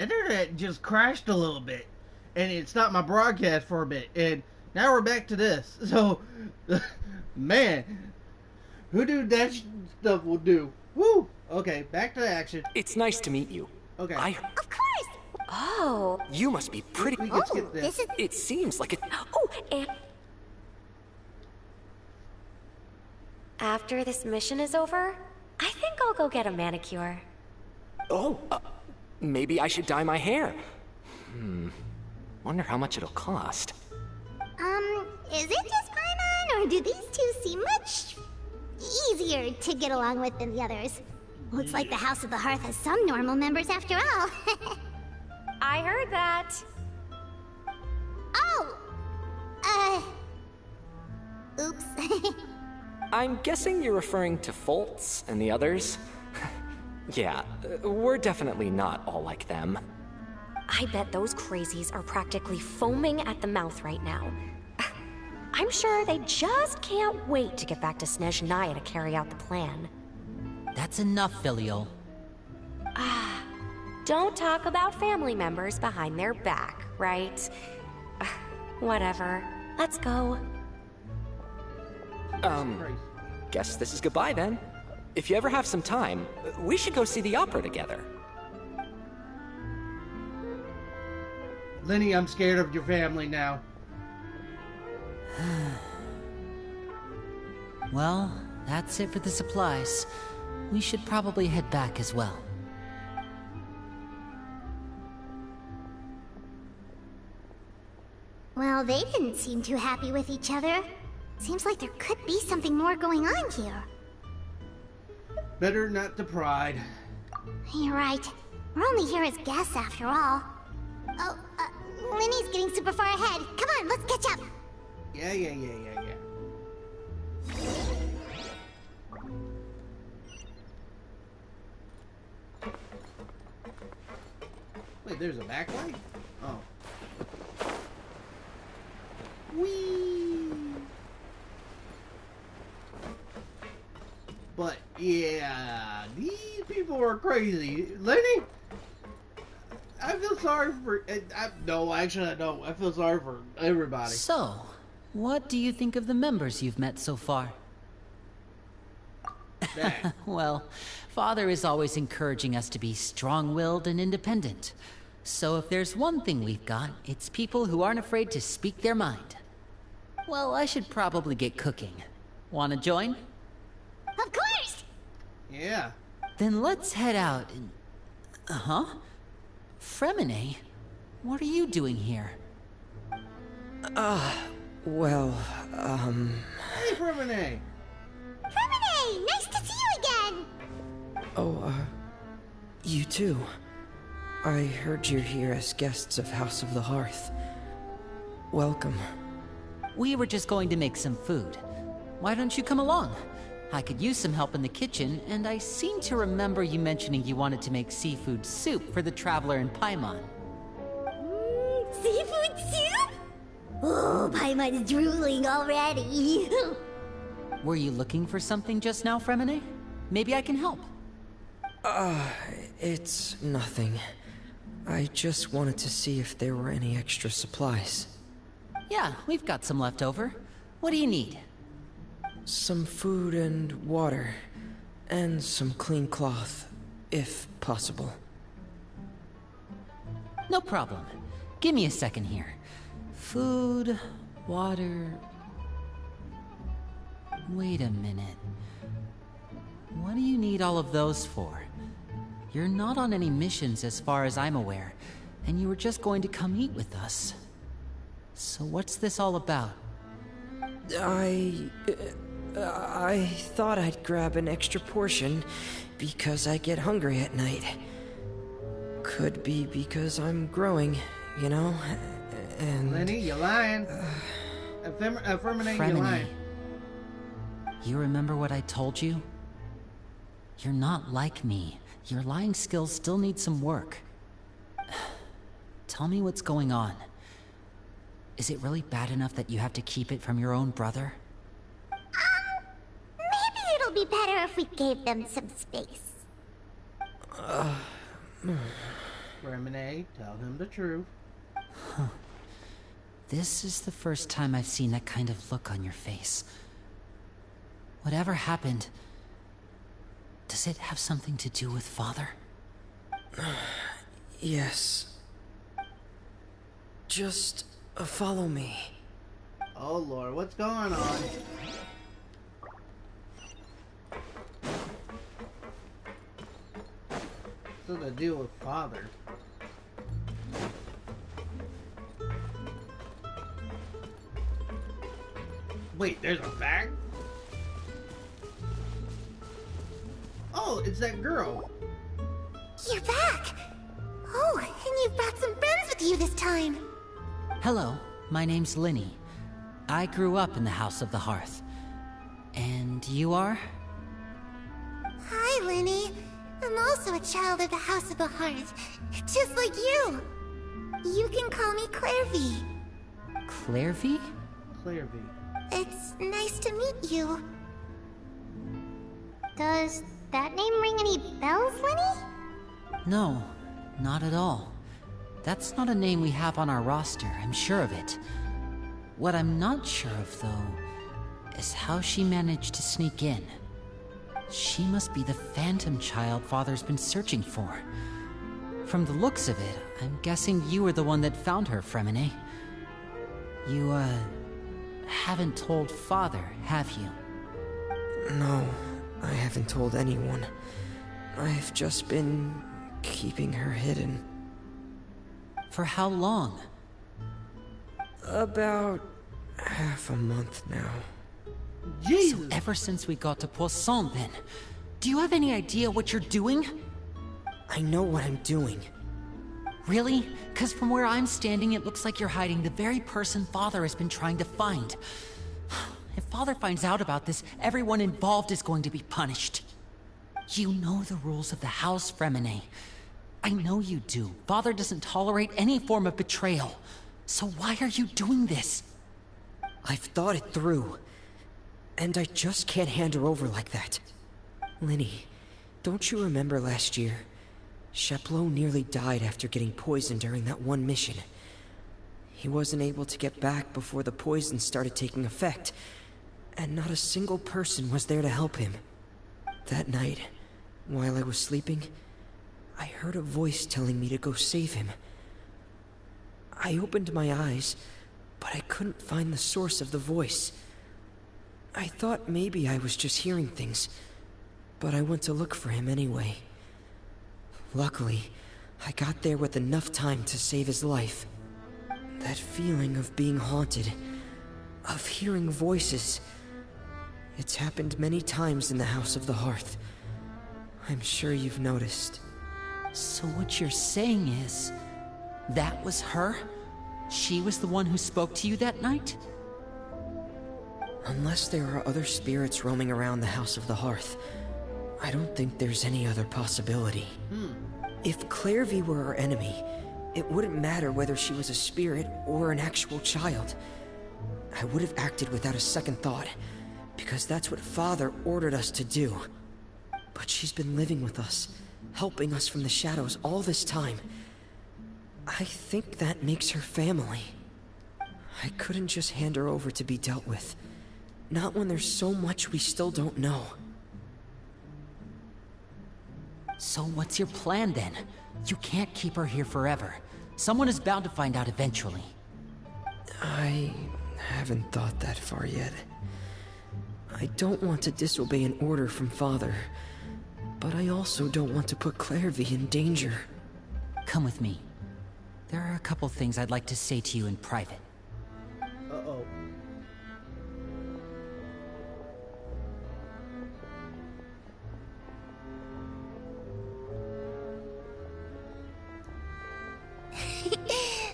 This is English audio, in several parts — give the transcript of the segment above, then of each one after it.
Internet just crashed a little bit, and it stopped my broadcast for a bit, and now we're back to this. So, man, who knew that stuff will do? Woo! Okay, back to the action. It's nice to meet you. Okay. Of course! Oh. You must be pretty. We can skip this. This is... It seems like it. Oh, and... After this mission is over, I think I'll go get a manicure. Oh, maybe I should dye my hair. Wonder how much it'll cost. Is it just Paimon, or do these two seem much easier to get along with than the others? Looks like the House of the Hearth has some normal members after all. I heard that. Oh! Oops. I'm guessing you're referring to Foltz and the others? Yeah, we're definitely not all like them. I bet those crazies are practically foaming at the mouth right now. I'm sure they just can't wait to get back to Snezhnaya to carry out the plan. That's enough, Filial. Don't talk about family members behind their back, right? Whatever. Let's go. Guess this is goodbye then. If you ever have some time, we should go see the opera together. Lenny, I'm scared of your family now. Well, that's it for the supplies. We should probably head back as well. Well, they didn't seem too happy with each other. Seems like there could be something more going on here. Better not to pride. You're right. We're only here as guests after all. Oh, Lenny's getting super far ahead. Come on, let's catch up. Yeah. Wait, there's a backlight? Oh. Whee! But, yeah, these people are crazy. Lenny? I feel sorry for... no, actually I don't. I feel sorry for everybody. So, what do you think of the members you've met so far? Well, Father is always encouraging us to be strong-willed and independent. So if there's one thing we've got, it's people who aren't afraid to speak their mind. Well, I should probably get cooking. Wanna join? Of course! Yeah. Then let's head out and... Huh? Fremine? What are you doing here? Well, Hey, Fremine! Fremine! Nice to see you again! Oh, you too. I heard you're here as guests of House of the Hearth. Welcome. We were just going to make some food. Why don't you come along? I could use some help in the kitchen, and I seem to remember you mentioning you wanted to make seafood soup for the traveler in Paimon. Seafood soup? Oh, Paimon's drooling already. Were you looking for something just now, Fremine? Maybe I can help. It's nothing. I just wanted to see if there were any extra supplies. Yeah, we've got some left over. What do you need? Some food and water. And some clean cloth, if possible. No problem. Give me a second here. Food, water... Wait a minute. What do you need all of those for? You're not on any missions as far as I'm aware, and you were just going to come eat with us. So what's this all about? I thought I'd grab an extra portion because I get hungry at night. Could be because I'm growing, you know? And... Lenny, you're lying. Fremine, you're lying. You remember what I told you? You're not like me. Your lying skills still need some work. Tell me what's going on. Is it really bad enough that you have to keep it from your own brother? Maybe it'll be better if we gave them some space. Remine, tell him the truth. This is the first time I've seen that kind of look on your face. Whatever happened, does it have something to do with Father? Yes. Just follow me. Oh Lord, what's going on? What's the deal with Father? Wait, there's a fact? Oh, it's that girl. You're back! Oh, and you've brought some friends with you this time. Hello, my name's Linny. I grew up in the House of the Hearth. And you are? Hi, Linny. I'm also a child of the House of the Hearth, just like you. You can call me Clairvy. Clairvy? Clairvy. It's nice to meet you. Does that name ring any bells, Linny? No, not at all. That's not a name we have on our roster, I'm sure of it. What I'm not sure of, though, is how she managed to sneak in. She must be the phantom child Father's been searching for. From the looks of it, I'm guessing you were the one that found her, Fremine. You, haven't told Father, have you? No, I haven't told anyone. I've just been keeping her hidden. For how long? About half a month now. Jesus! So ever since we got to Poisson, then. Do you have any idea what you're doing? I know what I'm doing. Really? Because from where I'm standing, it looks like you're hiding the very person Father has been trying to find. If Father finds out about this, everyone involved is going to be punished. You know the rules of the house, Fremine. I know you do. Father doesn't tolerate any form of betrayal. So why are you doing this? I've thought it through. And I just can't hand her over like that. Linny, don't you remember last year? Sheplo nearly died after getting poisoned during that one mission. He wasn't able to get back before the poison started taking effect, and not a single person was there to help him. That night, while I was sleeping, I heard a voice telling me to go save him. I opened my eyes, but I couldn't find the source of the voice. I thought maybe I was just hearing things, but I went to look for him anyway. Luckily, I got there with enough time to save his life. That feeling of being haunted, of hearing voices, it's happened many times in the House of the Hearth. I'm sure you've noticed. So what you're saying is, that was her? She was the one who spoke to you that night? Unless there are other spirits roaming around the House of the Hearth, I don't think there's any other possibility. If Clairvy were our enemy, it wouldn't matter whether she was a spirit or an actual child. I would have acted without a second thought, because that's what Father ordered us to do. But she's been living with us, helping us from the shadows all this time. I think that makes her family. I couldn't just hand her over to be dealt with. Not when there's so much we still don't know. So what's your plan then? You can't keep her here forever. Someone is bound to find out eventually. I haven't thought that far yet. I don't want to disobey an order from Father, but I also don't want to put Clairvy in danger. Come with me. There are a couple things I'd like to say to you in private. Uh-oh.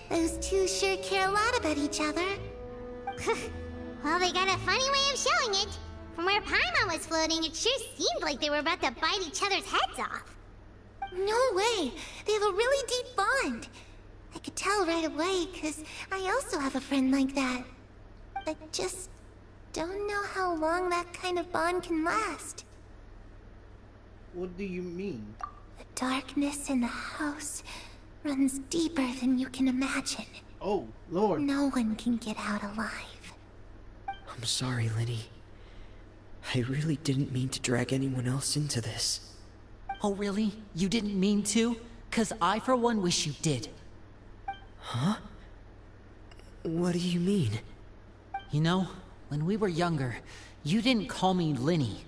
Those two sure care a lot about each other. Well, they got a funny way of showing it. From where Paimon was floating, it sure seemed like they were about to bite each other's heads off. No way! They have a really deep bond. I could tell right away, because I also have a friend like that. I just don't know how long that kind of bond can last. What do you mean? The darkness in the house runs deeper than you can imagine. Oh, Lord. No one can get out alive. I'm sorry, Lenny. I really didn't mean to drag anyone else into this. Oh, really? You didn't mean to? 'Cause I, for one, wish you did. Huh? What do you mean? You know, when we were younger, you didn't call me Linny.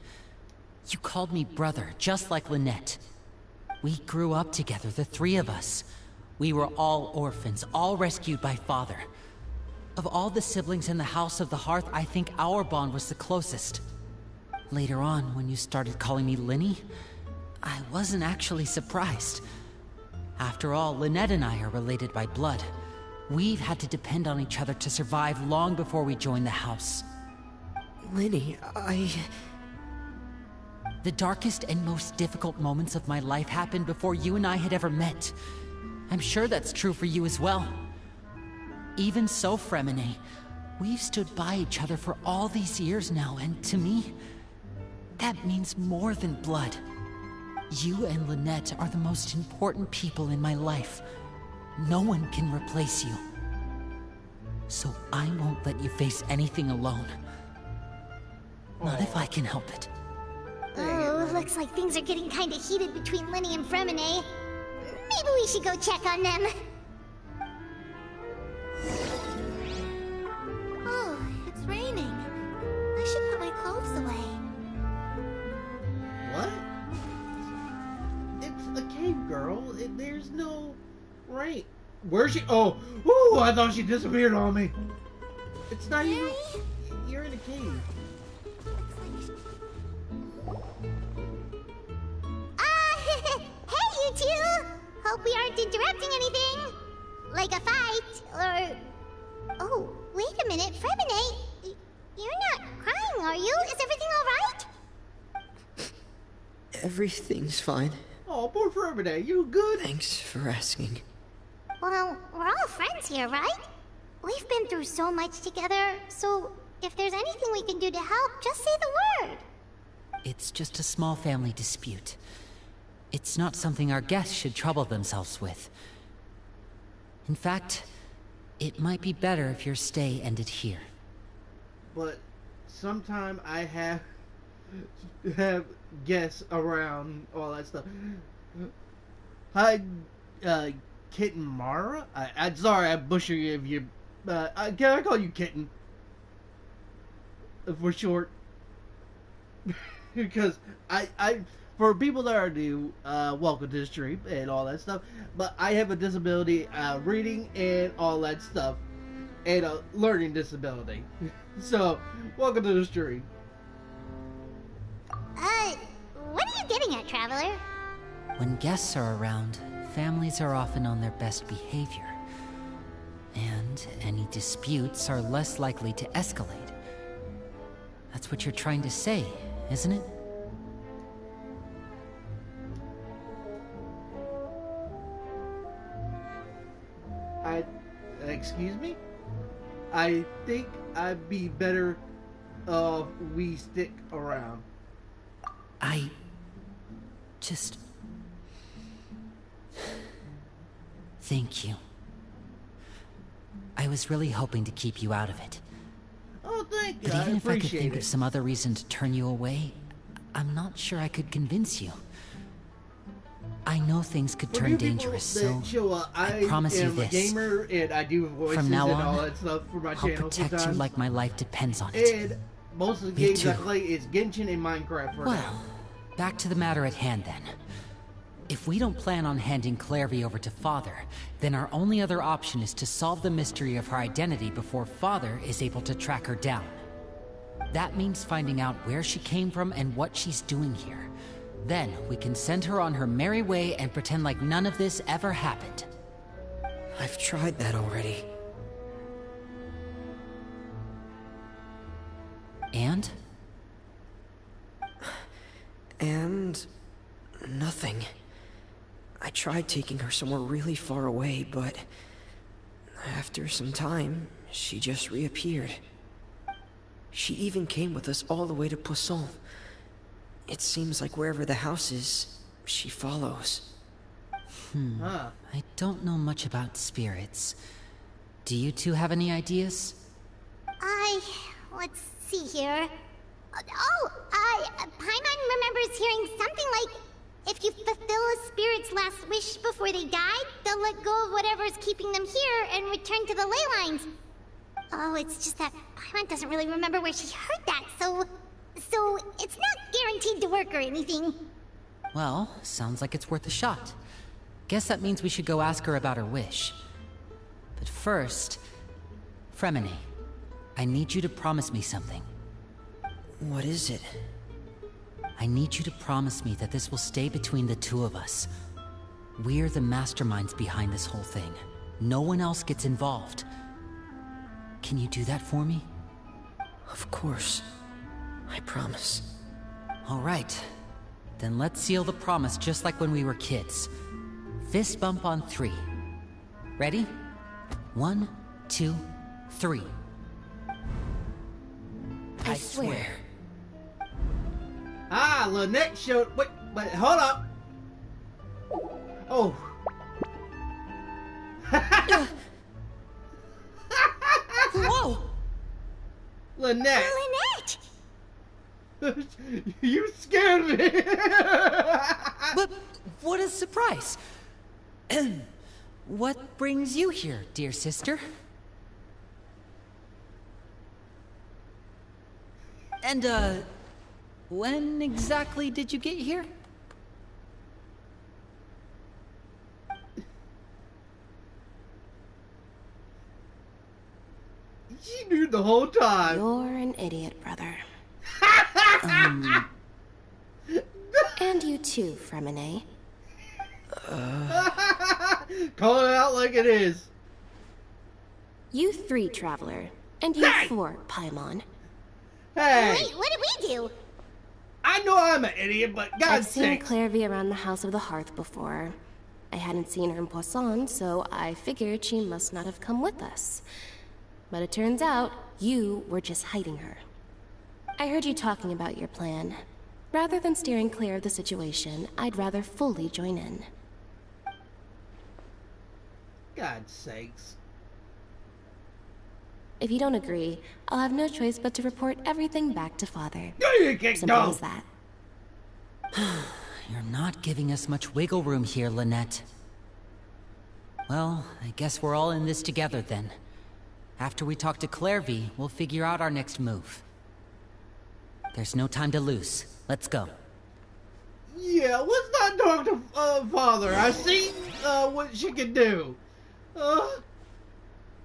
You called me brother, just like Lynette. We grew up together, the three of us. We were all orphans, all rescued by Father. Of all the siblings in the House of the Hearth, I think our bond was the closest. Later on, when you started calling me Linny, I wasn't actually surprised. After all, Lynette and I are related by blood. We've had to depend on each other to survive long before we joined the house. Lenny, The darkest and most difficult moments of my life happened before you and I had ever met. I'm sure that's true for you as well. Even so, Fremine, we've stood by each other for all these years now, and to me, that means more than blood. You and Lynette are the most important people in my life. No one can replace you. So I won't let you face anything alone. Not if I can help it. Oh, looks like things are getting kinda heated between Lenny and Fremine. Maybe we should go check on them. Oh, it's raining. I should put my clothes away. What? It's a cave, girl. There's no rain. Where's she? Oh, ooh, I thought she disappeared on me. It's not even. You're in a cave. Hey, you two! Hope we aren't interrupting anything. Like a fight, or... Oh, wait a minute, Fremine. You're not crying, are you? Is everything alright? everything's fine. Oh, poor Fremine, you good? Thanks for asking. Well, we're all friends here, right? We've been through so much together, so if there's anything we can do to help, just say the word. It's just a small family dispute. It's not something our guests should trouble themselves with. In fact, it might be better if your stay ended here. But sometime I have guests around, all that stuff. Hi, Kitten Mara? I'm sorry I butchered you. Can I call you Kitten? For short. Because I for people that are new, welcome to the stream and all that stuff. But I have a disability, reading and all that stuff, and a learning disability. So, welcome to the stream. What are you getting at, Traveler? When guests are around, families are often on their best behavior. And any disputes are less likely to escalate. That's what you're trying to say, isn't it? Excuse me? I think I'd be better if we stick around. I just... Thank you. I was really hoping to keep you out of it. Oh, thank you. But even I if I could appreciate think it. of some other reason to turn you away, I'm not sure I could convince you. I know things could For turn you people dangerous, that so show up, I promise you am a this. gamer and I do voices From now and all on, that stuff for my I'll channel protect sometimes. you like my life depends on it. And most of the Me games I too. play is Genshin and Minecraft for now. Well, back to the matter at hand then. If we don't plan on handing Clairvy over to Father, then our only other option is to solve the mystery of her identity before Father is able to track her down. That means finding out where she came from and what she's doing here. Then we can send her on her merry way and pretend like none of this ever happened. I've tried that already. And? And... nothing. I tried taking her somewhere really far away, but... after some time, she just reappeared. She even came with us all the way to Poisson. It seems like wherever the house is, she follows. Huh. I don't know much about spirits. Do you two have any ideas? Let's see here. Paimon remembers hearing something like, if you fulfill a spirit's last wish before they died, they'll let go of whatever's keeping them here and return to the ley lines. Oh, it's just that Paimon doesn't really remember where she heard that, so it's not guaranteed to work or anything. Well, sounds like it's worth a shot. Guess that means we should go ask her about her wish. But first, Fremine, I need you to promise me something. What is it? I need you to promise me that this will stay between the two of us. We're the masterminds behind this whole thing. No one else gets involved. Can you do that for me? Of course. I promise. All right. Then let's seal the promise just like when we were kids. Fist bump on 3. Ready? 1, 2, 3. I swear. Ah, Lynette showed. Wait, hold up. Oh. Whoa! Lynette. Lynette! You scared me. But what a surprise! What brings you here, dear sister? And, when exactly did you get here? She knew the whole time. You're an idiot, brother. And you too, Fremine. Call it out like it is. You 3, Traveler. And you 4, Paimon. Hey, Wait, what did we do? I know I'm an idiot, but I've God's seen sake. Clairvy around the House of the Hearth before. I hadn't seen her in Poisson, so I figured she must not have come with us. But it turns out, you were just hiding her. I heard you talking about your plan. Rather than steering clear of the situation, I'd rather fully join in. God's sakes. If you don't agree, I'll have no choice but to report everything back to Father. No, you can't. Simple No. as that. You're not giving us much wiggle room here, Lynette. Well, I guess we're all in this together then. After we talk to Clairvy, we'll figure out our next move. There's no time to lose. Let's go. Yeah, let's not talk to Father. I see what she can do.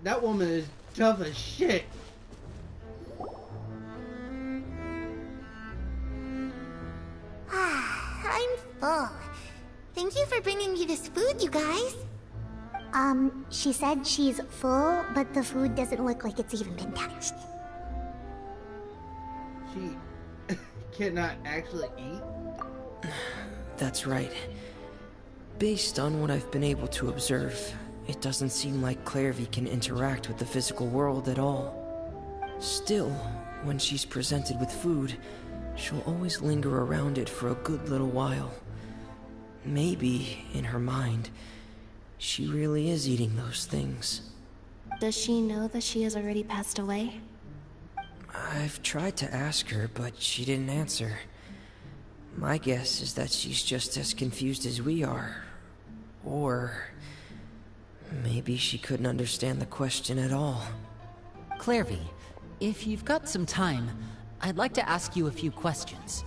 That woman is tough as shit. I'm full. Thank you for bringing me this food, you guys. She said she's full, but the food doesn't look like it's even been touched. She cannot actually eat? That's right. Based on what I've been able to observe, it doesn't seem like Clairvy can interact with the physical world at all. Still, when she's presented with food, she'll always linger around it for a good little while. Maybe, in her mind, she really is eating those things. Does she know that she has already passed away? I've tried to ask her, but she didn't answer. My guess is that she's just as confused as we are. Or maybe she couldn't understand the question at all. Clairvy, if you've got some time, I'd like to ask you a few questions.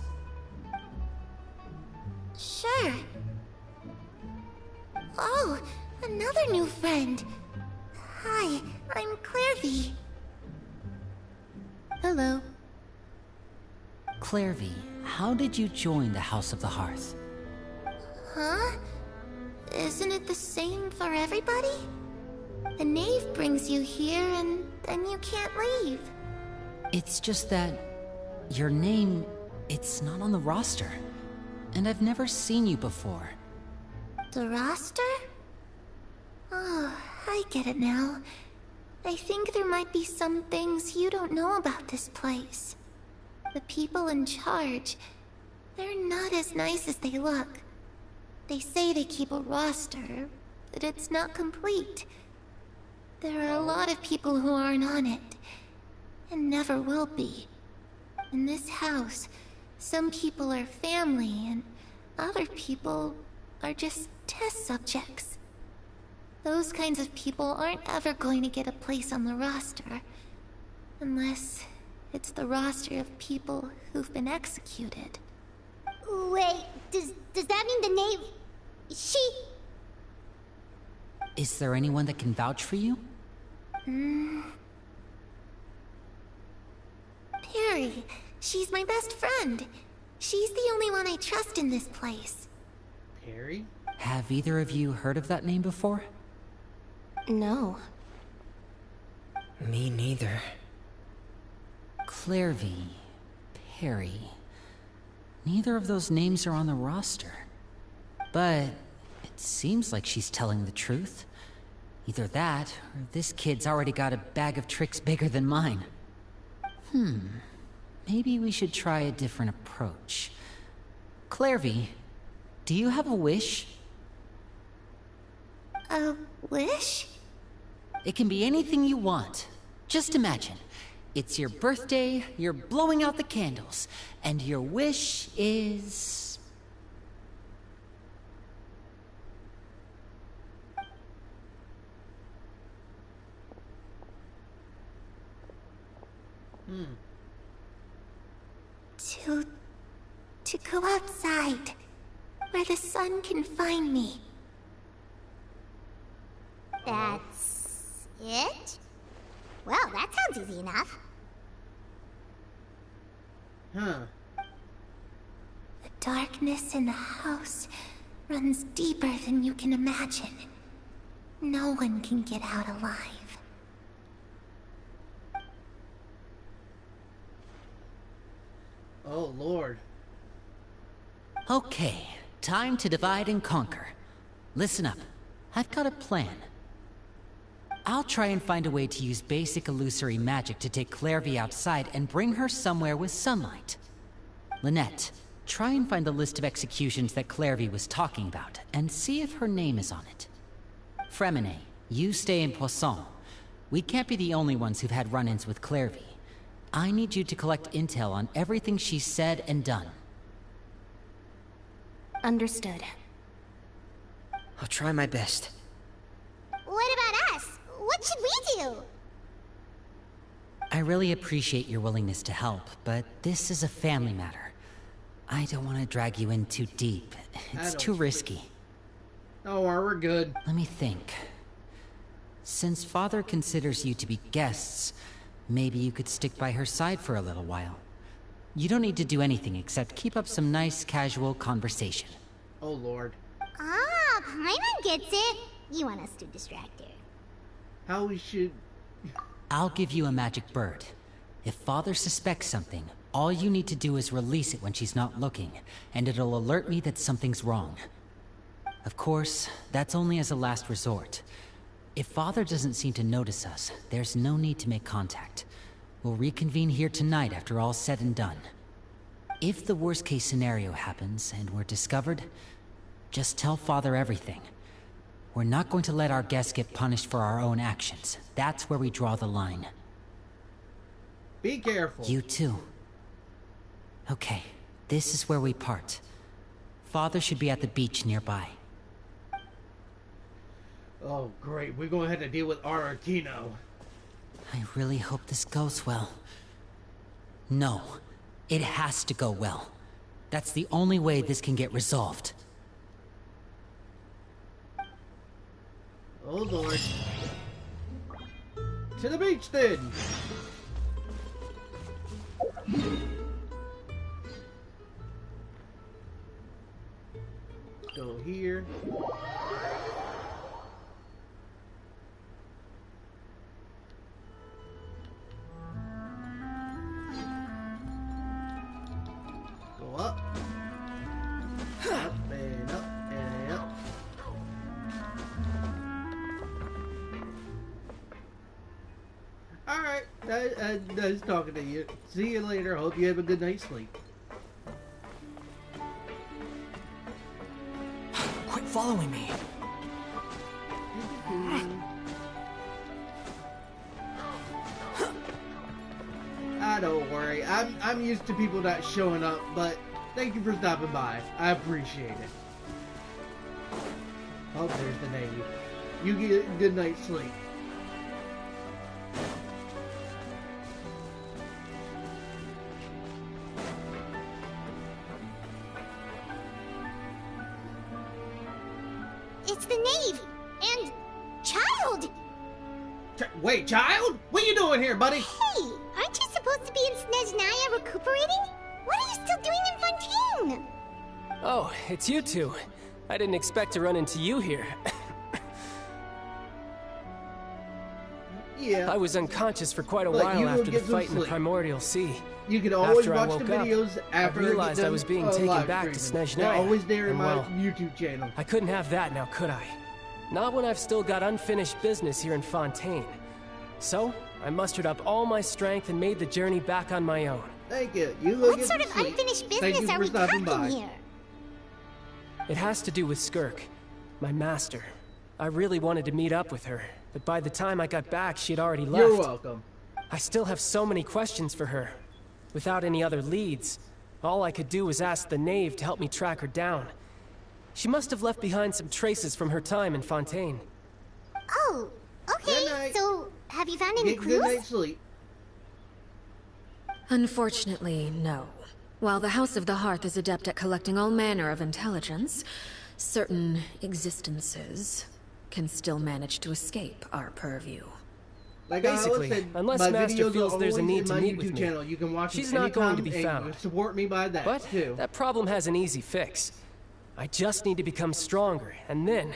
Sure. Oh, another new friend. Hi, I'm Clairvy. Hello. Clairvy, how did you join the House of the Hearth? Huh? Isn't it the same for everybody? The knave brings you here and then you can't leave. It's just that your name, it's not on the roster. And I've never seen you before. The roster? Oh, I get it now. I think there might be some things you don't know about this place. The people in charge, they're not as nice as they look. They say they keep a roster, but it's not complete. There are a lot of people who aren't on it, and never will be. In this house, some people are family, and other people are just test subjects. Those kinds of people aren't ever going to get a place on the roster, unless it's the roster of people who've been executed. Wait, does that mean the name... She... Is there anyone that can vouch for you? Perry. She's my best friend. She's the only one I trust in this place. Perry? Have either of you heard of that name before? No. Me neither. Clairvy, Perry. Neither of those names are on the roster. But it seems like she's telling the truth. Either that, or this kid's already got a bag of tricks bigger than mine. Maybe we should try a different approach. Clairvy, do you have a wish? A wish? It can be anything you want. Just imagine. It's your birthday, you're blowing out the candles, and your wish is... To go outside, where the sun can find me. That's it? Well, that sounds easy enough. Huh. The darkness in the house runs deeper than you can imagine. No one can get out alive. Oh, Lord. Okay, time to divide and conquer. Listen up. I've got a plan. I'll try and find a way to use basic illusory magic to take Clairvy outside and bring her somewhere with sunlight. Lynette, try and find the list of executions that Clairvy was talking about, and see if her name is on it. Fremine, you stay in Poisson. We can't be the only ones who've had run-ins with Clairvy. I need you to collect intel on everything she's said and done. Understood. I'll try my best. What about us? What should we do? I really appreciate your willingness to help, but this is a family matter. I don't want to drag you in too deep. It's too risky. Oh, we're good. Let me think. Since Father considers you to be guests, maybe you could stick by her side for a little while. You don't need to do anything except keep up some nice, casual conversation. Oh, Lord. Ah, Paimon gets it. You want us to distract her. How we should... I'll give you a magic bird. If Father suspects something, all you need to do is release it when she's not looking, and it'll alert me that something's wrong. Of course, that's only as a last resort. If Father doesn't seem to notice us, there's no need to make contact. We'll reconvene here tonight after all's said and done. If the worst-case scenario happens and we're discovered, just tell Father everything. We're not going to let our guests get punished for our own actions. That's where we draw the line. Be careful. You too. Okay, this is where we part. Father should be at the beach nearby. Oh, great. We're going to have to deal with Aratino. I really hope this goes well. No, it has to go well. That's the only way this can get resolved. Oh, Lord. To the beach, then! Go here. Go up. Up and up and up. Alright, nice talking to you. See you later. Hope you have a good night's sleep. following me. Don't worry. I'm used to people not showing up, but thank you for stopping by. I appreciate it. Oh, there's the Navy. You get a good night's sleep. It's the Knave! And... Child! Wait, child? What are you doing here, buddy? Hey! Aren't you supposed to be in Snezhnaya recuperating? What are you still doing in Fontaine? Oh, it's you two. I didn't expect to run into you here. Yeah. I was unconscious for quite a while after the fight in the Primordial Sea. You can always After I watch the woke up, videos after I realized I was being taken back to streaming. Snezhnaya. They're always there in and my well, YouTube channel. I couldn't have that now, could I? Not when I've still got unfinished business here in Fontaine. So, I mustered up all my strength and made the journey back on my own. Thank you. You look What sort of sleep. unfinished Thank business you are for we stopping talking by. here? It has to do with Skirk, my master. I really wanted to meet up with her, but by the time I got back, she had already left. You're welcome. I still have so many questions for her. Without any other leads, all I could do was ask the Knave to help me track her down. She must have left behind some traces from her time in Fontaine. Oh, okay. Good night. So, have you found any Get clues? good night's sleep. Unfortunately, no. While the House of the Hearth is adept at collecting all manner of intelligence, certain existences can still manage to escape our purview. Like Basically, I said, unless my Master videos feels are there's a always need in to my meet YouTube with me, channel. You can watch she's them not going to be anytime found. and support me by that But too. that problem has an easy fix. I just need to become stronger, and then...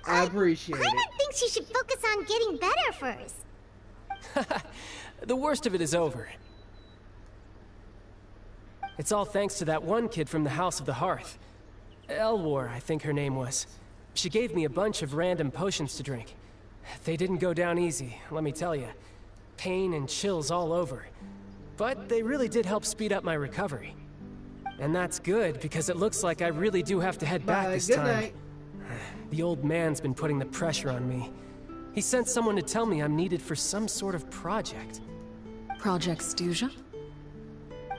I appreciate it. Clement thinks you should focus on getting better first. the worst of it is over. It's all thanks to that one kid from the House of the Hearth. Elwar, I think her name was. She gave me a bunch of random potions to drink. They didn't go down easy, let me tell you. Pain and chills all over. But they really did help speed up my recovery. And that's good, because it looks like I really do have to head back this Good time. night. The old man's been putting the pressure on me. He sent someone to tell me I'm needed for some sort of project. Project Stuja?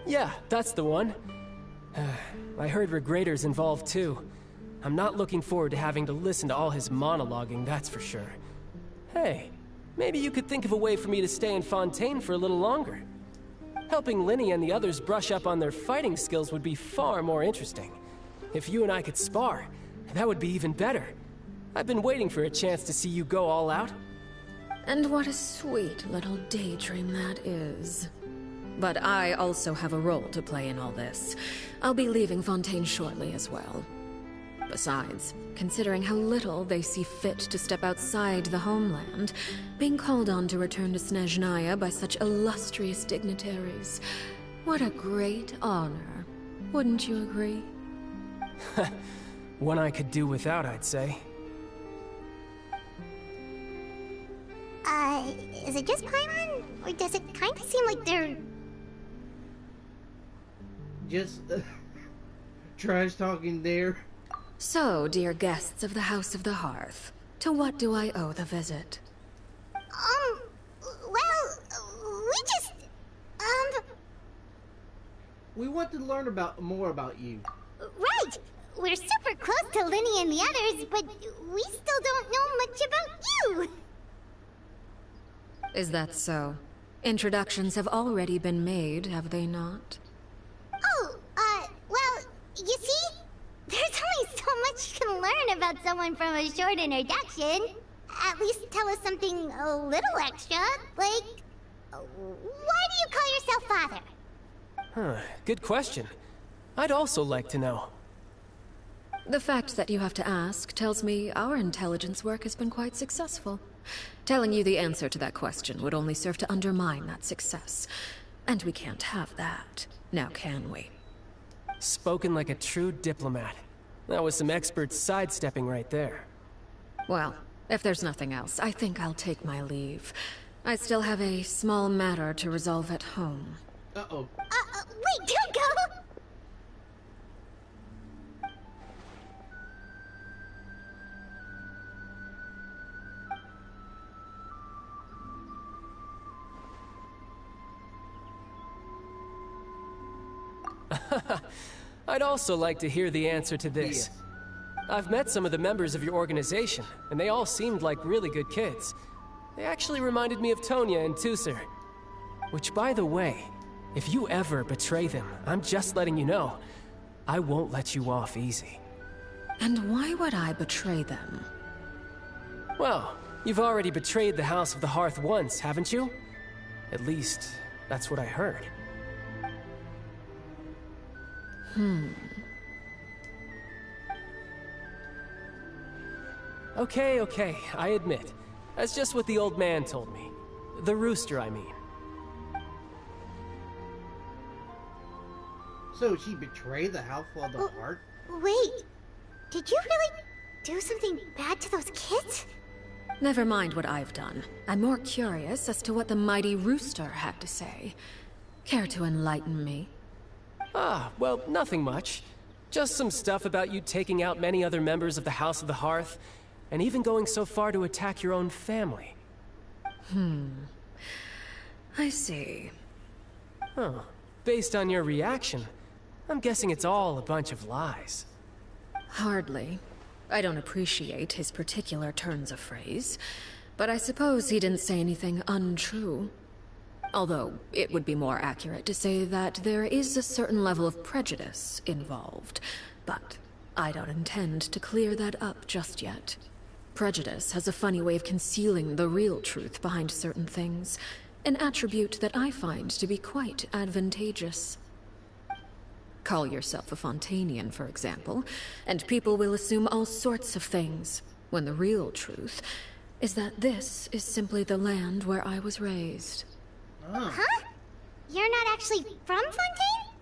Yeah, that's the one. I heard Regrader's involved too. I'm not looking forward to having to listen to all his monologuing, that's for sure. Hey, maybe you could think of a way for me to stay in Fontaine for a little longer. Helping Linny and the others brush up on their fighting skills would be far more interesting. If you and I could spar, that would be even better. I've been waiting for a chance to see you go all out. And what a sweet little daydream that is. But I also have a role to play in all this. I'll be leaving Fontaine shortly as well. Besides, considering how little they see fit to step outside the homeland, being called on to return to Snezhnaya by such illustrious dignitaries, what a great honor. Wouldn't you agree? One I could do without, I'd say. Is it just Paimon? Or does it kind of seem like they're... Just trash talking there. So, dear guests of the House of the Hearth, to what do I owe the visit? Well, we just... We want to learn more about you. Right! We're super close to Linny and the others, but we still don't know much about you! Is that so? Introductions have already been made, have they not? Oh, well, you see? There's only so much you can learn about someone from a short introduction. At least tell us something a little extra, like... Why do you call yourself father? Huh, good question. I'd also like to know. The fact that you have to ask tells me our intelligence work has been quite successful. Telling you the answer to that question would only serve to undermine that success. And we can't have that, now can we? Spoken like a true diplomat. That was some expert sidestepping right there. Well, if there's nothing else, I think I'll take my leave. I still have a small matter to resolve at home. Uh-oh. Wait, don't go! I'd also like to hear the answer to this. I've met some of the members of your organization, and they all seemed like really good kids. They actually reminded me of Tonya and Tusser. Which, by the way, if you ever betray them, I'm just letting you know, I won't let you off easy. And why would I betray them? Well, you've already betrayed the House of the Hearth once, haven't you? At least, that's what I heard. Okay, I admit. That's just what the old man told me. The rooster, I mean. So she betrayed the House of the Heart? Wait, did you really do something bad to those kids? Never mind what I've done. I'm more curious as to what the mighty rooster had to say. Care to enlighten me? Well, nothing much. Just some stuff about you taking out many other members of the House of the Hearth, and even going so far to attack your own family. I see. Huh. Based on your reaction, I'm guessing it's all a bunch of lies. Hardly. I don't appreciate his particular turns of phrase, but I suppose he didn't say anything untrue. Although, it would be more accurate to say that there is a certain level of prejudice involved, but I don't intend to clear that up just yet. Prejudice has a funny way of concealing the real truth behind certain things, an attribute that I find to be quite advantageous. Call yourself a Fontainian, for example, and people will assume all sorts of things, when the real truth is that this is simply the land where I was raised. Huh? You're not actually from Fontaine?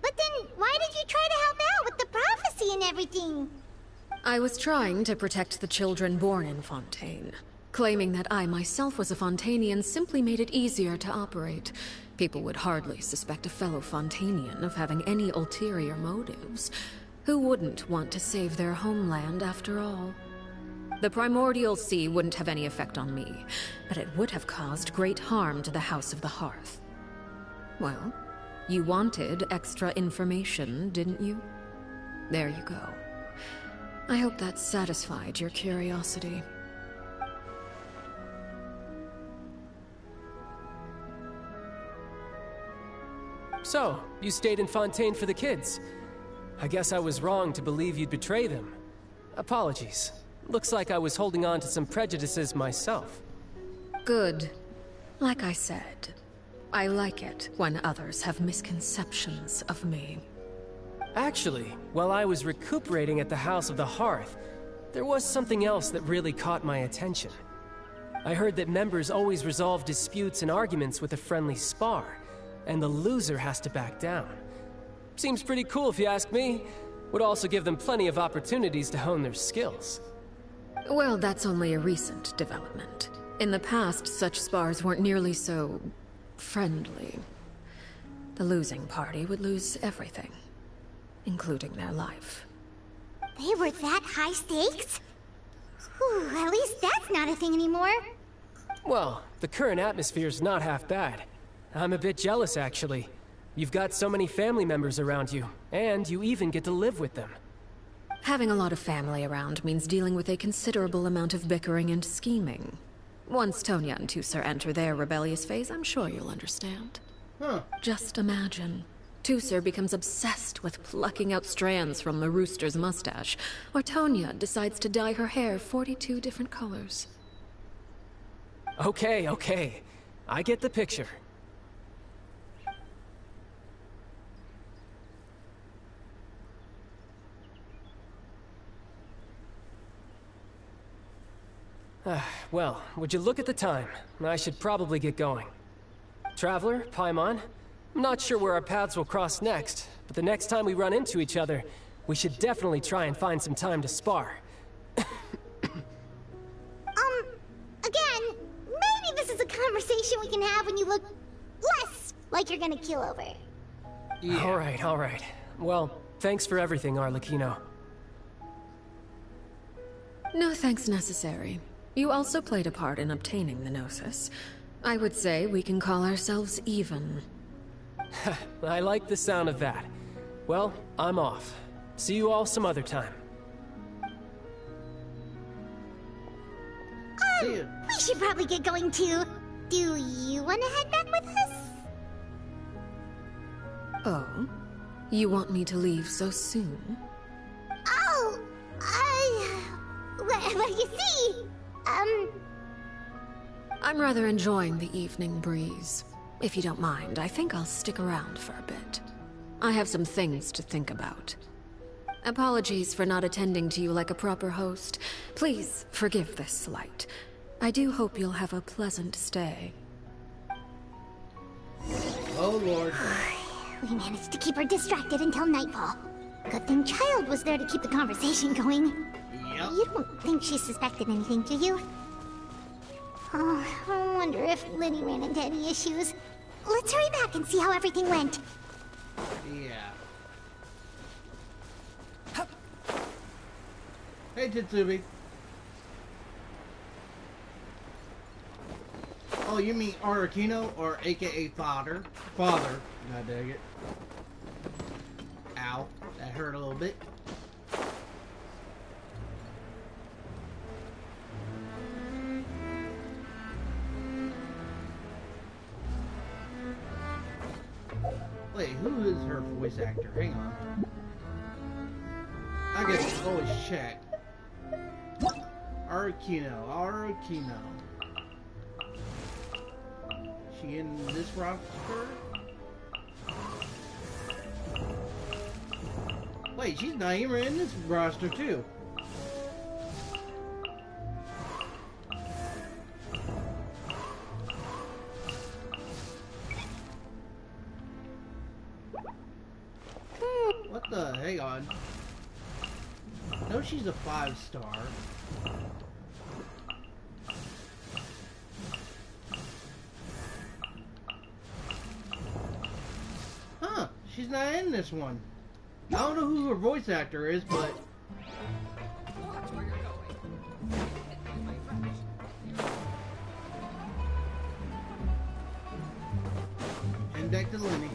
But then why did you try to help out with the prophecy and everything? I was trying to protect the children born in Fontaine. Claiming that I myself was a Fontainian simply made it easier to operate. People would hardly suspect a fellow Fontainian of having any ulterior motives. Who wouldn't want to save their homeland after all? The primordial sea wouldn't have any effect on me, but it would have caused great harm to the House of the Hearth. Well, you wanted extra information, didn't you? There you go. I hope that satisfied your curiosity. So, you stayed in Fontaine for the kids. I guess I was wrong to believe you'd betray them. Apologies. Looks like I was holding on to some prejudices myself. Good. Like I said, I like it when others have misconceptions of me. Actually, while I was recuperating at the House of the Hearth, there was something else that really caught my attention. I heard that members always resolve disputes and arguments with a friendly spar, and the loser has to back down. Seems pretty cool if you ask me. Would also give them plenty of opportunities to hone their skills. Well, that's only a recent development. In the past, such spars weren't nearly so friendly. The losing party would lose everything, including their life. They were that high stakes? Whew, at least that's not a thing anymore. Well, the current atmosphere's not half bad. I'm a bit jealous, actually. You've got so many family members around you, and you even get to live with them. Having a lot of family around means dealing with a considerable amount of bickering and scheming. Once Tonya and Tusser enter their rebellious phase, I'm sure you'll understand. Just imagine. Tusser becomes obsessed with plucking out strands from the rooster's mustache, or Tonya decides to dye her hair 42 different colors. Okay. I get the picture. Well, would you look at the time? I should probably get going. Traveler, Paimon, I'm not sure where our paths will cross next, but the next time we run into each other, we should definitely try and find some time to spar. Again, maybe this is a conversation we can have when you look less like you're gonna kill over. Yeah. All right. Well, thanks for everything, Arlecchino. No thanks necessary. You also played a part in obtaining the Gnosis. I would say we can call ourselves even. I like the sound of that. Well, I'm off. See you all some other time. See ya. We should probably get going too. Do you want to head back with us? Oh? You want me to leave so soon? Oh, well, you see, I'm rather enjoying the evening breeze. If you don't mind, I think I'll stick around for a bit. I have some things to think about. Apologies for not attending to you like a proper host. Please forgive this slight. I do hope you'll have a pleasant stay. Oh, Lord. we managed to keep her distracted until nightfall. Good thing Child was there to keep the conversation going. Yep. You don't think she suspected anything, do you? Oh, I wonder if Liddy ran into any issues. Let's hurry back and see how everything went. Yeah. Hey, Titsubi. Oh, you mean Arakino, or AKA Father? Father. I dig it. Ow. That hurt a little bit. Wait, who is her voice actor? Hang on. I guess always check. Arakino. She in this roster? Wait, she's not even in this roster too. What the? Hang on. No, she's a 5-star. Huh, she's not in this one. I don't know who her voice actor is, but... And back to Lenny.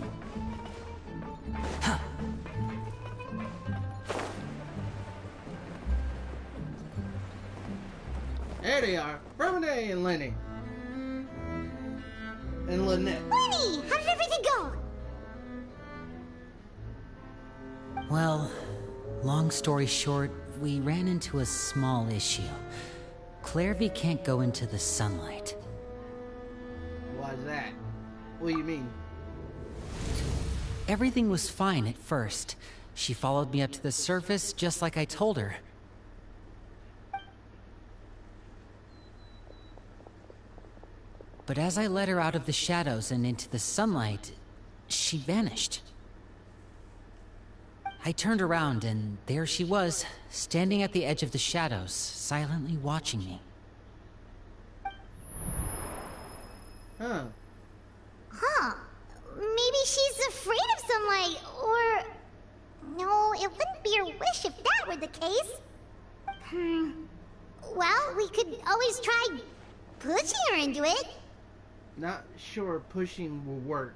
There they are, Bromine and Lenny. And Lynette. Lenny, how did everything go? Well, long story short, we ran into a small issue. Clairvy can't go into the sunlight. Why's that? What do you mean? Everything was fine at first. She followed me up to the surface just like I told her. But as I led her out of the shadows and into the sunlight, she vanished. I turned around and there she was, standing at the edge of the shadows, silently watching me. Huh. Huh. Maybe she's afraid of sunlight, or... No, it wouldn't be her wish if that were the case. Well, we could always try pushing her into it. Not sure pushing will work.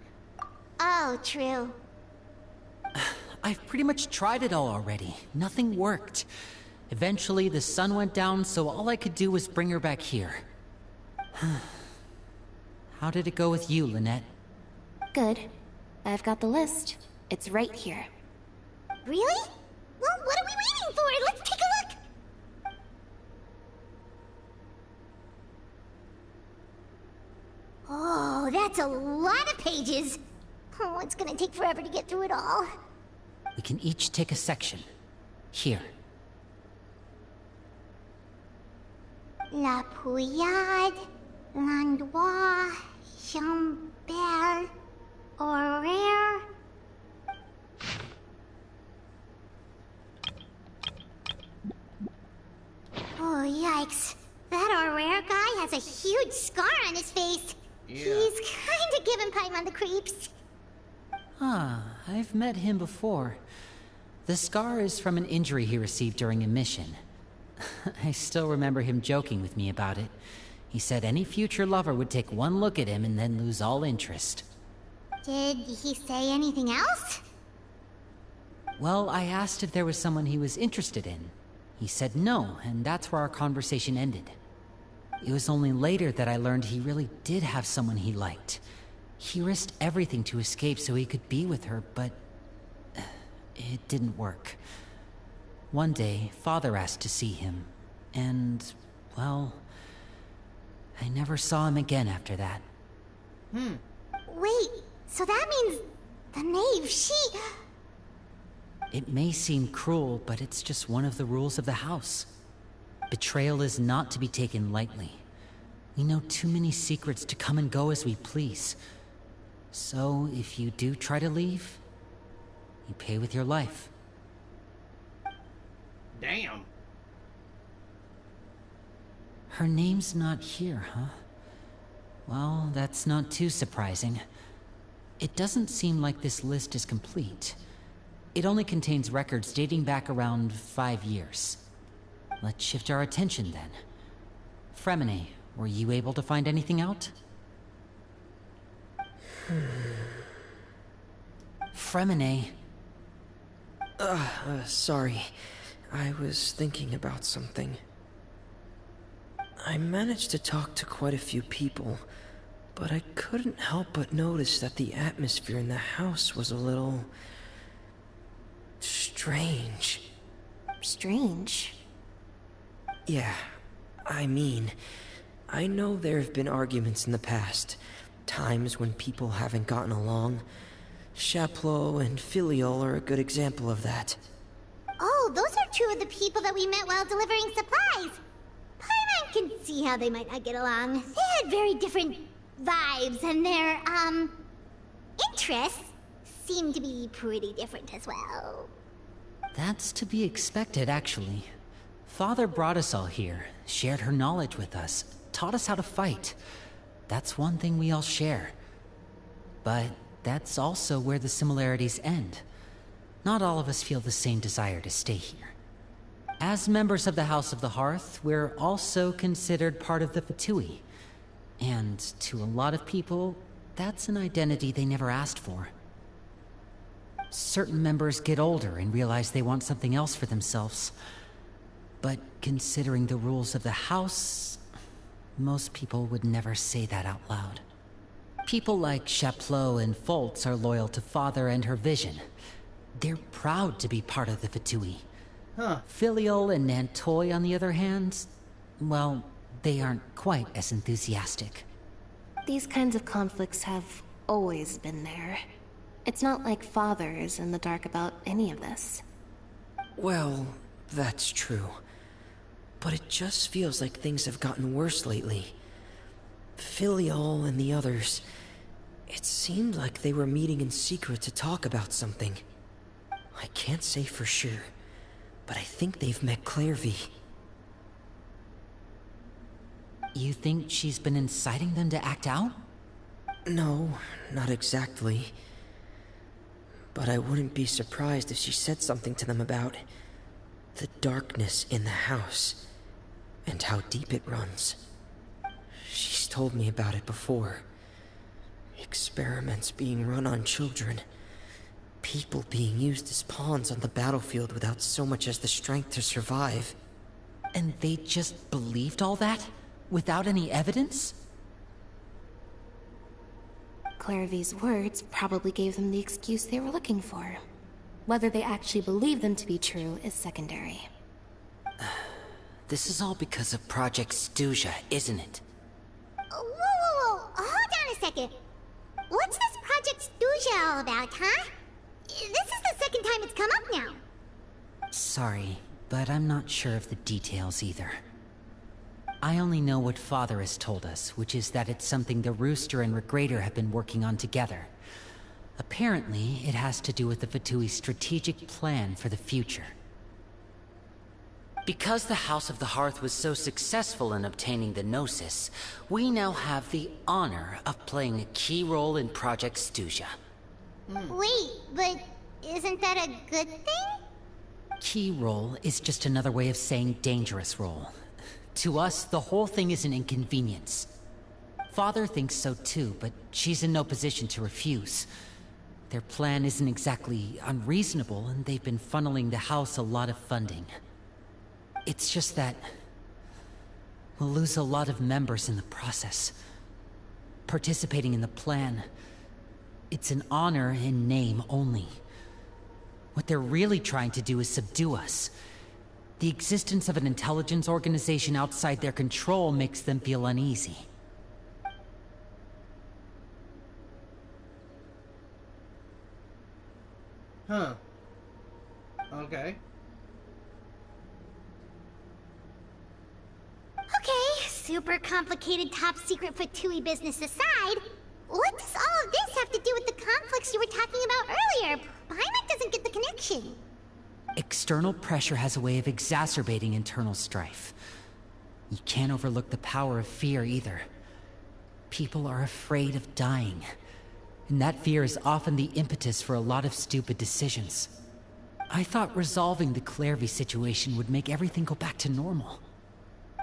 Oh, true. I've pretty much tried it all already. Nothing worked. Eventually, the sun went down, so all I could do was bring her back here. How did it go with you, Lynette? Good. I've got the list. It's right here. Really? Well, what are we waiting for? Let's take a look! Oh, that's a lot of pages. Oh, it's gonna take forever to get through it all. We can each take a section. Here. La Pouillade, L'Endroit, Chambel, Horaire. Oh, yikes. That Horaire guy has a huge scar on his face. Yeah. He's kinda giving Paimon the creeps. I've met him before. The scar is from an injury he received during a mission. I still remember him joking with me about it. He said any future lover would take one look at him and then lose all interest. Did he say anything else? Well, I asked if there was someone he was interested in. He said no, and that's where our conversation ended. It was only later that I learned he really did have someone he liked. He risked everything to escape so he could be with her, but it didn't work. One day, Father asked to see him, and, well, I never saw him again after that. Wait, so that means the knave, she... It may seem cruel, but it's just one of the rules of the house. Betrayal is not to be taken lightly. We know too many secrets to come and go as we please. So, if you do try to leave, you pay with your life. Damn. Her name's not here, huh? Well, that's not too surprising. It doesn't seem like this list is complete. It only contains records dating back around 5 years. Let's shift our attention then. Fremine, were you able to find anything out? Fremine. Sorry. I was thinking about something. I managed to talk to quite a few people, but I couldn't help but notice that the atmosphere in the house was a little... strange. Strange? Yeah, I mean, I know there have been arguments in the past, times when people haven't gotten along. Chaplot and Filial are a good example of that. Oh, those are two of the people that we met while delivering supplies. Paimon can see how they might not get along. They had very different vibes, and their, interests seem to be pretty different as well. That's to be expected, actually. Father brought us all here, shared her knowledge with us, taught us how to fight. That's one thing we all share. But that's also where the similarities end. Not all of us feel the same desire to stay here. As members of the House of the Hearth, we're also considered part of the Fatui. And to a lot of people, that's an identity they never asked for. Certain members get older and realize they want something else for themselves. But considering the rules of the house, most people would never say that out loud. People like Chaplot and Foltz are loyal to Father and her vision. They're proud to be part of the Fatui. Filial and Nantoy, on the other hand, well, they aren't quite as enthusiastic. These kinds of conflicts have always been there. It's not like Father is in the dark about any of this. Well, that's true. But it just feels like things have gotten worse lately. Filial and the others, it seemed like they were meeting in secret to talk about something. I can't say for sure, but I think they've met Clairvy. You think she's been inciting them to act out? No, not exactly. But I wouldn't be surprised if she said something to them about the darkness in the house and how deep it runs. She's told me about it before. Experiments being run on children. People being used as pawns on the battlefield without so much as the strength to survive. And they just believed all that? Without any evidence? Clairvy's words probably gave them the excuse they were looking for. Whether they actually believe them to be true is secondary. This is all because of Project Stuja, isn't it? Whoa. Hold on a second. What's this Project Stuja all about, huh? This is the second time it's come up now. Sorry, but I'm not sure of the details either. I only know what Father has told us, which is that it's something the Rooster and Regrader have been working on together. Apparently, it has to do with the Fatui's strategic plan for the future. Because the House of the Hearth was so successful in obtaining the Gnosis, we now have the honor of playing a key role in Project Stuja. Wait, but isn't that a good thing? Key role is just another way of saying dangerous role. To us, the whole thing is an inconvenience. Father thinks so too, but she's in no position to refuse. Their plan isn't exactly unreasonable, and they've been funneling the house a lot of funding. It's just that we'll lose a lot of members in the process. Participating in the plan, it's an honor in name only. What they're really trying to do is subdue us. The existence of an intelligence organization outside their control makes them feel uneasy. Huh. Okay. Okay, super complicated top secret Fatui business aside, what does all of this have to do with the conflicts you were talking about earlier? Paimon doesn't get the connection. External pressure has a way of exacerbating internal strife. You can't overlook the power of fear either. People are afraid of dying. And that fear is often the impetus for a lot of stupid decisions. I thought resolving the Clairvy situation would make everything go back to normal.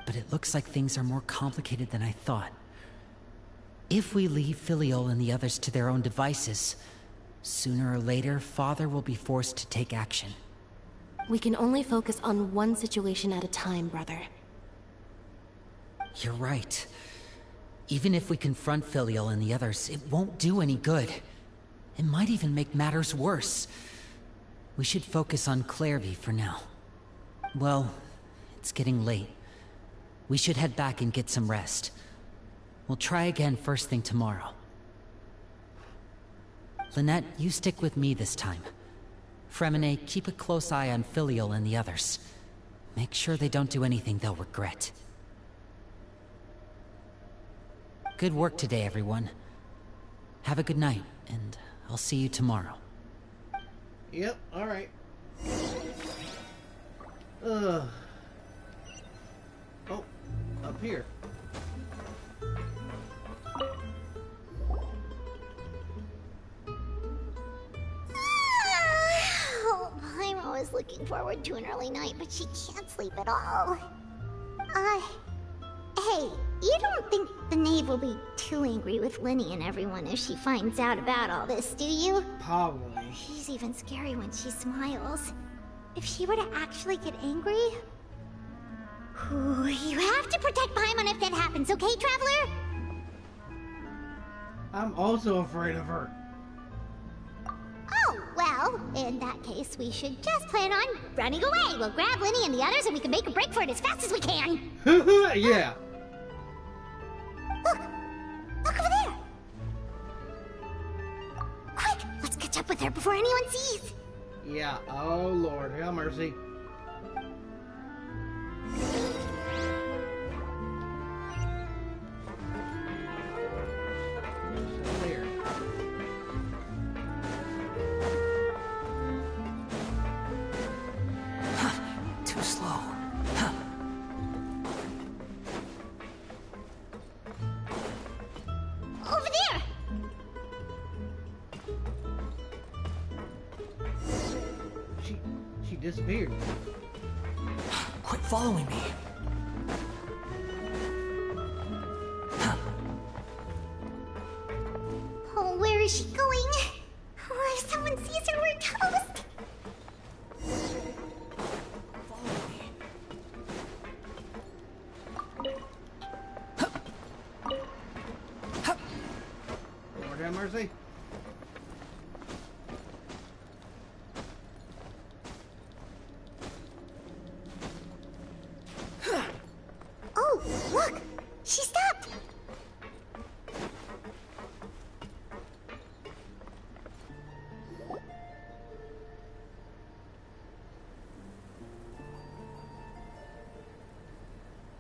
But it looks like things are more complicated than I thought. If we leave Filiol and the others to their own devices, sooner or later, Father will be forced to take action. We can only focus on one situation at a time, brother. You're right. Even if we confront Filial and the others, it won't do any good. It might even make matters worse. We should focus on Clairvy for now. Well, it's getting late. We should head back and get some rest. We'll try again first thing tomorrow. Lynette, you stick with me this time. Fremine, keep a close eye on Filial and the others. Make sure they don't do anything they'll regret. Good work today, everyone. Have a good night, and I'll see you tomorrow. Yep, alright. Oh, up here. Paimon was looking forward to an early night, but she can't sleep at all. Hey, you don't think the knave will be too angry with Linny and everyone if she finds out about all this, do you? Probably. She's even scary when she smiles. If she were to actually get angry... Ooh, you have to protect Paimon if that happens, okay, Traveler? I'm also afraid of her. Oh, well, in that case, we should just plan on running away. We'll grab Linny and the others and we can make a break for it as fast as we can. Yeah. Look! Look over there! Quick! Let's catch up with her before anyone sees! Yeah, oh Lord, have mercy. There. Too slow. Over there! She disappeared. Quit following me. Oh, where is she going? Oh, if someone sees her, we're toast! Lord have mercy. Oh, look! She stopped!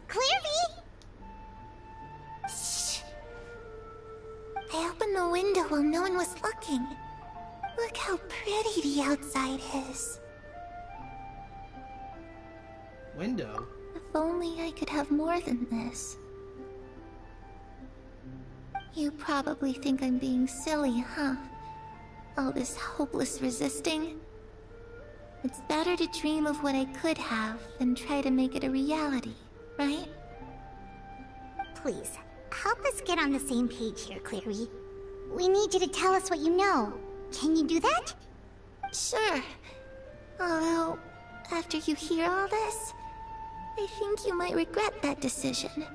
Clairvy! Shh! I opened the window while no one was looking. Look how pretty the outside is. Window? If only I could have more than this. You probably think I'm being silly, huh? All this hopeless resisting? It's better to dream of what I could have than try to make it a reality, right? Please, help us get on the same page here, Clary. We need you to tell us what you know. Can you do that? Sure. Although, after you hear all this, I think you might regret that decision.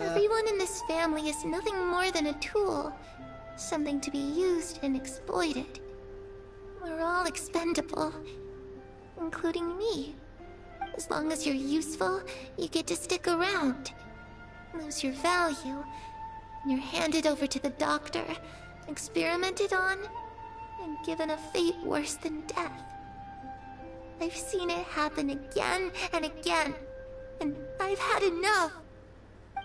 Everyone in this family is nothing more than a tool. Something to be used and exploited. We're all expendable. Including me. As long as you're useful, you get to stick around. Lose your value, and you're handed over to the doctor, experimented on, and given a fate worse than death. I've seen it happen again and again, and I've had enough.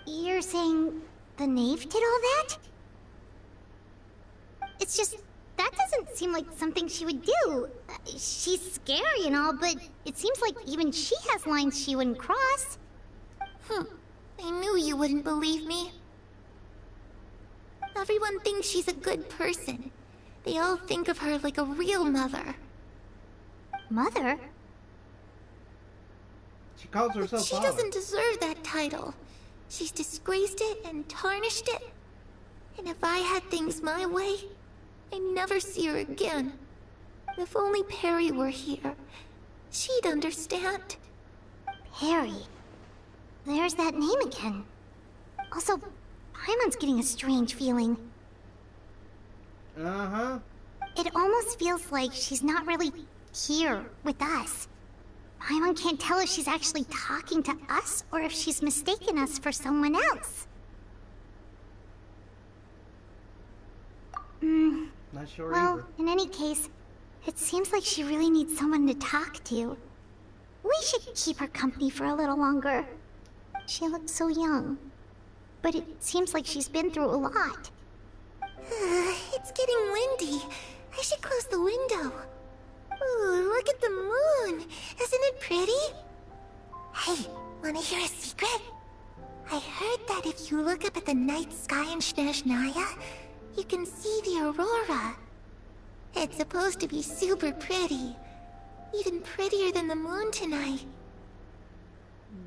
You're saying the knave did all that? It's just, that doesn't seem like something she would do. She's scary and all, but it seems like even she has lines she wouldn't cross. I knew you wouldn't believe me. Everyone thinks she's a good person. They all think of her like a real mother. Mother? She calls herself She father. doesn't deserve that title. She's disgraced it and tarnished it. And if I had things my way, I'd never see her again. If only Perry were here, she'd understand. Perry. There's that name again. Also, Paimon's getting a strange feeling. Uh-huh. It almost feels like she's not really here with us. Paimon can't tell if she's actually talking to us or if she's mistaken us for someone else. Not sure Well, either. in any case, it seems like she really needs someone to talk to. We should keep her company for a little longer. She looks so young. But it seems like she's been through a lot. It's getting windy. I should close the window. Ooh, look at the moon. Isn't it pretty? Hey, wanna hear a secret? I heard that if you look up at the night sky in Snezhnaya, you can see the aurora. It's supposed to be super pretty. Even prettier than the moon tonight.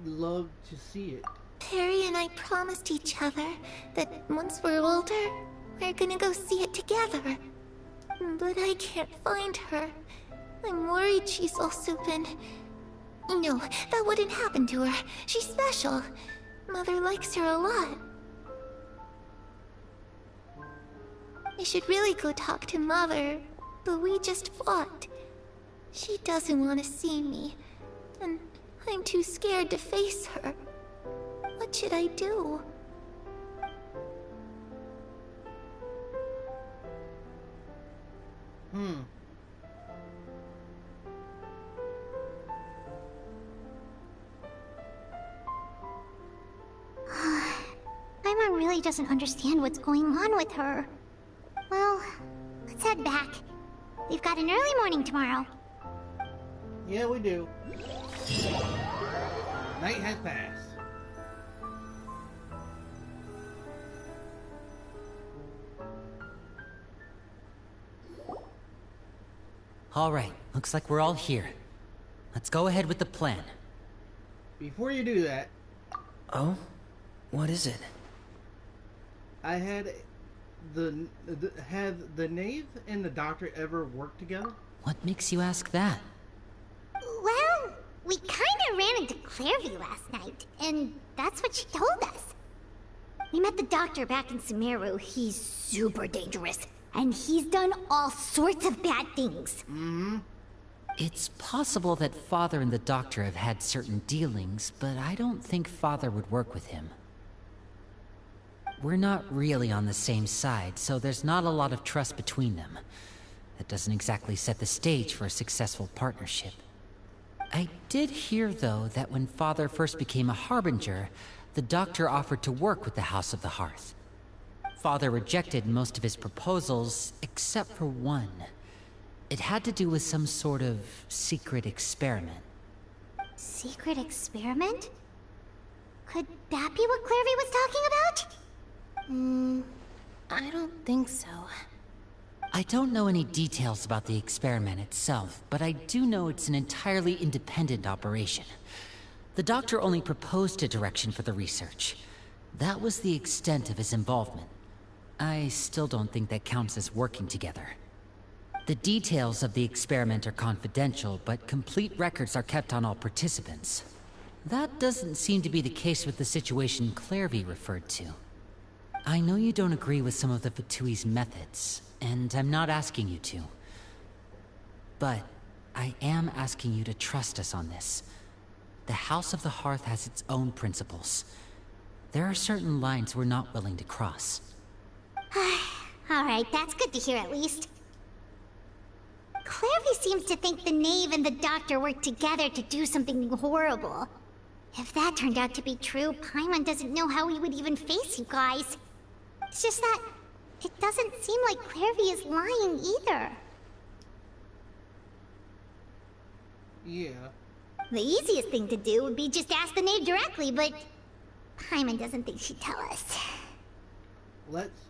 Love to see it. Perry and I promised each other that once we're older, we're gonna go see it together. But I can't find her. I'm worried she's also been... No, that wouldn't happen to her. She's special. Mother likes her a lot. I should really go talk to Mother, but we just fought. She doesn't want to see me, and I'm too scared to face her. What should I do? Paimon really doesn't understand what's going on with her. Well, let's head back. We've got an early morning tomorrow. Yeah, we do. Night has passed. All right, looks like we're all here. Let's go ahead with the plan. Before you do that, Oh? What is it? I had have the knave and the doctor ever worked together? What makes you ask that? Well, we kinda ran into Clairview last night, and that's what she told us. We met the doctor back in Sumeru. He's super dangerous, and he's done all sorts of bad things. It's possible that Father and the Doctor have had certain dealings, but I don't think Father would work with him. We're not really on the same side, so there's not a lot of trust between them. That doesn't exactly set the stage for a successful partnership. I did hear, though, that when Father first became a Harbinger, the Doctor offered to work with the House of the Hearth. Father rejected most of his proposals, except for one. It had to do with some sort of secret experiment. Secret experiment? Could that be what Clairview was talking about? I don't think so. I don't know any details about the experiment itself, but I do know it's an entirely independent operation. The Doctor only proposed a direction for the research. That was the extent of his involvement. I still don't think that counts as working together. The details of the experiment are confidential, but complete records are kept on all participants. That doesn't seem to be the case with the situation Clairvy referred to. I know you don't agree with some of the Fatui's methods, and I'm not asking you to. But I am asking you to trust us on this. The House of the Hearth has its own principles. There are certain lines we're not willing to cross. Alright, that's good to hear at least. Clairvy seems to think the Knave and the Doctor worked together to do something horrible. If that turned out to be true, Paimon doesn't know how he would even face you guys. It's just that it doesn't seem like Clairvy is lying either. Yeah. The easiest thing to do would be just ask the Knave directly, but Paimon doesn't think she'd tell us. Let's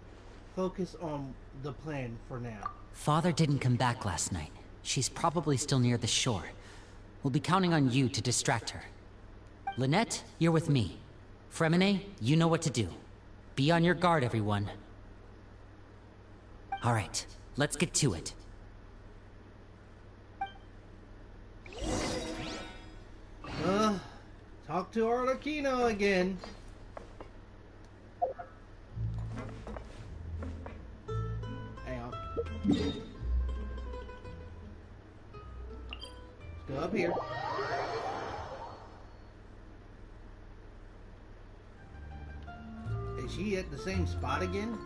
focus on the plan for now. Father didn't come back last night. She's probably still near the shore. We'll be counting on you to distract her. Lynette, you're with me. Fremine, you know what to do. Be on your guard, everyone. Alright, let's get to it. Talk to Arlecchino again. Hang on. Let's go up here. Is she at the same spot again?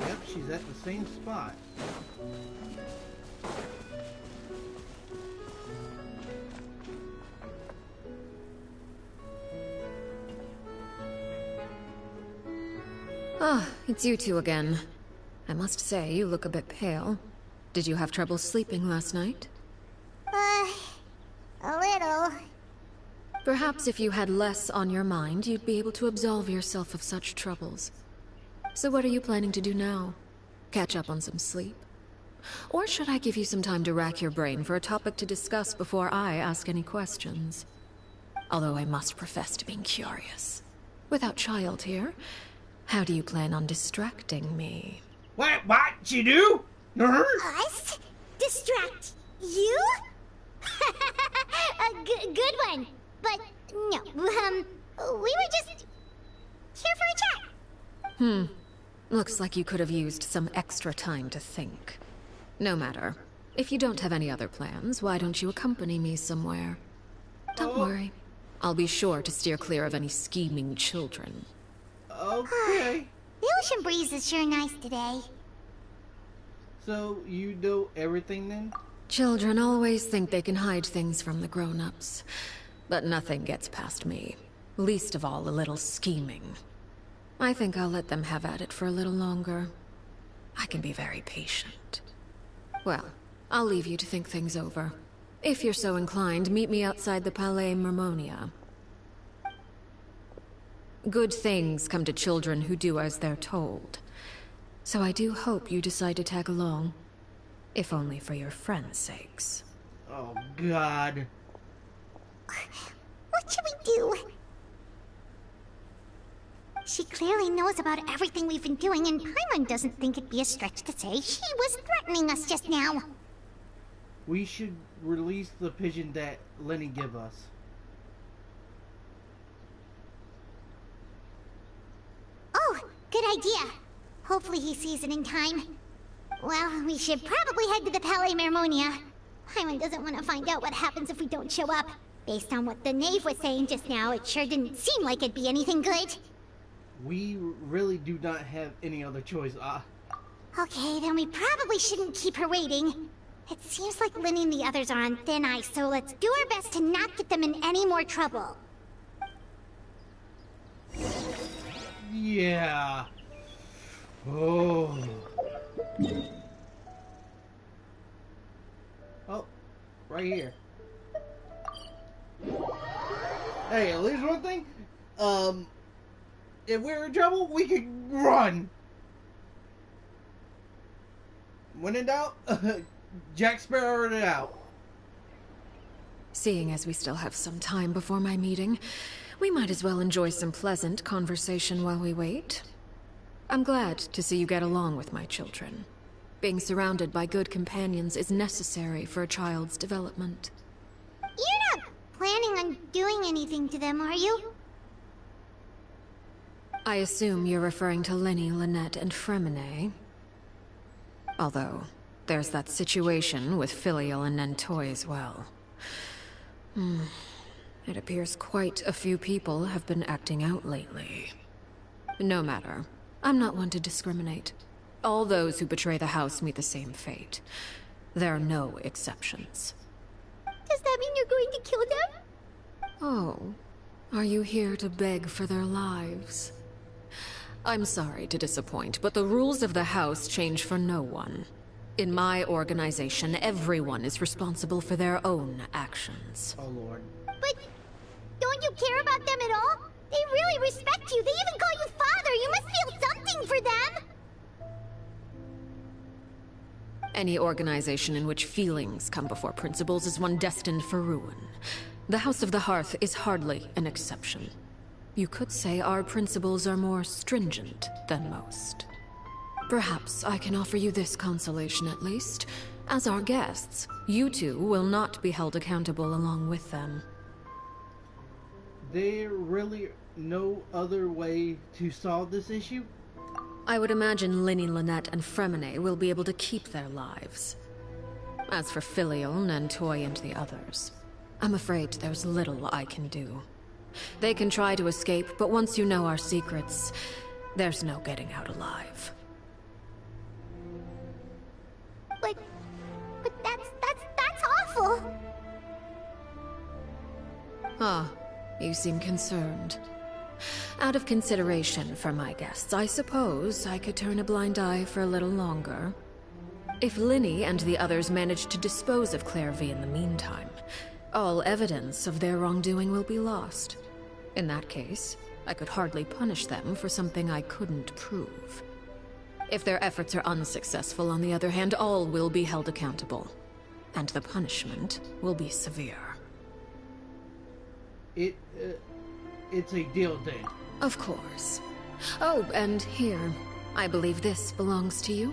Yep, she's at the same spot. Ah, it's you two again. I must say, you look a bit pale. Did you have trouble sleeping last night? A little. Perhaps if you had less on your mind, you'd be able to absolve yourself of such troubles. So what are you planning to do now? Catch up on some sleep? Or should I give you some time to rack your brain for a topic to discuss before I ask any questions? Although I must profess to being curious. Without Child here, how do you plan on distracting me? What you do? Us? Distract you? A good one. But no, we were just here for a chat. Looks like you could have used some extra time to think. No matter. If you don't have any other plans, why don't you accompany me somewhere? Don't worry. I'll be sure to steer clear of any scheming children. Okay. The ocean breeze is sure nice today. So, you know everything then? Children always think they can hide things from the grown-ups. But nothing gets past me. Least of all a little scheming. I think I'll let them have at it for a little longer. I can be very patient. Well, I'll leave you to think things over. If you're so inclined, meet me outside the Palais Mermonia. Good things come to children who do as they're told. So I do hope you decide to tag along. If only for your friends' sakes. Oh, God. What should we do? She clearly knows about everything we've been doing, and Paimon doesn't think it'd be a stretch to say she was threatening us just now. We should release the pigeon that Lenny gave us. Oh, good idea. Hopefully he sees it in time. Well, we should probably head to the Palais Mermonia. Paimon doesn't want to find out what happens if we don't show up. Based on what the Knave was saying just now, it sure didn't seem like it'd be anything good. We really do not have any other choice. Okay, then we probably shouldn't keep her waiting. It seems like Lenny and the others are on thin ice, so let's do our best to not get them in any more trouble. Yeah. Oh. Oh, right here. Hey, at least one thing. if we're in trouble, we can run. When in doubt, Jack Sparrow it out. Seeing as we still have some time before my meeting, we might as well enjoy some pleasant conversation while we wait. I'm glad to see you get along with my children. Being surrounded by good companions is necessary for a child's development. You're not planning on doing anything to them, are you? I assume you're referring to Lenny, Lynette, and Fremine. Although, there's that situation with Filial and Nentoy as well. It appears quite a few people have been acting out lately. No matter. I'm not one to discriminate. All those who betray the house meet the same fate. There are no exceptions. Does that mean you're going to kill them? Oh, are you here to beg for their lives? I'm sorry to disappoint, but the rules of the house change for no one. In my organization, everyone is responsible for their own actions. Oh, Lord. But don't you care about them at all? They really respect you. They even call you father. You must feel something for them. Any organization in which feelings come before principles is one destined for ruin. The House of the Hearth is hardly an exception. You could say our principles are more stringent than most. Perhaps I can offer you this consolation at least. As our guests, you two will not be held accountable along with them. There really no other way to solve this issue? I would imagine Linny, Lynette, and Fremine will be able to keep their lives. As for Filial, Nentoy, and the others, I'm afraid there's little I can do. They can try to escape, but once you know our secrets, there's no getting out alive. But that's awful. Ah, you seem concerned. Out of consideration for my guests, I suppose I could turn a blind eye for a little longer. If Linny and the others manage to dispose of Claire V in the meantime, all evidence of their wrongdoing will be lost. In that case, I could hardly punish them for something I couldn't prove. If their efforts are unsuccessful, on the other hand, all will be held accountable. And the punishment will be severe. It's a deal then. Of course. Oh, and here, I believe this belongs to you.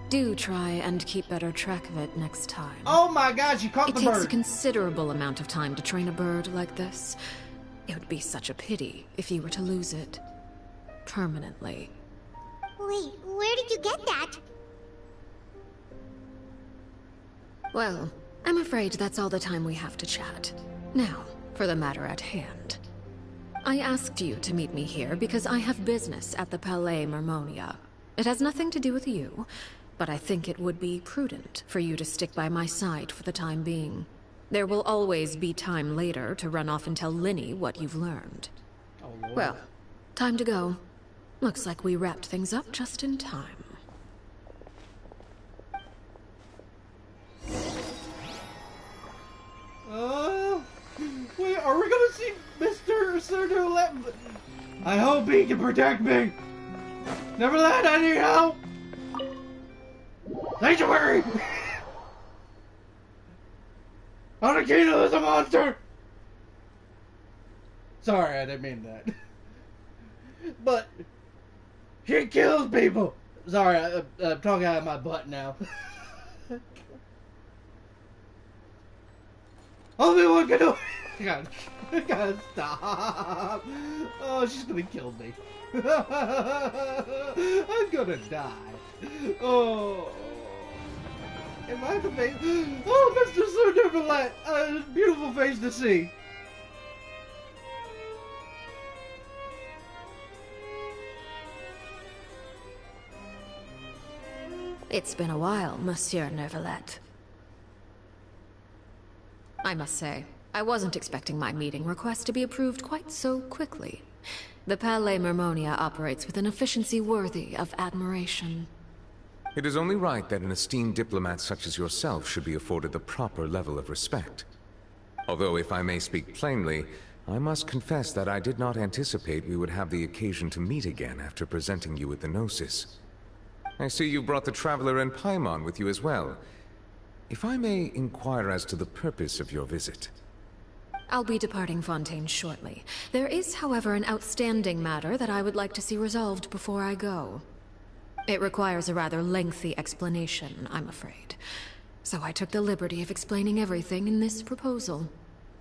Do try and keep better track of it next time. Oh my gosh, you caught the bird! It takes a considerable amount of time to train a bird like this. It would be such a pity if you were to lose it. Permanently. Wait, where did you get that? Well, I'm afraid that's all the time we have to chat. Now, for the matter at hand. I asked you to meet me here because I have business at the Palais Mermonia. It has nothing to do with you, but I think it would be prudent for you to stick by my side for the time being. There will always be time later to run off and tell Linny what you've learned. Oh, Lord. Well, time to go. Looks like we wrapped things up just in time. Wait, are we gonna see Mr. Sir? I hope he can protect me. Neverland, I need help. Sanctuary! Anakino is a monster! Sorry, I didn't mean that. But she kills people. Sorry, I'm talking out of my butt now. Obi-Wan Kenobi! God, stop! Oh, she's gonna kill me. I'm gonna die. Oh. Am I the face? Oh, Mr. Sir Neverland! Beautiful face to see. It's been a while, Monsieur Neverlet. I must say, I wasn't expecting my meeting request to be approved quite so quickly. The Palais Mermonia operates with an efficiency worthy of admiration. It is only right that an esteemed diplomat such as yourself should be afforded the proper level of respect. Although, if I may speak plainly, I must confess that I did not anticipate we would have the occasion to meet again after presenting you with the Gnosis. I see you brought the Traveler and Paimon with you as well. If I may inquire as to the purpose of your visit. I'll be departing Fontaine shortly. There is, however, an outstanding matter that I would like to see resolved before I go. It requires a rather lengthy explanation, I'm afraid. So I took the liberty of explaining everything in this proposal.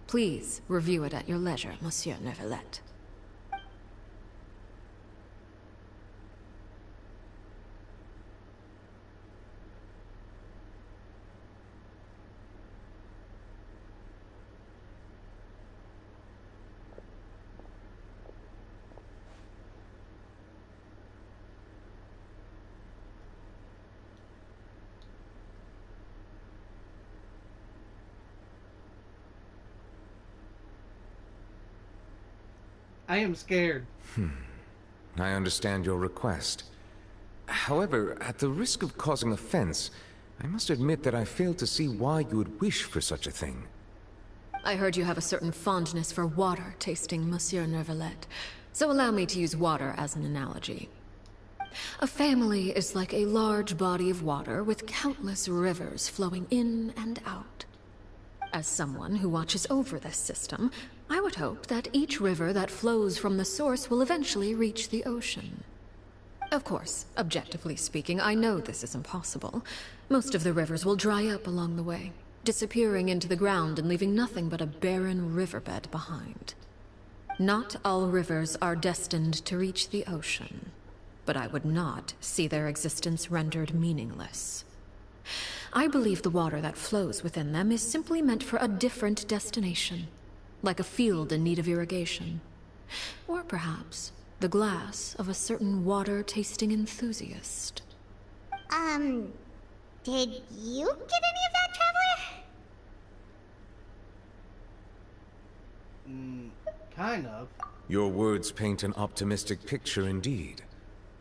Please review it at your leisure, Monsieur Neuvillette. I am scared. I understand your request. However, at the risk of causing offense, I must admit that I fail to see why you would wish for such a thing. I heard you have a certain fondness for water tasting, Monsieur Neuvillette, so allow me to use water as an analogy. A family is like a large body of water with countless rivers flowing in and out. As someone who watches over this system, I would hope that each river that flows from the source will eventually reach the ocean. Of course, objectively speaking, I know this is impossible. Most of the rivers will dry up along the way, disappearing into the ground and leaving nothing but a barren riverbed behind. Not all rivers are destined to reach the ocean, but I would not see their existence rendered meaningless. I believe the water that flows within them is simply meant for a different destination, like a field in need of irrigation. Or perhaps the glass of a certain water-tasting enthusiast. Did you get any of that, Traveler? Kind of. Your words paint an optimistic picture indeed.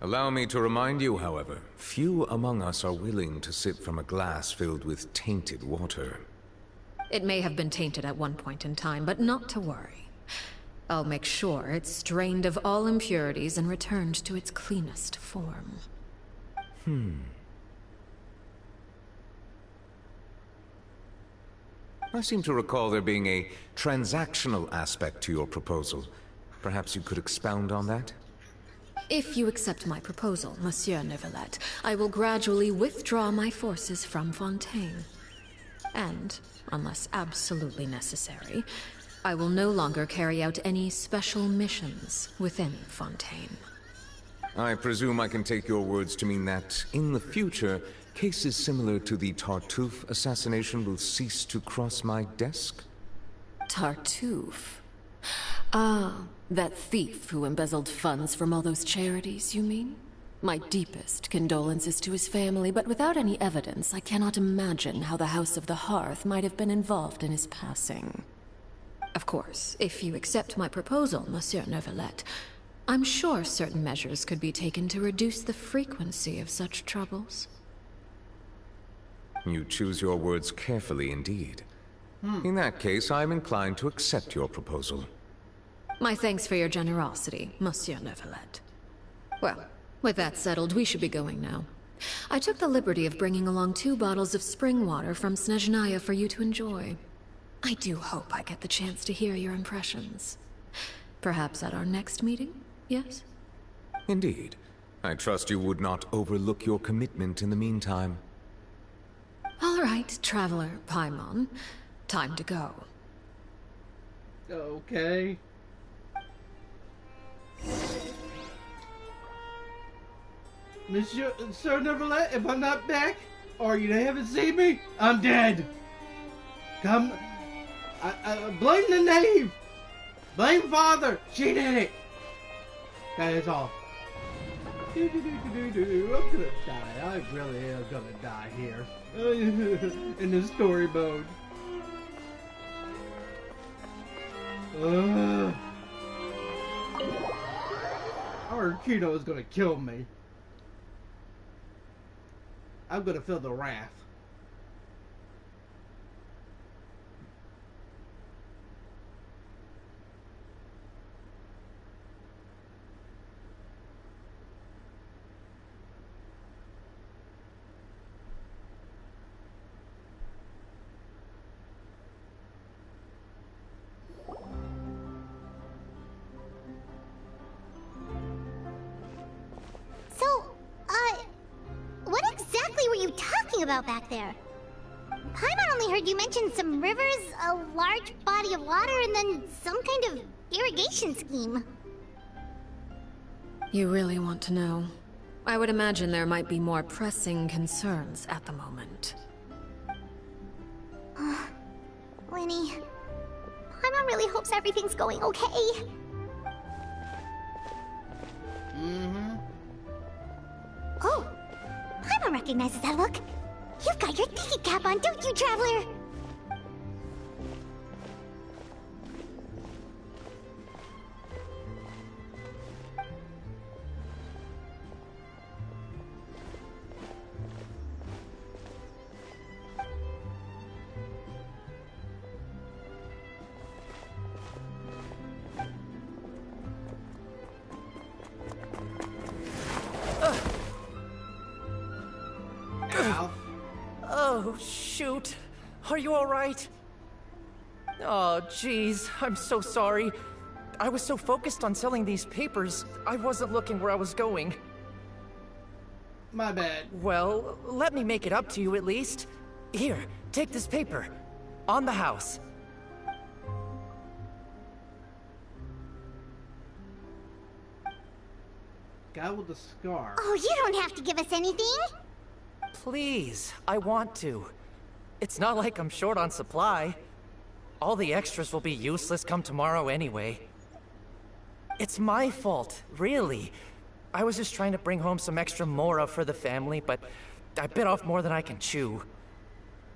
Allow me to remind you, however, few among us are willing to sip from a glass filled with tainted water. It may have been tainted at one point in time, but not to worry. I'll make sure it's strained of all impurities and returned to its cleanest form. I seem to recall there being a transactional aspect to your proposal. Perhaps you could expound on that? If you accept my proposal, Monsieur Neuvillette, I will gradually withdraw my forces from Fontaine. And, unless absolutely necessary, I will no longer carry out any special missions within Fontaine. I presume I can take your words to mean that, in the future, cases similar to the Tartuffe assassination will cease to cross my desk? Tartuffe? Ah, that thief who embezzled funds from all those charities, you mean? My deepest condolences to his family, but without any evidence, I cannot imagine how the House of the Hearth might have been involved in his passing. Of course, if you accept my proposal, Monsieur Neuvillette, I'm sure certain measures could be taken to reduce the frequency of such troubles. You choose your words carefully indeed. In that case, I'm inclined to accept your proposal. My thanks for your generosity, Monsieur Neuvillette. Well, with that settled, we should be going now. I took the liberty of bringing along 2 bottles of spring water from Snezhnaya for you to enjoy. I do hope I get the chance to hear your impressions. Perhaps at our next meeting, yes? Indeed. I trust you would not overlook your commitment in the meantime. All right, Traveler Paimon. Time to go. Okay. Monsieur, Sir Neuvillette, if I'm not back, or you haven't seen me, I'm dead. Come, I blame the knave. Blame Father. She did it. That is all. I'm gonna die. I really am gonna die here. In the story mode. Our Kino is gonna kill me. I'm gonna feel the wrath. about back there? Paimon only heard you mention some rivers, a large body of water, and then some kind of irrigation scheme. You really want to know? I would imagine there might be more pressing concerns at the moment. Winnie, Paimon really hopes everything's going okay. Oh, Paimon recognizes that look. You've got your thinking cap on, don't you, Traveler? Oh, shoot. Are you alright? Oh, jeez. I'm so sorry. I was so focused on selling these papers, I wasn't looking where I was going. My bad. Well, let me make it up to you at least. Here, take this paper. On the house. Guy with the scar. Oh, you don't have to give us anything. Please, I want to. It's not like I'm short on supply. All the extras will be useless come tomorrow anyway. It's my fault, really. I was just trying to bring home some extra mora for the family, but I bit off more than I can chew.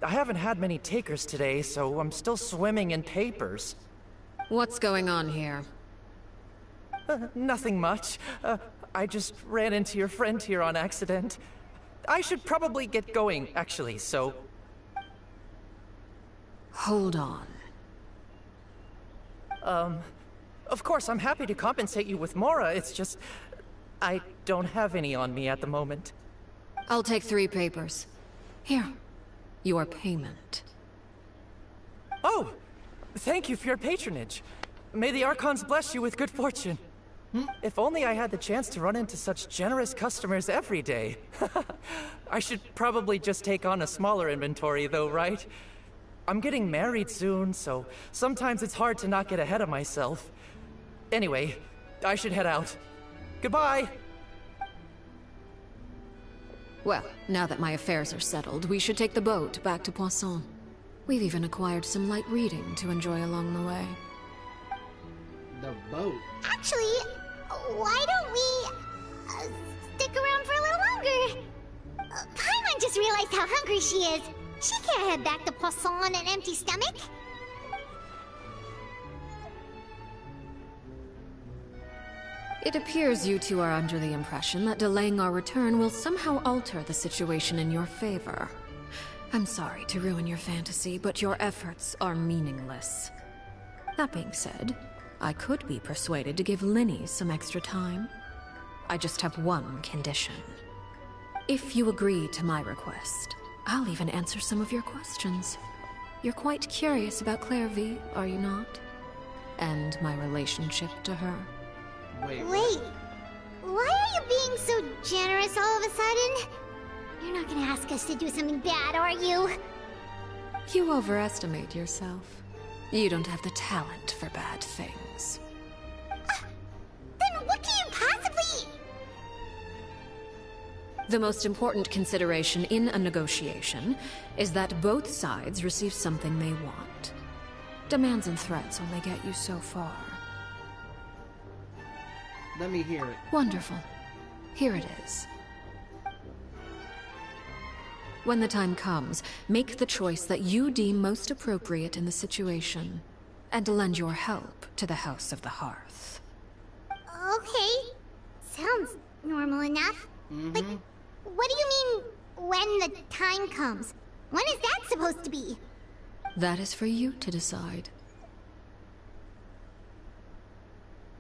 I haven't had many takers today, so I'm still swimming in papers. What's going on here? Nothing much. I just ran into your friend here on accident. I should probably get going, actually, so... Hold on. Of course, I'm happy to compensate you with mora, it's just... I don't have any on me at the moment. I'll take 3 papers. Here. Your payment. Oh! Thank you for your patronage. May the Archons bless you with good fortune. If only I had the chance to run into such generous customers every day. I should probably just take on a smaller inventory though, right? I'm getting married soon, so sometimes it's hard to not get ahead of myself. Anyway, I should head out. Goodbye! Well, now that my affairs are settled, we should take the boat back to Poisson. We've even acquired some light reading to enjoy along the way. The boat? Actually, why don't we stick around for a little longer? Paimon just realized how hungry she is. She can't head back to Poisson on an empty stomach. It appears you two are under the impression that delaying our return will somehow alter the situation in your favor. I'm sorry to ruin your fantasy, but your efforts are meaningless. That being said, I could be persuaded to give Linny some extra time. I just have one condition. If you agree to my request, I'll even answer some of your questions. You're quite curious about Claire V, are you not? And my relationship to her. Wait, why are you being so generous all of a sudden? You're not gonna ask us to do something bad, are you? You overestimate yourself. You don't have the talent for bad things. Then what can you possibly... The most important consideration in a negotiation is that both sides receive something they want. Demands and threats only get you so far. Let me hear it. Wonderful. Here it is. When the time comes, make the choice that you deem most appropriate in the situation, and lend your help to the House of the Hearth. Okay. Sounds normal enough. But what do you mean, when the time comes? When is that supposed to be? That is for you to decide.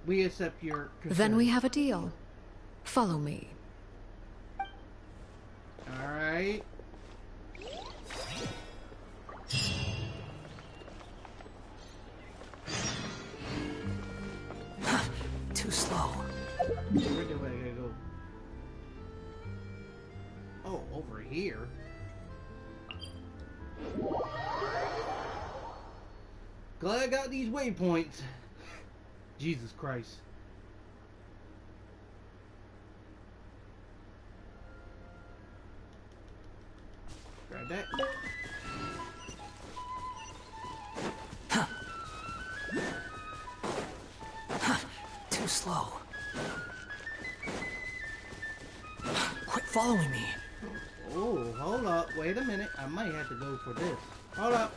We accept your concern. Then we have a deal. Follow me. Alright. Too slow. Where do I gotta go? Oh, over here. Glad I got these waypoints. Jesus Christ. Grab that. Too slow. Quit following me. Oh, hold up. Wait a minute. I might have to go for this. Hold up.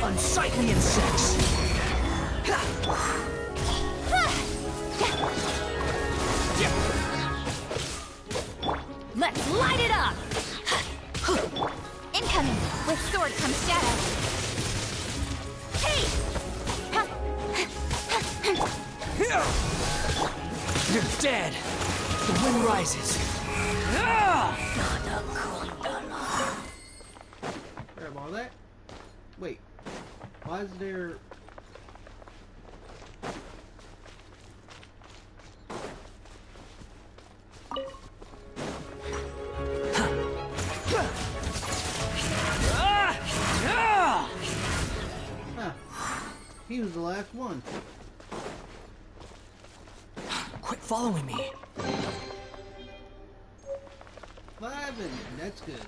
Unsightly insects. Let's light it up! Incoming! With sword comes shadow. Hey! You're dead. The wind rises. Grab all that. Wait. Why is there... He was the last one. Quit following me. 5 and that's good.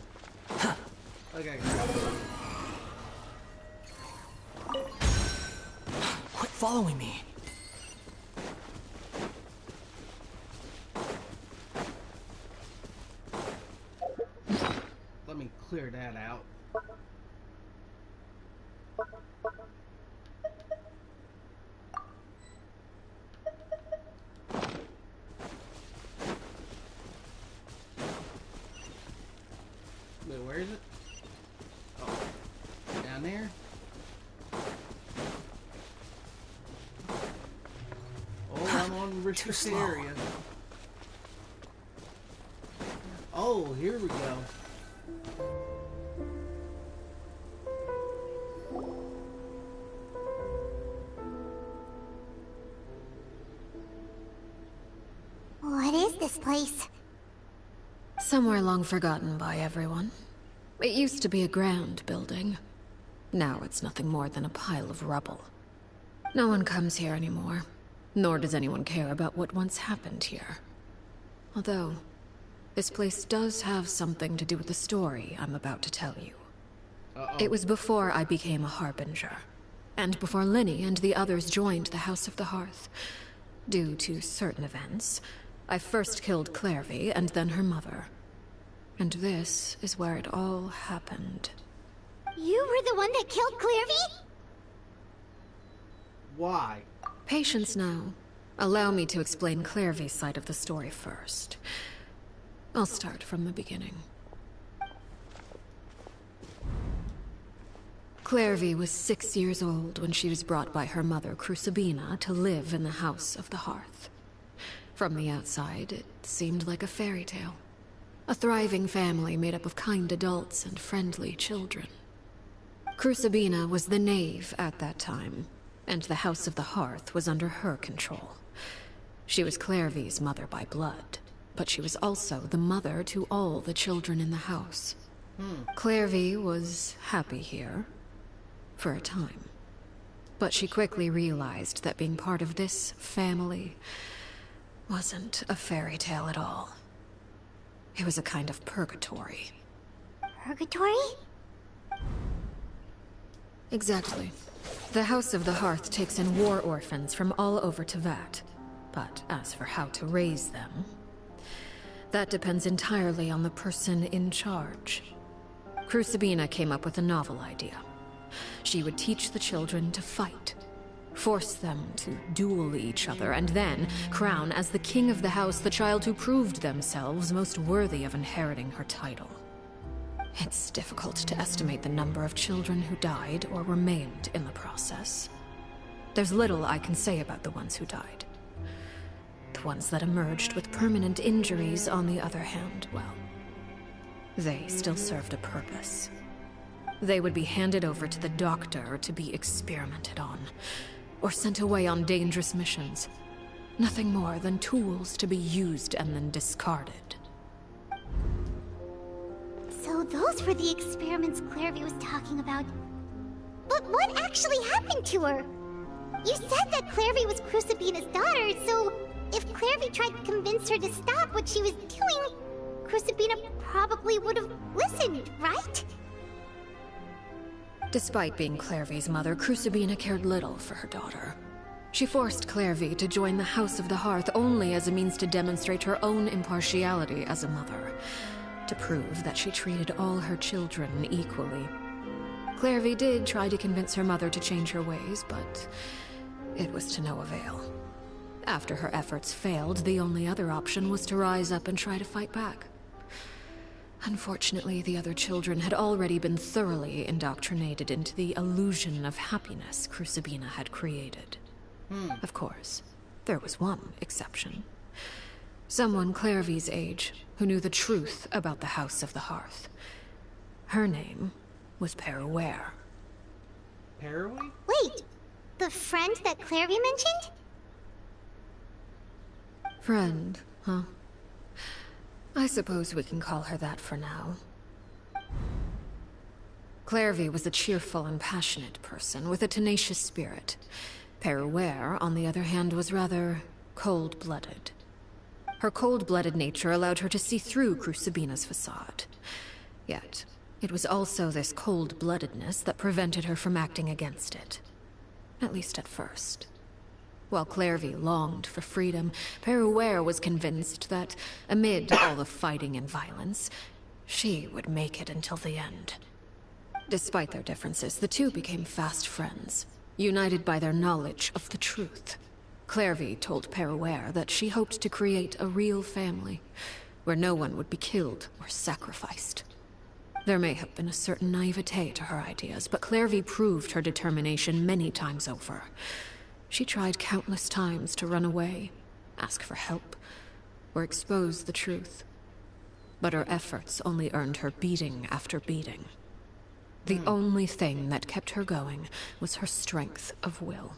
Okay. Quit following me. Let me clear that out. Wait, where is it? Oh, down there? Oh, I'm on restricted area. Oh, here we go. What is this place? Somewhere long forgotten by everyone. It used to be a grand building. Now it's nothing more than a pile of rubble. No one comes here anymore, nor does anyone care about what once happened here. Although, this place does have something to do with the story I'm about to tell you. It was before I became a Harbinger, and before Linny and the others joined the House of the Hearth. Due to certain events, I first killed Clairvy and then her mother. And this is where it all happened. You were the one that killed Clairvy? Why? Patience now. Allow me to explain Clairvy's side of the story first. I'll start from the beginning. Clairvy was 6 years old when she was brought by her mother, Crucibina, to live in the House of the Hearth. From the outside, it seemed like a fairy tale. A thriving family made up of kind adults and friendly children. Crucibina was the knave at that time, and the House of the Hearth was under her control. She was Clairvy's mother by blood, but she was also the mother to all the children in the house. Clairvy was happy here, for a time. But she quickly realized that being part of this family wasn't a fairy tale at all. It was a kind of purgatory. Purgatory? Exactly. The House of the Hearth takes in war orphans from all over Tevat. But as for how to raise them, that depends entirely on the person in charge. Crucibina came up with a novel idea. She would teach the children to fight, force them to duel each other, and then crown as the king of the house the child who proved themselves most worthy of inheriting her title. It's difficult to estimate the number of children who died or were maimed in the process. There's little I can say about the ones who died. The ones that emerged with permanent injuries, on the other hand, well, they still served a purpose. They would be handed over to the doctor to be experimented on, or sent away on dangerous missions. Nothing more than tools to be used and then discarded. So those were the experiments Clairvy was talking about. But what actually happened to her? You said that Clairvy was Crucibina's daughter, so if Clairvy tried to convince her to stop what she was doing, Crucibina probably would have listened, right? Despite being Clairvy's mother, Crucibina cared little for her daughter. She forced Clairvy to join the House of the Hearth only as a means to demonstrate her own impartiality as a mother, to prove that she treated all her children equally. Clairvy did try to convince her mother to change her ways, but it was to no avail. After her efforts failed, the only other option was to rise up and try to fight back. Unfortunately, the other children had already been thoroughly indoctrinated into the illusion of happiness Crucibina had created. Of course, there was one exception. Someone Clairvy's age, who knew the truth about the House of the Hearth. Her name was Peruware. Peruware? Wait, the friend that Clairvy mentioned? Friend, huh? I suppose we can call her that for now. Clairvy was a cheerful and passionate person with a tenacious spirit. Peruware, on the other hand, was rather cold-blooded. Her cold-blooded nature allowed her to see through Crucibina's facade. Yet, it was also this cold-bloodedness that prevented her from acting against it. At least at first. While Clairvy longed for freedom, Peruware was convinced that, amid all the fighting and violence, she would make it until the end. Despite their differences, the two became fast friends, united by their knowledge of the truth. Clairvy told Peruware that she hoped to create a real family, where no one would be killed or sacrificed. There may have been a certain naivete to her ideas, but Clairvy proved her determination many times over. She tried countless times to run away, ask for help, or expose the truth. But her efforts only earned her beating after beating. The only thing that kept her going was her strength of will.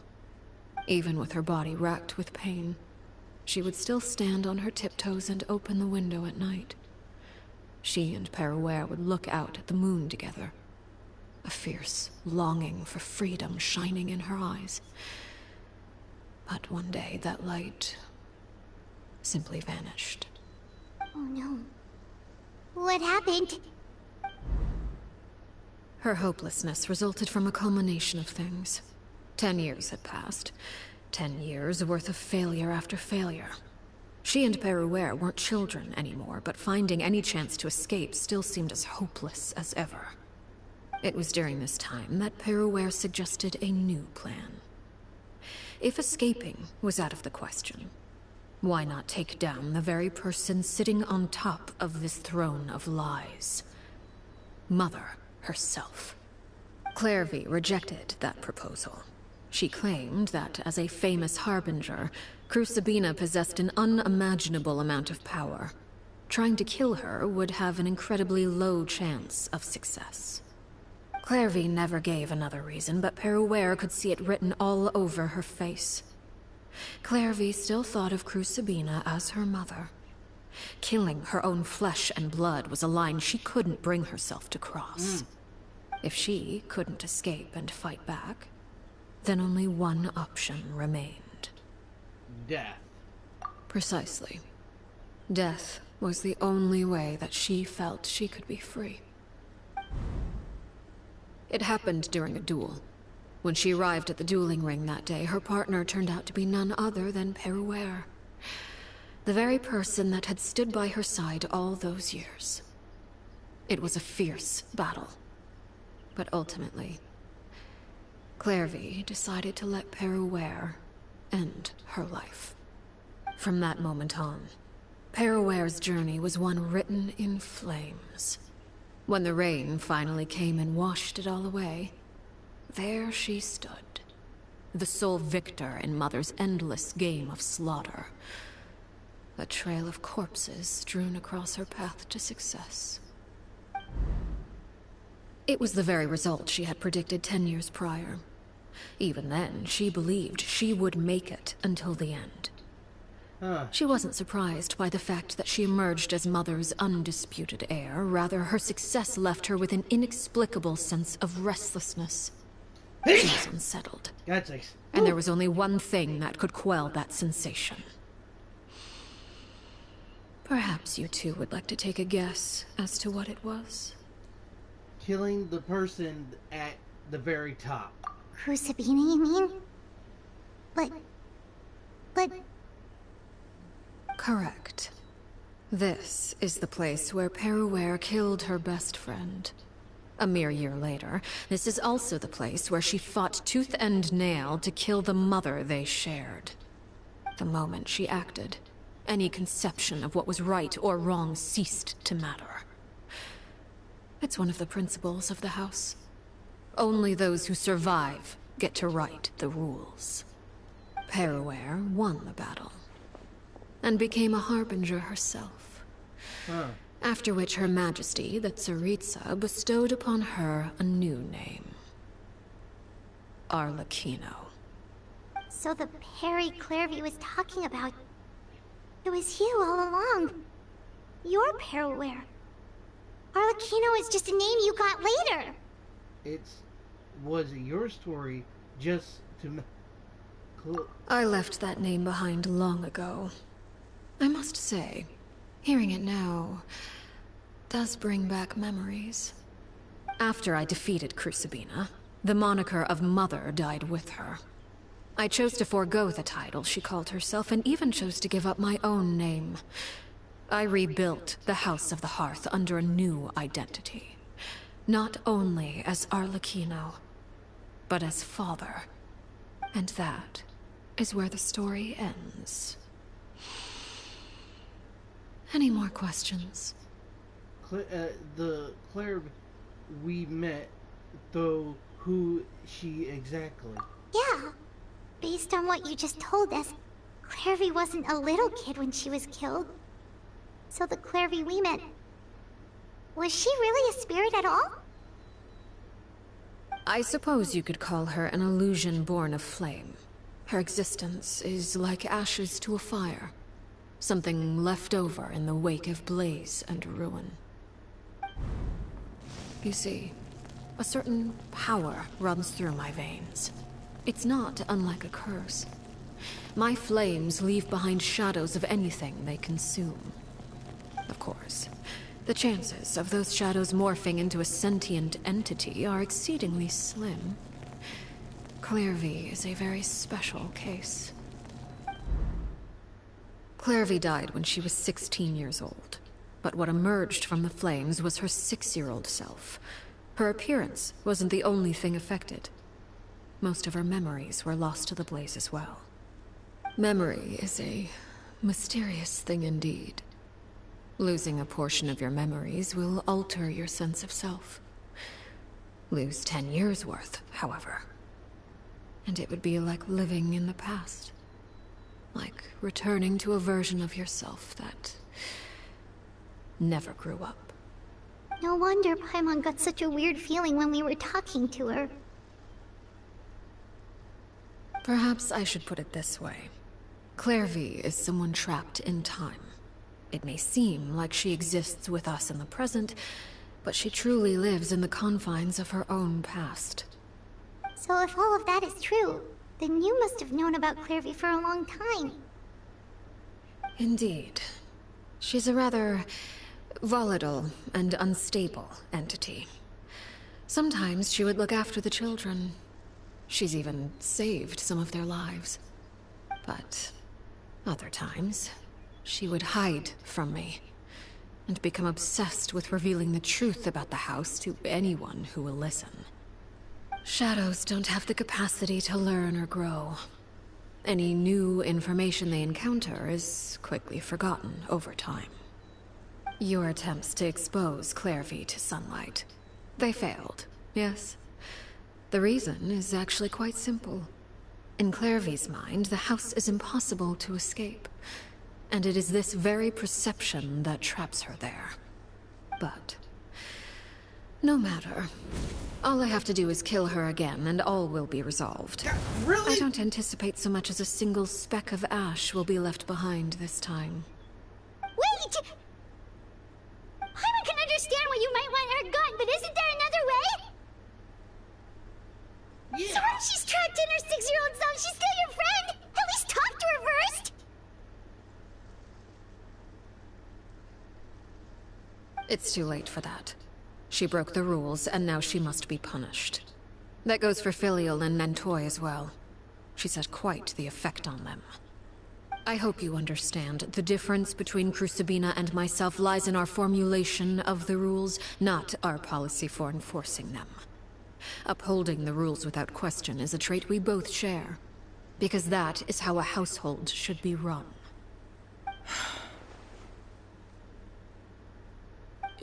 Even with her body racked with pain, she would still stand on her tiptoes and open the window at night. She and Peruware would look out at the moon together, a fierce longing for freedom shining in her eyes. But one day that light simply vanished. Oh no. What happened? Her hopelessness resulted from a culmination of things. 10 years had passed. 10 years worth of failure after failure. She and Peruware weren't children anymore, but finding any chance to escape still seemed as hopeless as ever. It was during this time that Peruware suggested a new plan. If escaping was out of the question, why not take down the very person sitting on top of this throne of lies? Mother herself. Clairvy rejected that proposal. She claimed that, as a famous harbinger, Crucibina possessed an unimaginable amount of power. Trying to kill her would have an incredibly low chance of success. Clairvy never gave another reason, but Peruware could see it written all over her face. Clairvy still thought of Crucibina as her mother. Killing her own flesh and blood was a line she couldn't bring herself to cross. If she couldn't escape and fight back, then only one option remained. Death. Precisely. Death was the only way that she felt she could be free. It happened during a duel. When she arrived at the dueling ring that day, her partner turned out to be none other than Peruware. The very person that had stood by her side all those years. It was a fierce battle. But ultimately, Clairvy decided to let Peruware end her life. From that moment on, Peruware's journey was one written in flames. When the rain finally came and washed it all away, there she stood, the sole victor in Mother's endless game of slaughter. A trail of corpses strewn across her path to success. It was the very result she had predicted 10 years prior. Even then, she believed she would make it until the end. She wasn't surprised by the fact that she emerged as Mother's undisputed heir. Rather, her success left her with an inexplicable sense of restlessness. She was unsettled. And there was only one thing that could quell that sensation. Perhaps you two would like to take a guess as to what it was? Killing the person at the very top. Crucibina, you mean? But... Correct. This is the place where Peruware killed her best friend. A mere year later, this is also the place where she fought tooth and nail to kill the mother they shared. The moment she acted, any conception of what was right or wrong ceased to matter. It's one of the principles of the house. Only those who survive get to write the rules. Peruware won the battle, and became a harbinger herself. After which Her Majesty, the Tsaritsa, bestowed upon her a new name. Arlecchino. So the Perry Clairvy was talking about... It was you all along. You're Peruware. Arlecchino is just a name you got later. Was your story just to... I left that name behind long ago. I must say, hearing it now does bring back memories. After I defeated Crucibina, the moniker of Mother died with her. I chose to forego the title she called herself, and even chose to give up my own name. I rebuilt the House of the Hearth under a new identity. Not only as Arlecchino, but as father. And that is where the story ends. Any more questions? The Claire we met, though, who she exactly? Yeah. Based on what you just told us, Clairvy wasn't a little kid when she was killed. So the Clairvy we met... Was she really a spirit at all? I suppose you could call her an illusion born of flame. Her existence is like ashes to a fire. Something left over in the wake of blaze and ruin. You see, a certain power runs through my veins. It's not unlike a curse. My flames leave behind shadows of anything they consume. Of course, the chances of those shadows morphing into a sentient entity are exceedingly slim. Clairvy is a very special case. Clairvy died when she was 16 years old. But what emerged from the flames was her 6-year-old self. Her appearance wasn't the only thing affected. Most of her memories were lost to the blaze as well. Memory is a mysterious thing indeed. Losing a portion of your memories will alter your sense of self. Lose 10 years' worth, however, and it would be like living in the past. Like returning to a version of yourself that never grew up. No wonder Paimon got such a weird feeling when we were talking to her. Perhaps I should put it this way. Clairvy is someone trapped in time. It may seem like she exists with us in the present, but she truly lives in the confines of her own past. So if all of that is true, then you must have known about Clairvy for a long time. Indeed. She's a rather volatile and unstable entity. Sometimes she would look after the children. She's even saved some of their lives. But other times, she would hide from me and become obsessed with revealing the truth about the house to anyone who will listen. Shadows don't have the capacity to learn or grow. Any new information they encounter is quickly forgotten over time. Your attempts to expose Clairvy to sunlight. They failed, yes. The reason is actually quite simple. In Clairvy's mind, the house is impossible to escape. And it is this very perception that traps her there. But No matter. All I have to do is kill her again, and all will be resolved. God, really? I don't anticipate so much as a single speck of ash will be left behind this time. Wait! Paimon can understand why you might want her gone, but isn't there another way? Yeah. So when she's trapped in her 6-year-old self, she's still your friend? At least talk to her first! It's too late for that. She broke the rules, and now she must be punished. That goes for Filial and Nantoy as well. She's had quite the effect on them. I hope you understand. The difference between Crucibina and myself lies in our formulation of the rules, not our policy for enforcing them. Upholding the rules without question is a trait we both share, because that is how a household should be run.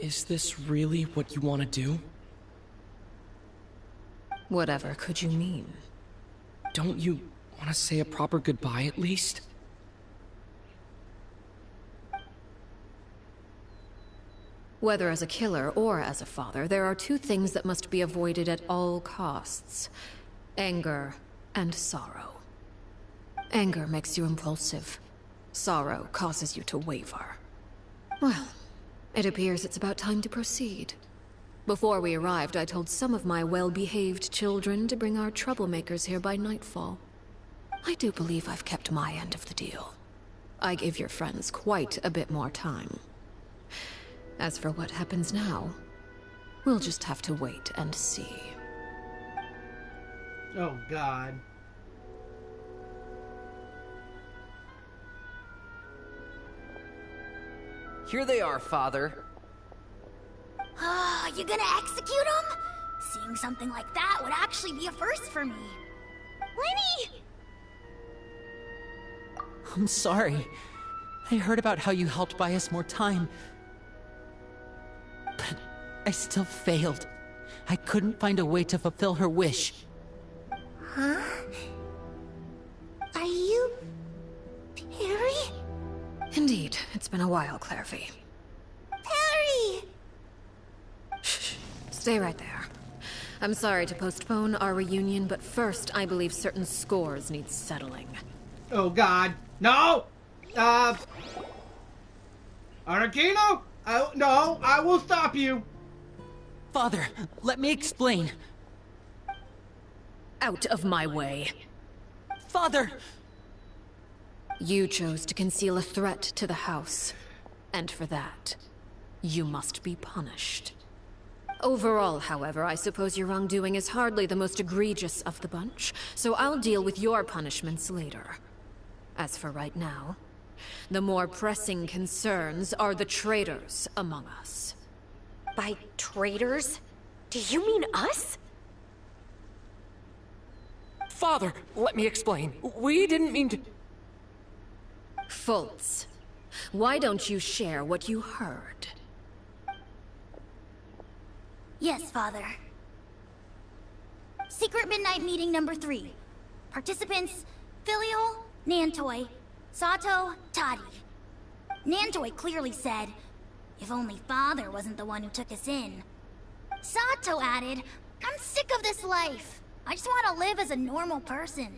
Is this really what you want to do? Whatever could you mean? Don't you want to say a proper goodbye at least? Whether as a killer or as a father, there are two things that must be avoided at all costs: anger and sorrow. Anger makes you impulsive. Sorrow causes you to waver. Well, it appears it's about time to proceed. Before we arrived, I told some of my well-behaved children to bring our troublemakers here by nightfall. I do believe I've kept my end of the deal. I gave your friends quite a bit more time. As for what happens now, we'll just have to wait and see. Oh, God. Here they are, Father. Ah, you gonna execute him? Seeing something like that would actually be a first for me. Lenny! I'm sorry. I heard about how you helped buy us more time. But I still failed. I couldn't find a way to fulfill her wish. Huh? Are you... Perry? Indeed, it's been a while, Clairvy. Perry! Shh, stay right there. I'm sorry to postpone our reunion, but first I believe certain scores need settling. Oh, God. No! Arlecchino? No, I will stop you. Father, let me explain. Out of my way. Father! You chose to conceal a threat to the house, and for that, you must be punished. Overall, however, I suppose your wrongdoing is hardly the most egregious of the bunch, so I'll deal with your punishments later. As for right now, the more pressing concerns are the traitors among us. By traitors? Do you mean us? Father, let me explain. We didn't mean to... Fultz, why don't you share what you heard? Yes, Father. Secret Midnight Meeting number 3. Participants: Filial, Nantoy, Sato, Toddy. Nantoy clearly said, if only Father wasn't the one who took us in. Sato added, I'm sick of this life. I just want to live as a normal person.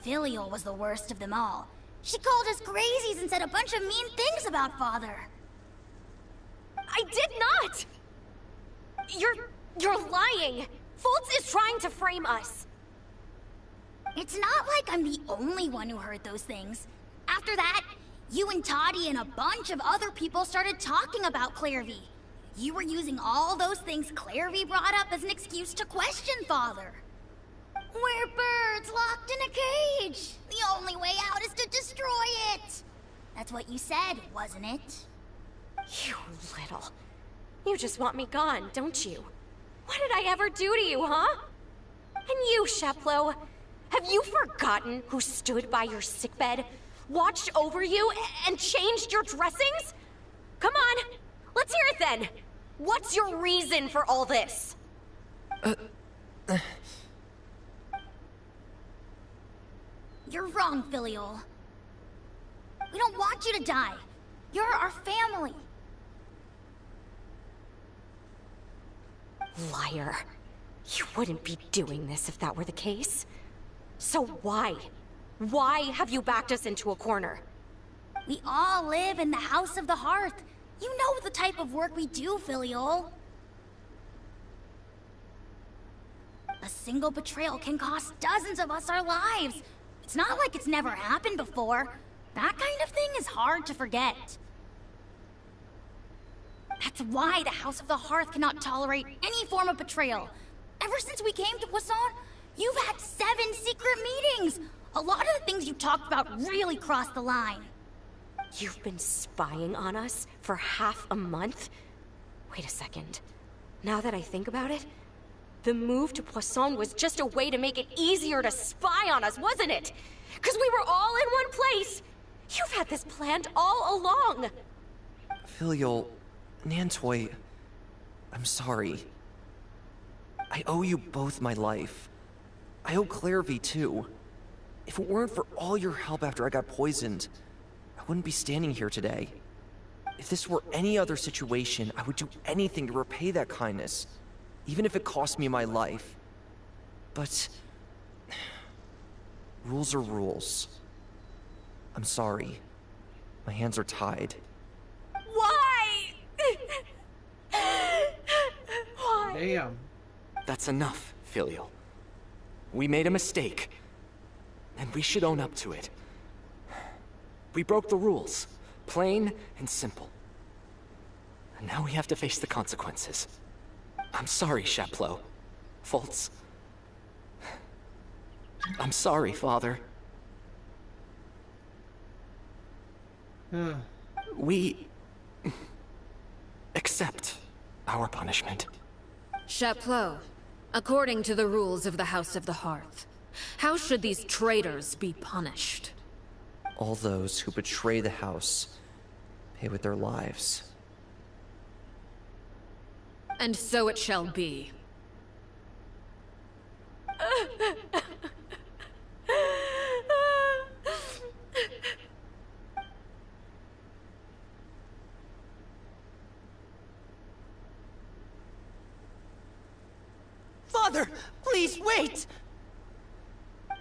Filial was the worst of them all. She called us crazies and said a bunch of mean things about Father. I did not! You're lying! Fultz is trying to frame us! It's not like I'm the only one who heard those things. After that, you and Toddy and a bunch of other people started talking about Clairvy. You were using all those things Clairvy brought up as an excuse to question Father. We're birds locked in a cage. The only way out is to destroy it. That's what you said, wasn't it? You little... You just want me gone, don't you? What did I ever do to you, huh? And you, Sheplo, have you forgotten who stood by your sickbed, watched over you, and changed your dressings? Come on, let's hear it then. What's your reason for all this? You're wrong, Filial. We don't want you to die. You're our family. Liar. You wouldn't be doing this if that were the case. So why? Why have you backed us into a corner? We all live in the House of the Hearth. You know the type of work we do, Filiol. A single betrayal can cost dozens of us our lives. It's not like it's never happened before. That kind of thing is hard to forget. That's why the House of the Hearth cannot tolerate any form of betrayal. Ever since we came to Poisson, you've had 7 secret meetings. A lot of the things you talked about really crossed the line. You've been spying on us for half a month? Wait a second. Now that I think about it, the move to Poisson was just a way to make it easier to spy on us, wasn't it? Because we were all in one place. You've had this planned all along. Filial, Nantoy, I'm sorry. I owe you both my life. I owe Clairvy too. If it weren't for all your help after I got poisoned, I wouldn't be standing here today. If this were any other situation, I would do anything to repay that kindness, even if it cost me my life. But rules are rules. I'm sorry. My hands are tied. Why? Why? Damn. That's enough, Filial. We made a mistake, and we should own up to it. We broke the rules, plain and simple. And now we have to face the consequences. I'm sorry, Chapleau. Fultz. I'm sorry, Father. We accept our punishment. Chapleau, according to the rules of the House of the Hearth, how should these traitors be punished? All those who betray the house pay with their lives. And so it shall be. Father, please wait!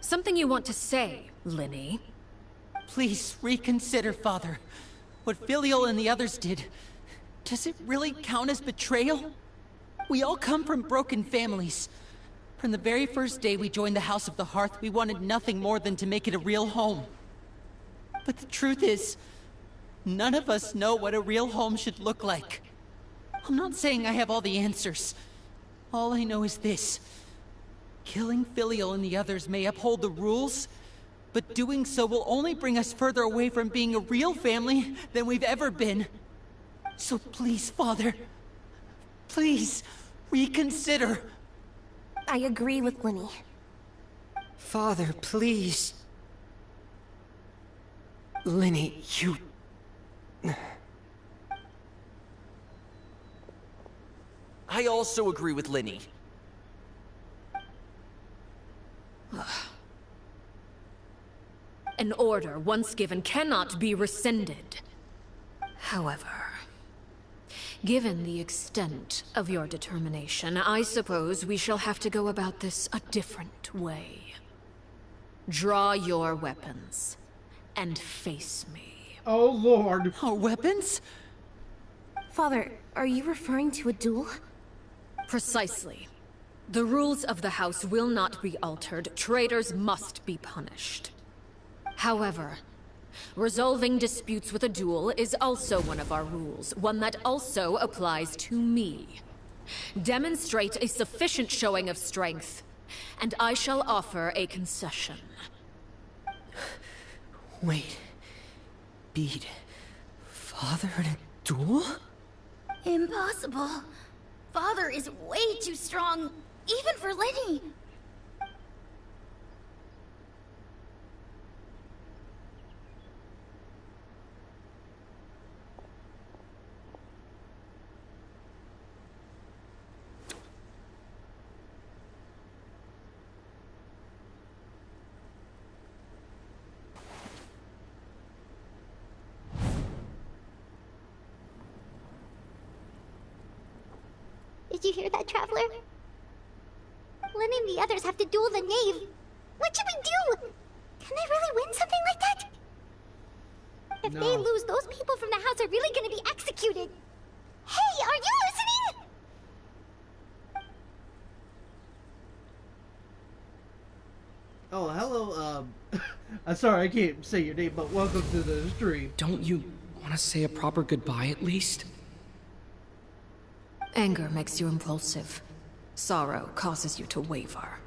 Something you want to say, Linny? Please reconsider, Father. What Filial and the others did, does it really count as betrayal? We all come from broken families. From the very first day we joined the House of the Hearth, we wanted nothing more than to make it a real home. But the truth is, none of us know what a real home should look like. I'm not saying I have all the answers. All I know is this. Killing Filial and the others may uphold the rules, but doing so will only bring us further away from being a real family than we've ever been. So please, Father, please, reconsider. I agree with Linny. Father, please. Linny, you... I also agree with Linny. An order once given cannot be rescinded. However, given the extent of your determination, I suppose we shall have to go about this a different way. Draw your weapons and face me. Oh, Lord. Our weapons? Father, are you referring to a duel? Precisely. The rules of the House will not be altered. Traitors must be punished. However, resolving disputes with a duel is also one of our rules, one that also applies to me. Demonstrate a sufficient showing of strength, and I shall offer a concession. Wait. Beat Father in a duel? Impossible. Father is way too strong, even for Linny. Did you hear that, Traveler? Lynn and the others have to duel the knave. What should we do? Can they really win something like that? If they lose, those people from the house are really gonna be executed. Hey, are you listening? Oh, hello, I'm sorry, I can't say your name, but welcome to the stream. Don't you want to say a proper goodbye at least? Anger makes you impulsive. Sorrow causes you to waver.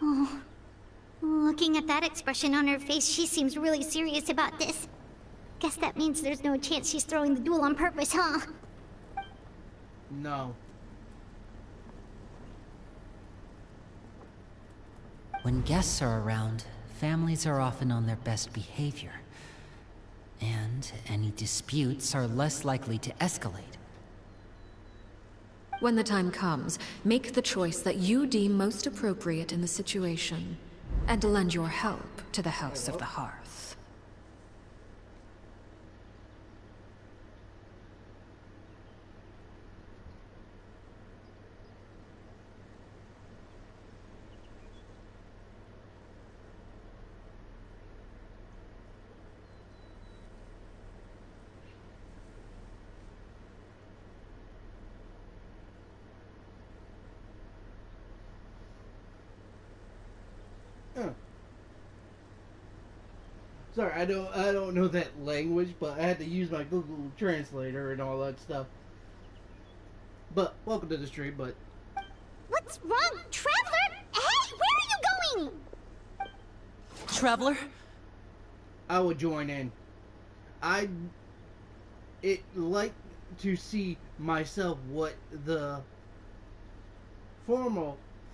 Oh, looking at that expression on her face, she seems really serious about this. Guess that means there's no chance she's throwing the duel on purpose, huh? No. When guests are around, families are often on their best behavior. And any disputes are less likely to escalate. When the time comes, make the choice that you deem most appropriate in the situation, and lend your help to the House of the Hearth. Sorry, I don't know that language, but I had to use my Google Translator and all that stuff. But welcome to the stream. But what's wrong, Traveler? Hey, where are you going? Traveler? I will join in. I'd like to see myself what the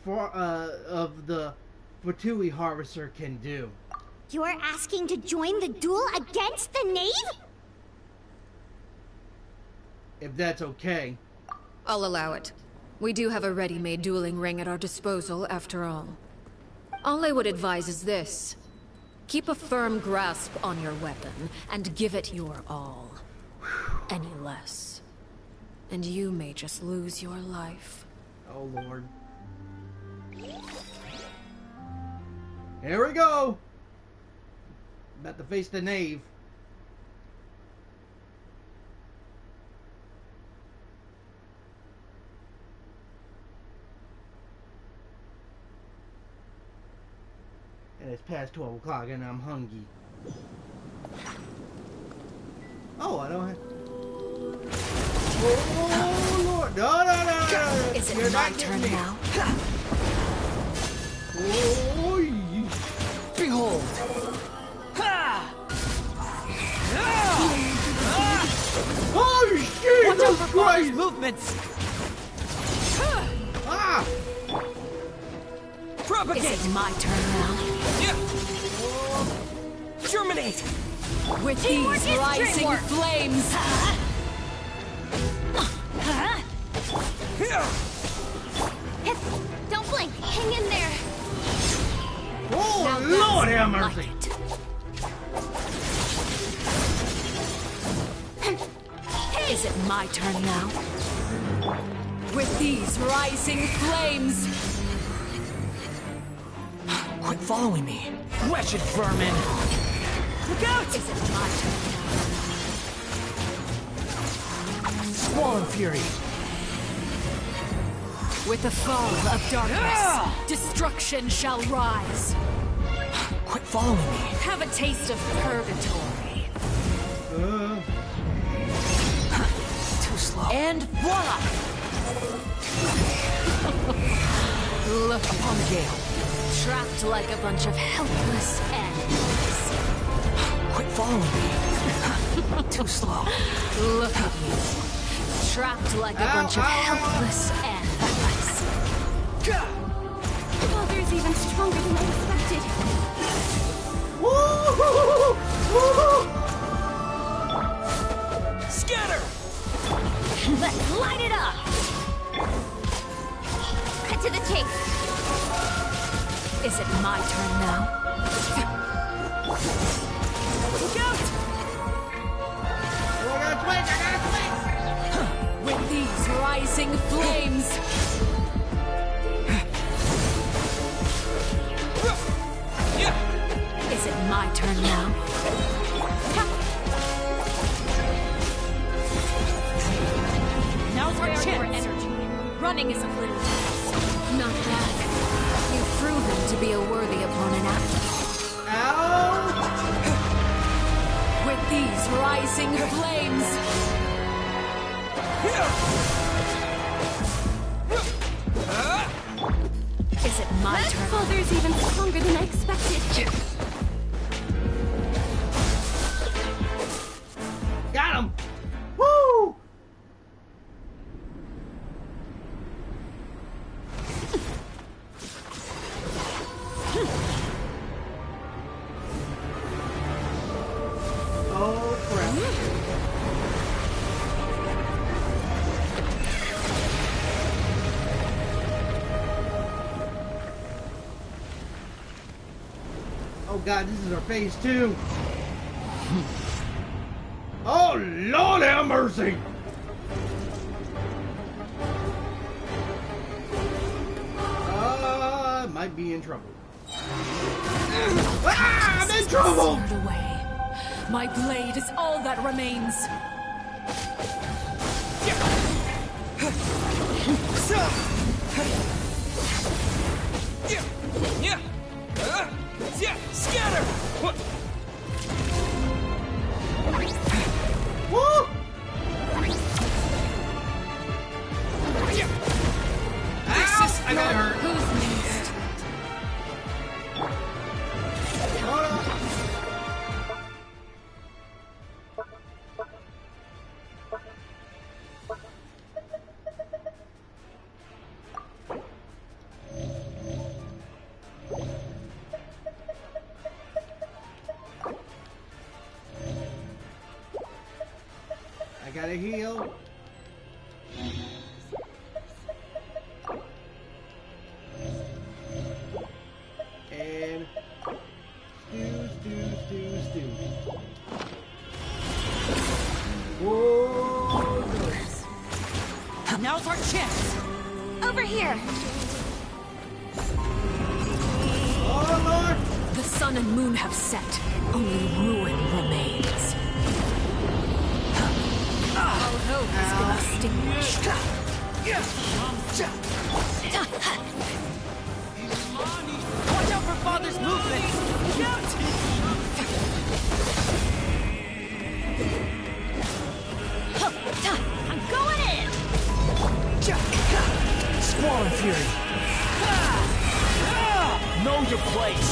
of the Fatui Harvester can do. You're asking to join the duel against the knave? If that's okay. I'll allow it. We do have a ready-made dueling ring at our disposal, after all. All I would advise is this. Keep a firm grasp on your weapon, and give it your all. Any less, and you may just lose your life. Oh, Lord. Here we go! About to face the knave. And it's past 12 o'clock and I'm hungry. Oh, I don't have... Oh, Lord! No! Is it my turn now? Oh, behold! Oh, Jesus Christ! Movements! Ah! Propagate! Is it my turn now? Germinate! With these rising flames! Don't blink. Hang in there. Oh, Lord have mercy! Is it my turn now? With these rising flames! Quit following me, wretched vermin! Look out! Is it my turn now? Swallow fury! With the fall of darkness, destruction shall rise. Quit following me. Have a taste of purgatory. Too slow. And voila! Look upon the gale. Trapped like a bunch of helpless animals. Quit following me. Too slow. Look at you. Trapped like a bunch of helpless animals. Father's even stronger than I expected. Scatter! Let's light it up! Is it my turn now? Now's our chance! Energy. Running is of little use. Not bad. You've proven to be a worthy opponent after all. Ow! With these rising flames! Is it my turn? Father's even stronger than I expected. Got him! Woo! Oh, crap. Oh god, this is our phase 2. Oh Lord have mercy! Might be in trouble. Ah, I'm in trouble! Sword away. My blade is all that remains. Scatter! Woo! Ow! I got hurt. Who's next? Hold on. I gotta heal. And stew. Whoa! Now's our chance. Over here. Oh Lord! The sun and moon have set. Only ruin remains. All hope has been extinguished. Watch out for Father's movements! Shout! I'm going in. Squall Fury! Know your place!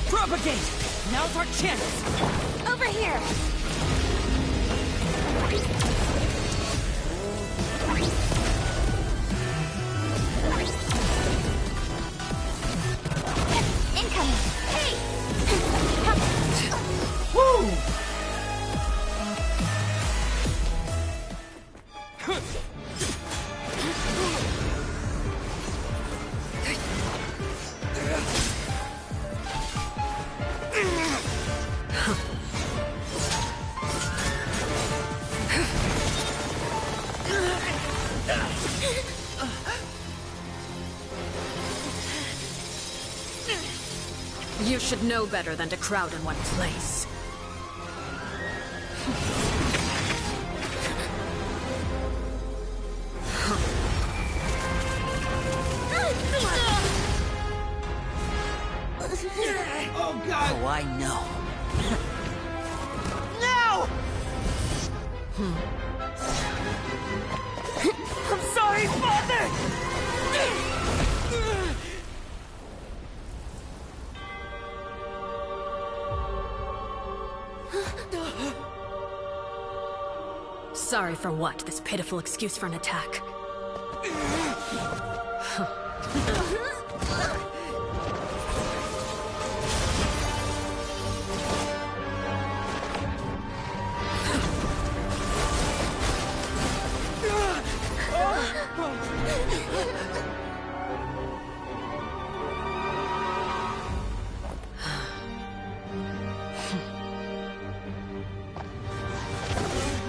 Propagate! Now's our chance! Over here. Incoming. Hey! Woo! You should know better than to crowd in one place. Oh god! Oh, I know. No! I'm sorry, Father! Sorry for what? This pitiful excuse for an attack.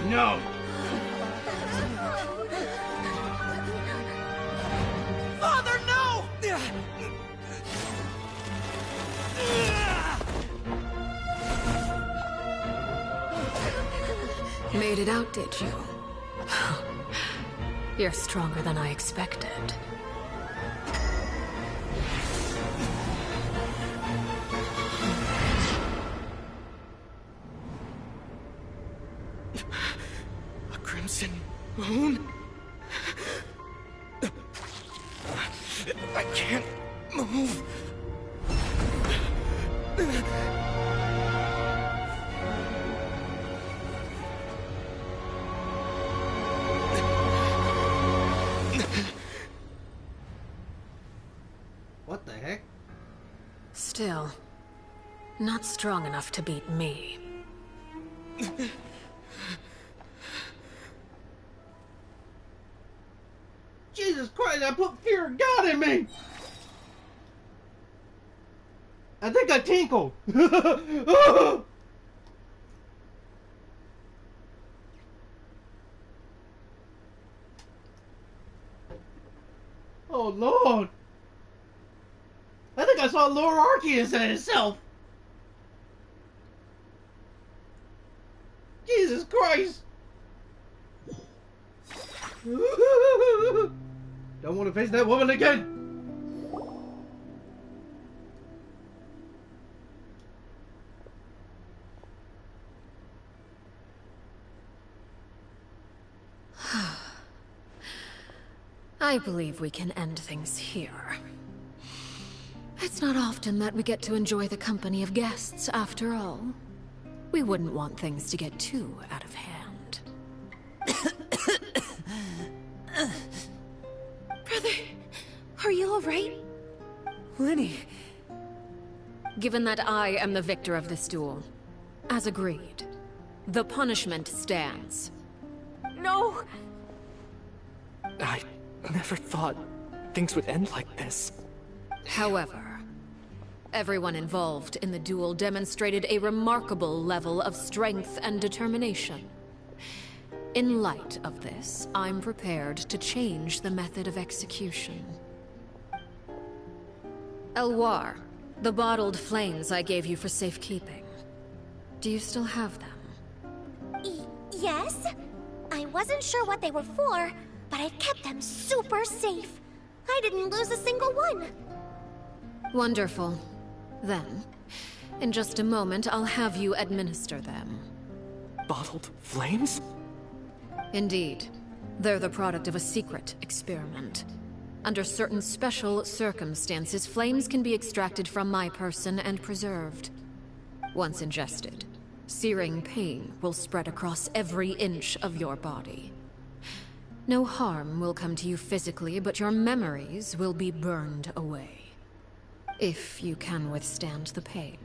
No! Father, no! Made it out, did you? You're stronger than I expected. A crimson moon? I can't move. What the heck? Still, not strong enough to beat me. Jesus Christ, I put fear of God in me! I think I tinkled. Oh Lord! I think I saw Lord Arceus at itself. Jesus Christ! Don't want to face that woman again. I believe we can end things here. It's not often that we get to enjoy the company of guests, after all. We wouldn't want things to get too out of hand. Brother, are you alright? Lenny! Given that I am the victor of this duel, as agreed, the punishment stands. No! I never thought things would end like this. However, everyone involved in the duel demonstrated a remarkable level of strength and determination. In light of this, I'm prepared to change the method of execution. Elwar, the bottled flames I gave you for safekeeping. Do you still have them? Yes? I wasn't sure what they were for, but I've kept them super safe. I didn't lose a single one. Wonderful. Then, in just a moment, I'll have you administer them. Bottled flames? Indeed. They're the product of a secret experiment. Under certain special circumstances, flames can be extracted from my person and preserved. Once ingested, searing pain will spread across every inch of your body. No harm will come to you physically, but your memories will be burned away. If you can withstand the pain.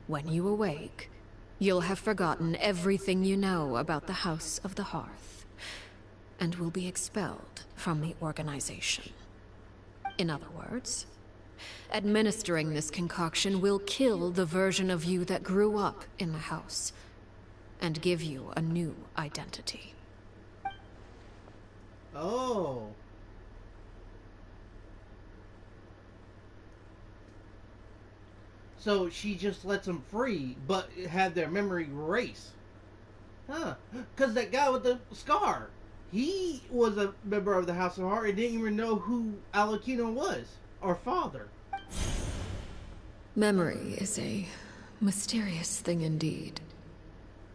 When you awake, you'll have forgotten everything you know about the House of the Hearth, and will be expelled from the organization. In other words, administering this concoction will kill the version of you that grew up in the house, and give you a new identity. Oh. So she just lets them free, but had their memory erased. Huh. Because that guy with the scar, he was a member of the House of Heart and didn't even know who Alucina was, or father. Memory is a mysterious thing indeed.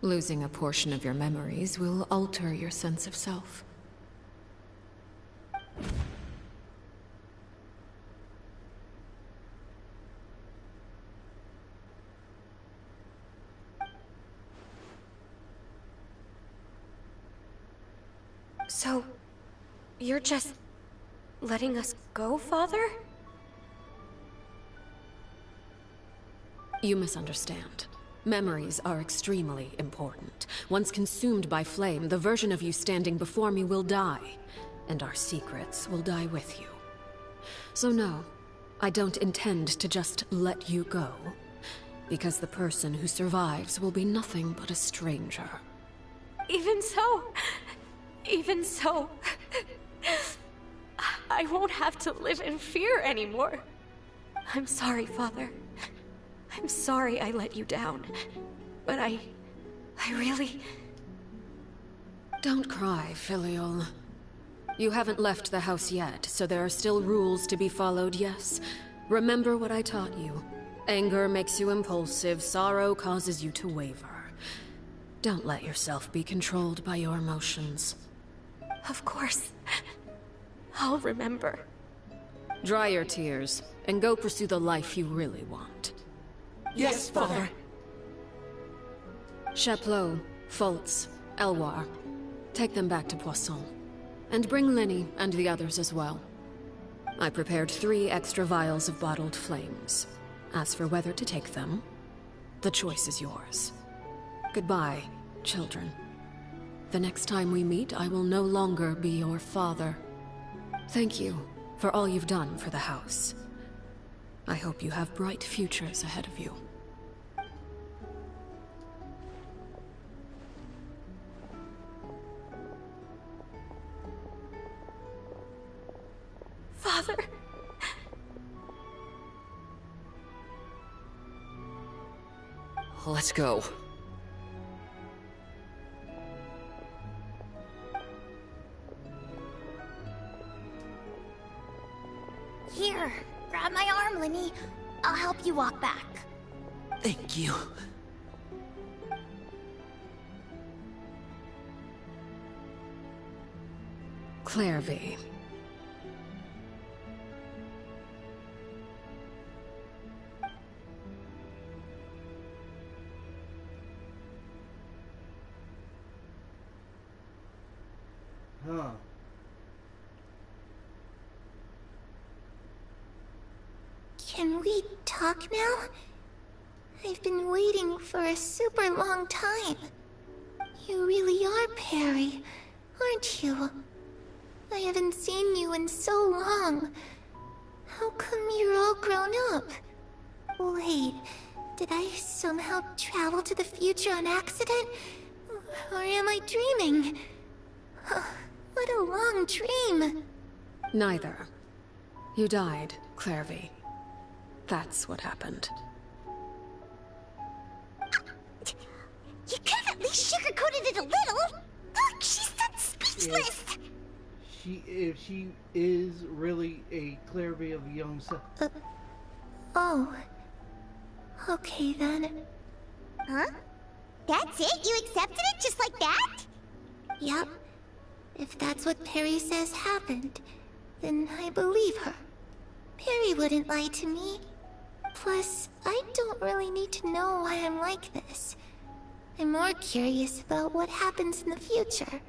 Losing a portion of your memories will alter your sense of self. So, you're just letting us go, Father? You misunderstand. Memories are extremely important. Once consumed by flame, the version of you standing before me will die, and our secrets will die with you. So no, I don't intend to just let you go, because the person who survives will be nothing but a stranger. Even so, I won't have to live in fear anymore. I'm sorry, Father. I'm sorry I let you down. But I Don't cry, Filial. You haven't left the house yet, so there are still rules to be followed, yes? Remember what I taught you. Anger makes you impulsive, sorrow causes you to waver. Don't let yourself be controlled by your emotions. Of course. I'll remember. Dry your tears, and go pursue the life you really want. Yes, Father. Chaplot, Fultz, Elwar. Take them back to Poisson. And bring Lenny and the others as well. I prepared 3 extra vials of bottled flames. As for whether to take them, the choice is yours. Goodbye, children. The next time we meet, I will no longer be your father. Thank you for all you've done for the house. I hope you have bright futures ahead of you. Father. Let's go. Here, grab my arm, Lenny. I'll help you walk back. Thank you. Clairvy. Huh. Can we talk now? I've been waiting for a super long time. You really are Perry, aren't you? I haven't seen you in so long. How come you're all grown up? Wait, did I somehow travel to the future on accident? Or am I dreaming? What a long dream. Neither. You died, Clairvy. That's what happened. You could have at least sugarcoated it a little. Look, she's done speechless. If she is really a Clairvy of young self. Oh. Okay then. Huh? That's it? You accepted it just like that? Yep. If that's what Perry says happened, then I believe her. Perry wouldn't lie to me. Plus, I don't really need to know why I'm like this. I'm more curious about what happens in the future.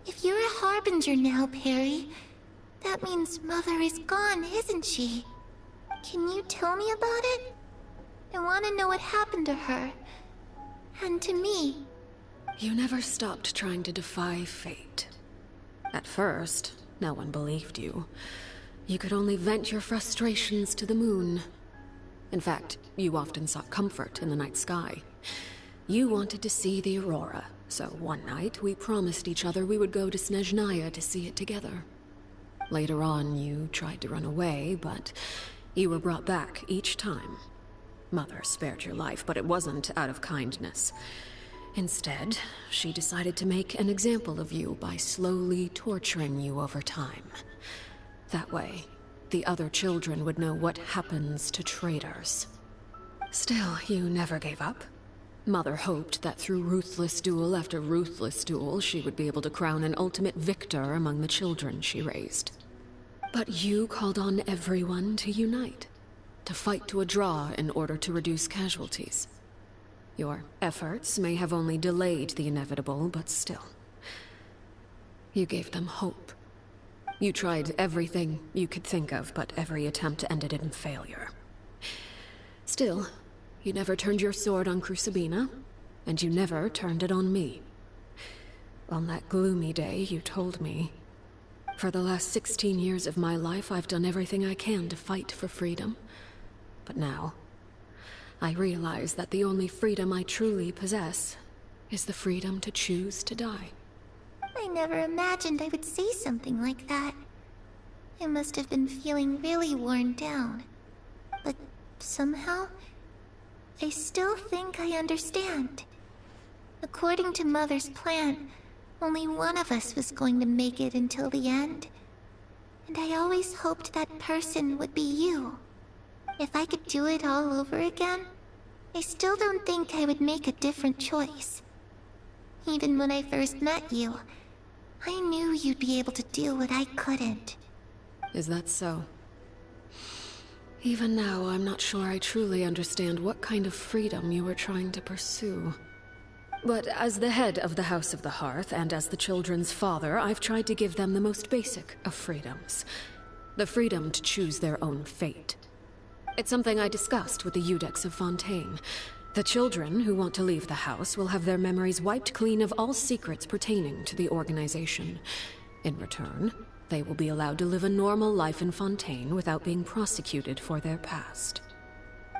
If you're a harbinger now, Perry, that means Mother is gone, isn't she? Can you tell me about it? I want to know what happened to her. And to me. You never stopped trying to defy fate. At first, no one believed you. You could only vent your frustrations to the moon. In fact, you often sought comfort in the night sky. You wanted to see the aurora, so one night we promised each other we would go to Snezhnaya to see it together. Later on, you tried to run away, but you were brought back each time. Mother spared your life, but it wasn't out of kindness. Instead, she decided to make an example of you by slowly torturing you over time. That way, the other children would know what happens to traitors. Still, you never gave up. Mother hoped that through ruthless duel after ruthless duel, she would be able to crown an ultimate victor among the children she raised. But you called on everyone to unite, to fight to a draw in order to reduce casualties. Your efforts may have only delayed the inevitable, but still. You gave them hope. You tried everything you could think of, but every attempt ended in failure. Still, you never turned your sword on Crucibina, and you never turned it on me. On that gloomy day, you told me, "For the last 16 years of my life, I've done everything I can to fight for freedom. But now, I realize that the only freedom I truly possess is the freedom to choose to die." I never imagined I would say something like that. I must have been feeling really worn down. But somehow, I still think I understand. According to Mother's plan, only one of us was going to make it until the end. And I always hoped that person would be you. If I could do it all over again, I still don't think I would make a different choice. Even when I first met you, I knew you'd be able to do what I couldn't. Is that so? Even now, I'm not sure I truly understand what kind of freedom you were trying to pursue. But as the head of the House of the Hearth, and as the children's father, I've tried to give them the most basic of freedoms. The freedom to choose their own fate. It's something I discussed with the Eudex of Fontaine. The children who want to leave the house will have their memories wiped clean of all secrets pertaining to the organization. In return, they will be allowed to live a normal life in Fontaine without being prosecuted for their past.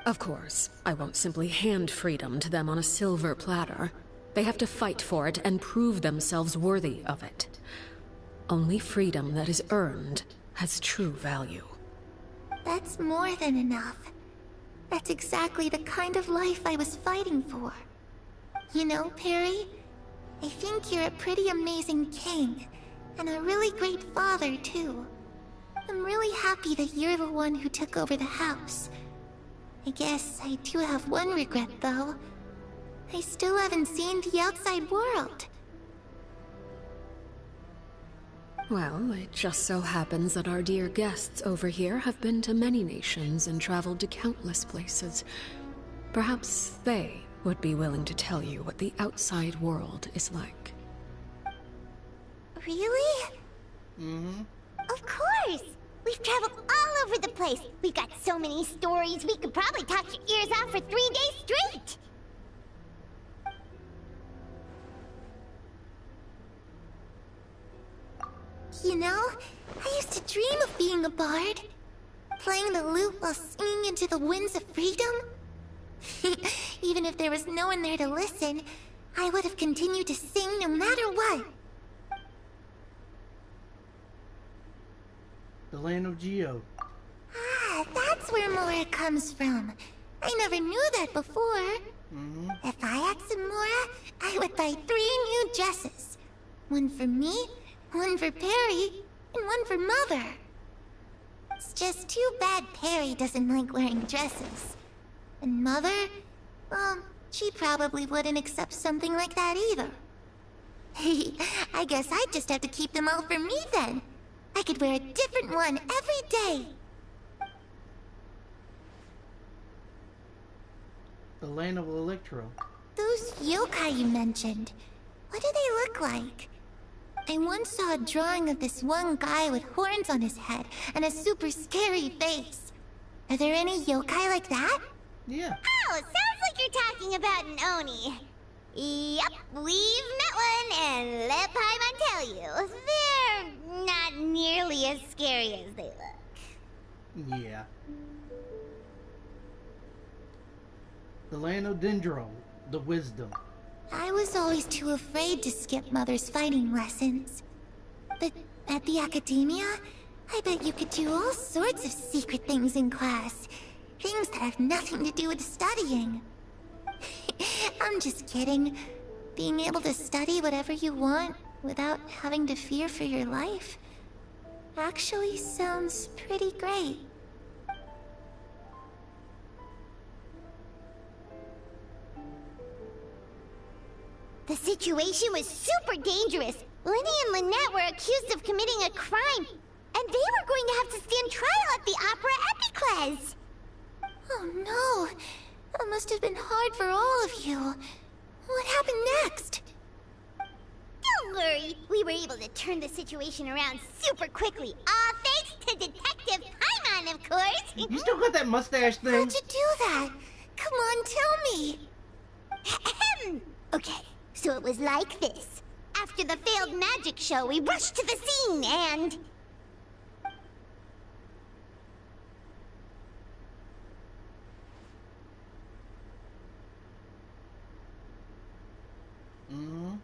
Of course, I won't simply hand freedom to them on a silver platter. They have to fight for it and prove themselves worthy of it. Only freedom that is earned has true value. That's more than enough. That's exactly the kind of life I was fighting for. You know, Perry, I think you're a pretty amazing king, and a really great father, too. I'm really happy that you're the one who took over the house. I guess I do have one regret, though. I still haven't seen the outside world. Well, it just so happens that our dear guests over here have been to many nations and traveled to countless places. Perhaps they would be willing to tell you what the outside world is like. Really? Mm-hmm. Of course! We've traveled all over the place. We've got so many stories, we could probably talk your ears off for 3 days straight! You know, I used to dream of being a bard. Playing the lute while singing into the winds of freedom. Even if there was no one there to listen, I would have continued to sing no matter what. The land of Geo. Ah, that's where Mora comes from. I never knew that before. Mm-hmm. If I had some Mora, I would buy 3 new dresses. One for me, one for Perry, and one for Mother. It's just too bad Perry doesn't like wearing dresses. And Mother, well, she probably wouldn't accept something like that either. I guess I'd just have to keep them all for me then. I could wear a different one every day. The land of Electro. Those yokai you mentioned, what do they look like? I once saw a drawing of this one guy with horns on his head and a super scary face. Are there any yokai like that? Yeah. Oh, sounds like you're talking about an Oni. Yep, we've met one, and let Paimon tell you, they're not nearly as scary as they look. Yeah. The land of Dendro. The wisdom. I was always too afraid to skip Mother's fighting lessons. But at the academia, I bet you could do all sorts of secret things in class. Things that have nothing to do with studying. I'm just kidding. Being able to study whatever you want without having to fear for your life actually sounds pretty great. The situation was super dangerous. Lenny and Lynette were accused of committing a crime, and they were going to have to stand trial at the Opera Epicles. Oh no! That must have been hard for all of you. What happened next? Don't worry, we were able to turn the situation around super quickly. All thanks to Detective Paimon, of course. You still got that mustache thing? How'd you do that? Come on, tell me. Ahem. Okay, so it was like this. After the failed magic show, we rushed to the scene and... Mm-hmm.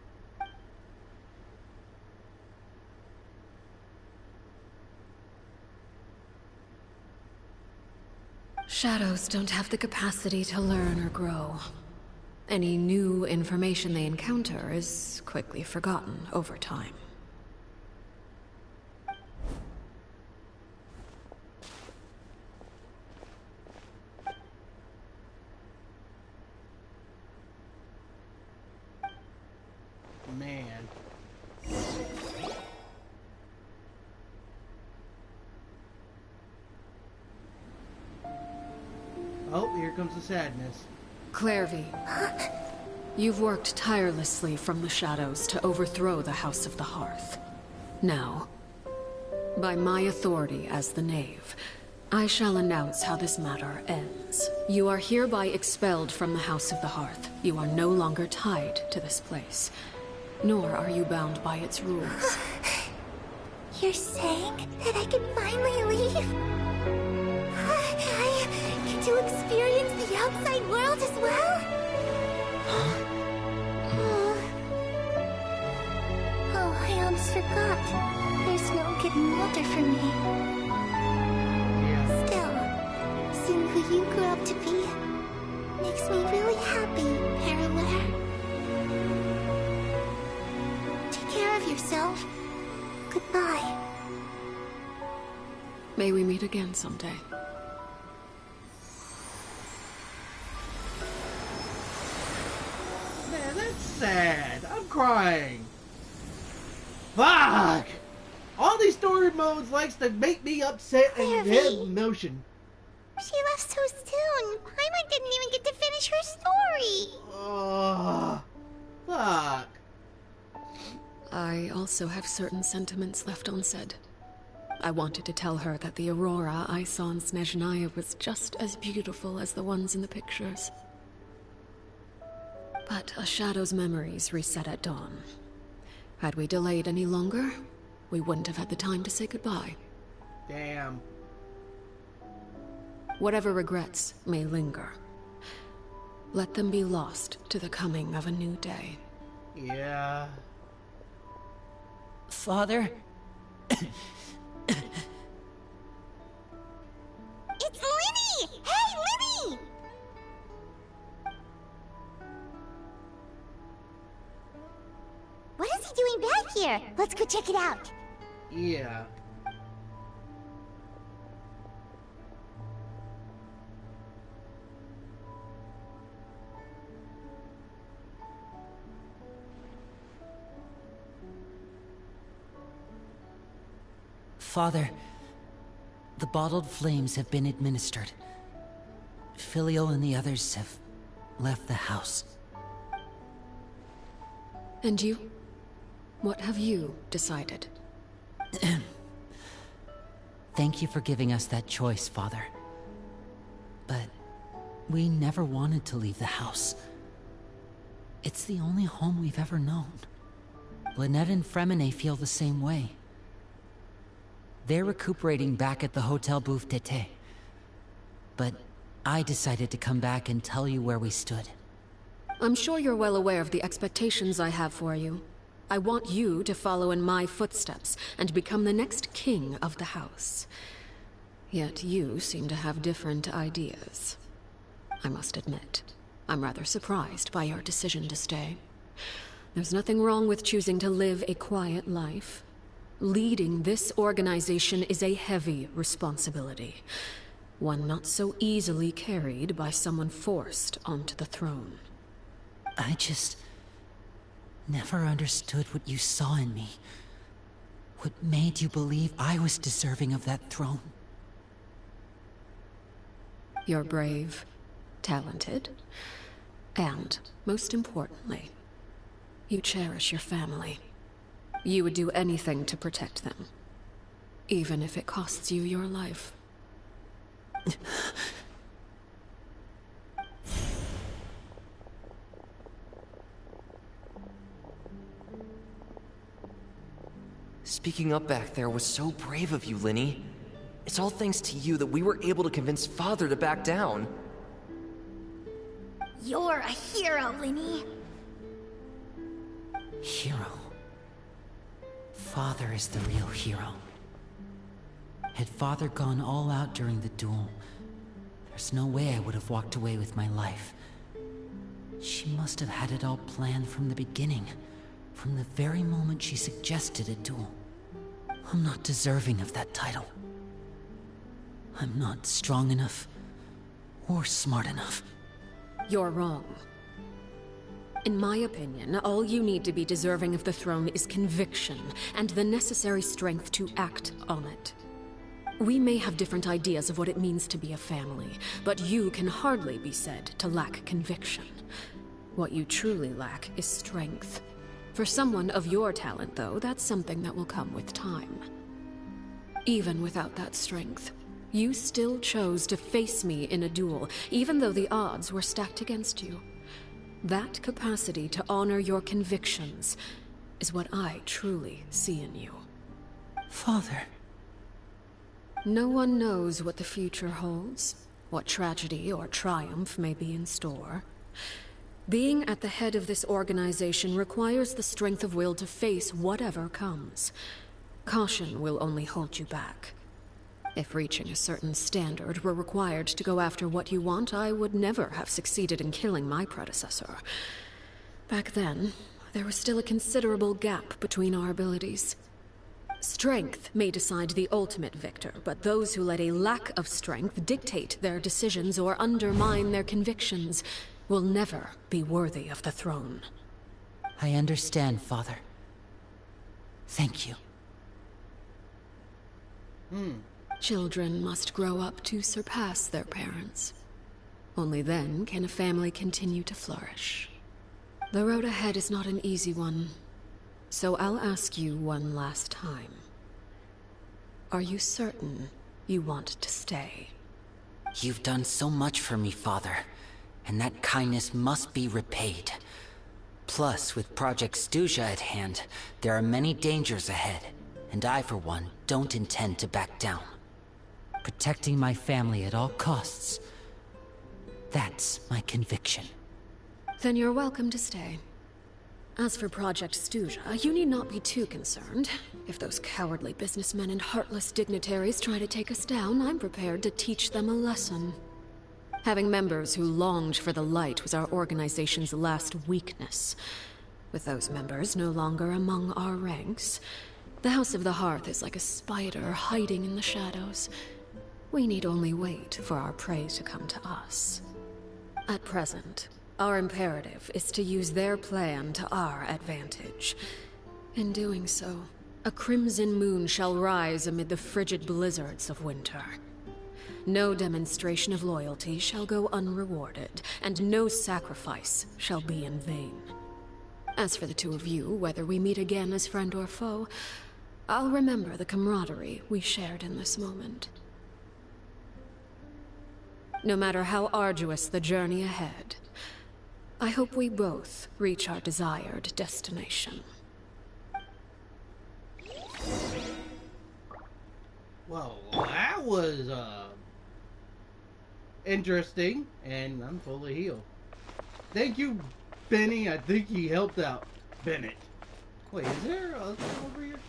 Shadows don't have the capacity to learn or grow. Any new information they encounter is quickly forgotten over time. Man. Oh, here comes the sadness. Clairvy, you've worked tirelessly from the shadows to overthrow the House of the Hearth. Now, by my authority as the Knave, I shall announce how this matter ends. You are hereby expelled from the House of the Hearth. You are no longer tied to this place, nor are you bound by its rules. You're saying that I can finally leave? I get to experience the outside world as well? Oh, I almost forgot. There's no getting older for me. Still, seeing who you grew up to be makes me really happy, Parallel. Take care of yourself. Goodbye. May we meet again someday. Man, that's sad. I'm crying. Fuck! All these story modes likes to make me upset and have emotion. She left so soon. Paimon didn't even get to finish her story. Fuck. I also have certain sentiments left unsaid. I wanted to tell her that the aurora I saw in Snezhnaya was just as beautiful as the ones in the pictures. But a shadow's memories reset at dawn. Had we delayed any longer, we wouldn't have had the time to say goodbye. Damn. Whatever regrets may linger, let them be lost to the coming of a new day. Yeah. Father? It's Linny! Hey, Linny! What is he doing back here? Let's go check it out. Yeah. Father, the bottled flames have been administered. Filial and the others have left the house. And you? What have you decided? Thank you for giving us that choice, Father. But we never wanted to leave the house. It's the only home we've ever known. Lynette and Fremine feel the same way. They're recuperating back at the Hotel Bouffe Tété. But I decided to come back and tell you where we stood. I'm sure you're well aware of the expectations I have for you. I want you to follow in my footsteps and become the next king of the house. Yet you seem to have different ideas. I must admit, I'm rather surprised by your decision to stay. There's nothing wrong with choosing to live a quiet life. Leading this organization is a heavy responsibility. One not so easily carried by someone forced onto the throne. I just never understood what you saw in me. What made you believe I was deserving of that throne? You're brave, talented, and, most importantly, you cherish your family. You would do anything to protect them, even if it costs you your life. Speaking up back there was so brave of you, Linny. It's all thanks to you that we were able to convince Father to back down. You're a hero, Linny. Hero? Father is the real hero. Had Father gone all out during the duel, there's no way I would have walked away with my life. She must have had it all planned from the beginning, from the very moment she suggested a duel. I'm not deserving of that title. I'm not strong enough or smart enough. You're wrong. In my opinion, all you need to be deserving of the throne is conviction and the necessary strength to act on it. We may have different ideas of what it means to be a family, but you can hardly be said to lack conviction. What you truly lack is strength. For someone of your talent, though, that's something that will come with time. Even without that strength, you still chose to face me in a duel, even though the odds were stacked against you. That capacity to honor your convictions is what I truly see in you. Father. No one knows what the future holds, what tragedy or triumph may be in store. Being at the head of this organization requires the strength of will to face whatever comes. Caution will only hold you back. If reaching a certain standard were required to go after what you want, I would never have succeeded in killing my predecessor. Back then, there was still a considerable gap between our abilities. Strength may decide the ultimate victor, but those who let a lack of strength dictate their decisions or undermine their convictions will never be worthy of the throne. I understand, Father. Thank you. Children must grow up to surpass their parents. Only then can a family continue to flourish. The road ahead is not an easy one, so I'll ask you one last time. Are you certain you want to stay? You've done so much for me, Father, and that kindness must be repaid. Plus, with Project Stuja at hand, there are many dangers ahead, and I, for one, don't intend to back down. Protecting my family at all costs. That's my conviction. Then you're welcome to stay. As for Project Stuja, you need not be too concerned. If those cowardly businessmen and heartless dignitaries try to take us down, I'm prepared to teach them a lesson. Having members who longed for the light was our organization's last weakness. With those members no longer among our ranks, the House of the Hearth is like a spider hiding in the shadows. We need only wait for our prey to come to us. At present, our imperative is to use their plan to our advantage. In doing so, a crimson moon shall rise amid the frigid blizzards of winter. No demonstration of loyalty shall go unrewarded, and no sacrifice shall be in vain. As for the two of you, whether we meet again as friend or foe, I'll remember the camaraderie we shared in this moment. No matter how arduous the journey ahead, I hope we both reach our desired destination. Well, that was, interesting, and I'm fully healed. Thank you, Benny. I think he helped out Bennett. Wait, is there a thing over here?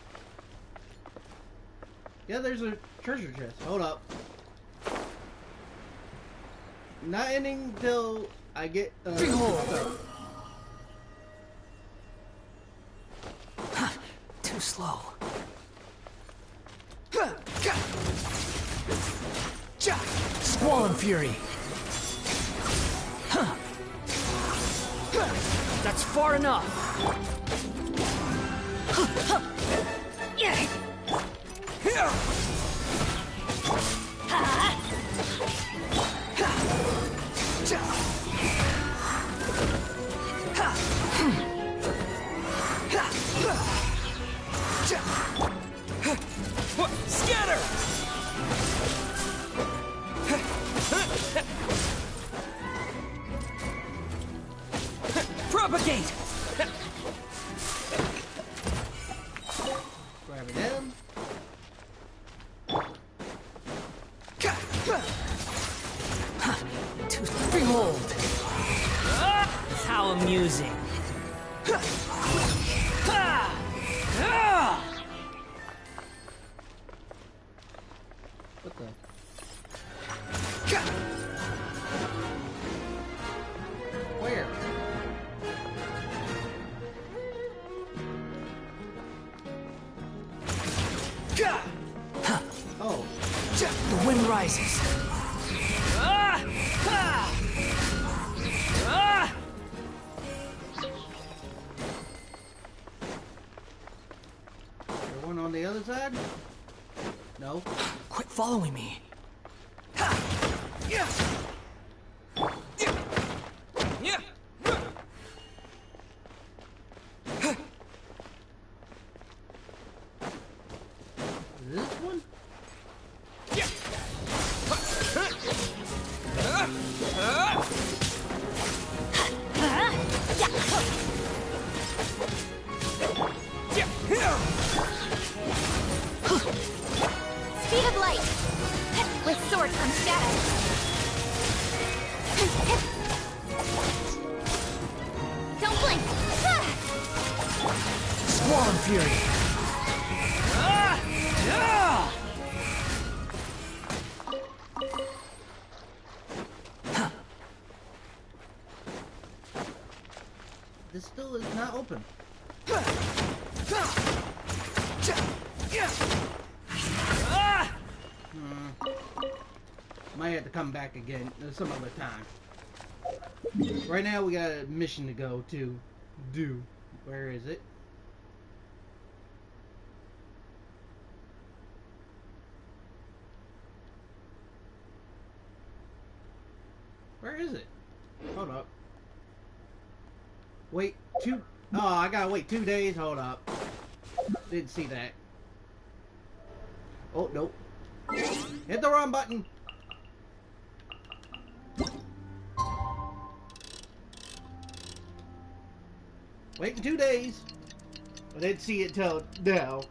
Yeah, there's a treasure chest. Hold up. Not ending till I get, Too slow. Squall Fury! That's far enough! Scatter! Propagate! grabbing him. Behold! How amusing! What the? Where? side? No. Quit following me. This one? Speed of light. With sword comes shadow. Don't blink. Swarm Fury. This still is not open. Might have to come back again some other time. Right now we got a mission to go to do. Where is it? Where is it? Hold up. Wait, oh, I gotta wait 2 days. Hold up. Didn't see that. Oh, nope. Hit the wrong button. Waiting 2 days. I didn't see it till now.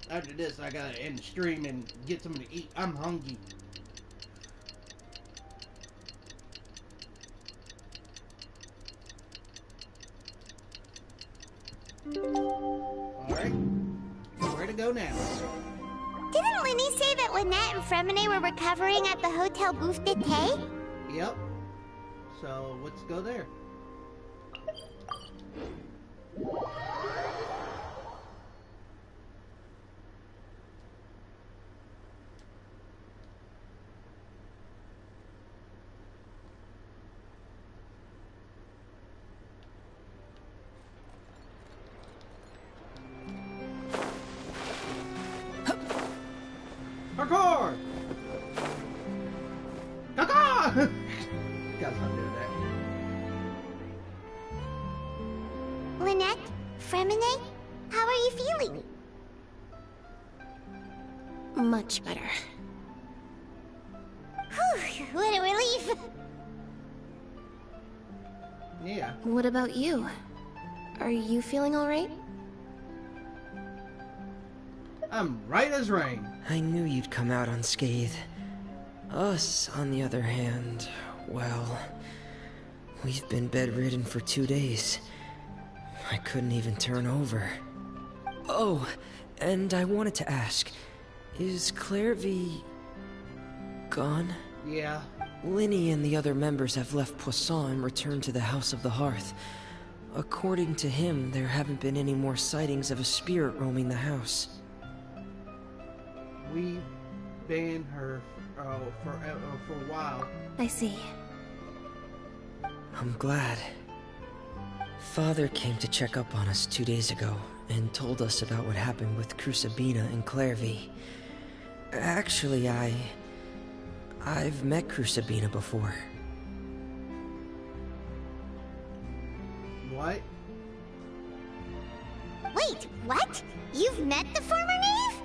After this, I gotta end the stream and get something to eat. I'm hungry. Alright. Where to go now? Didn't Lenny say that Lynette and Fremine were recovering at the Hotel Booth d'Ete? Yep. So, let's go there. Parkour! Caca! Gotta stop doing that. Lynette? Fremine? How are you feeling? Much better. Whew, what a relief! Yeah. What about you? Are you feeling alright? I'm right as rain. I knew you'd come out unscathed. Us, on the other hand, well, we've been bedridden for 2 days. I couldn't even turn over. Oh, and I wanted to ask, is Clairvy gone? Yeah. Linny and the other members have left Poisson and returned to the House of the Hearth. According to him, there haven't been any more sightings of a spirit roaming the house. We banned her for a while. I see. I'm glad. Father came to check up on us 2 days ago and told us about what happened with Crucibina and Clairvy. Actually, I've met Crucibina before. What? Wait, what? You've met the former knave?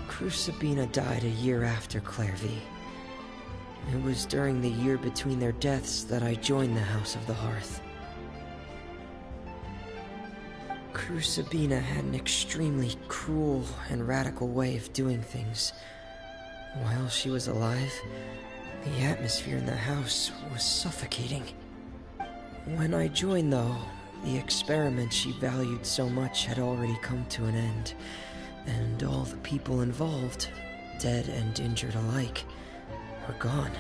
Crucibina died a year after Clairvy. It was during the year between their deaths that I joined the House of the Hearth. Crucibina had an extremely cruel and radical way of doing things. While she was alive, the atmosphere in the house was suffocating. When I joined, though, the experiment she valued so much had already come to an end, and all the people involved, dead and injured alike, were gone.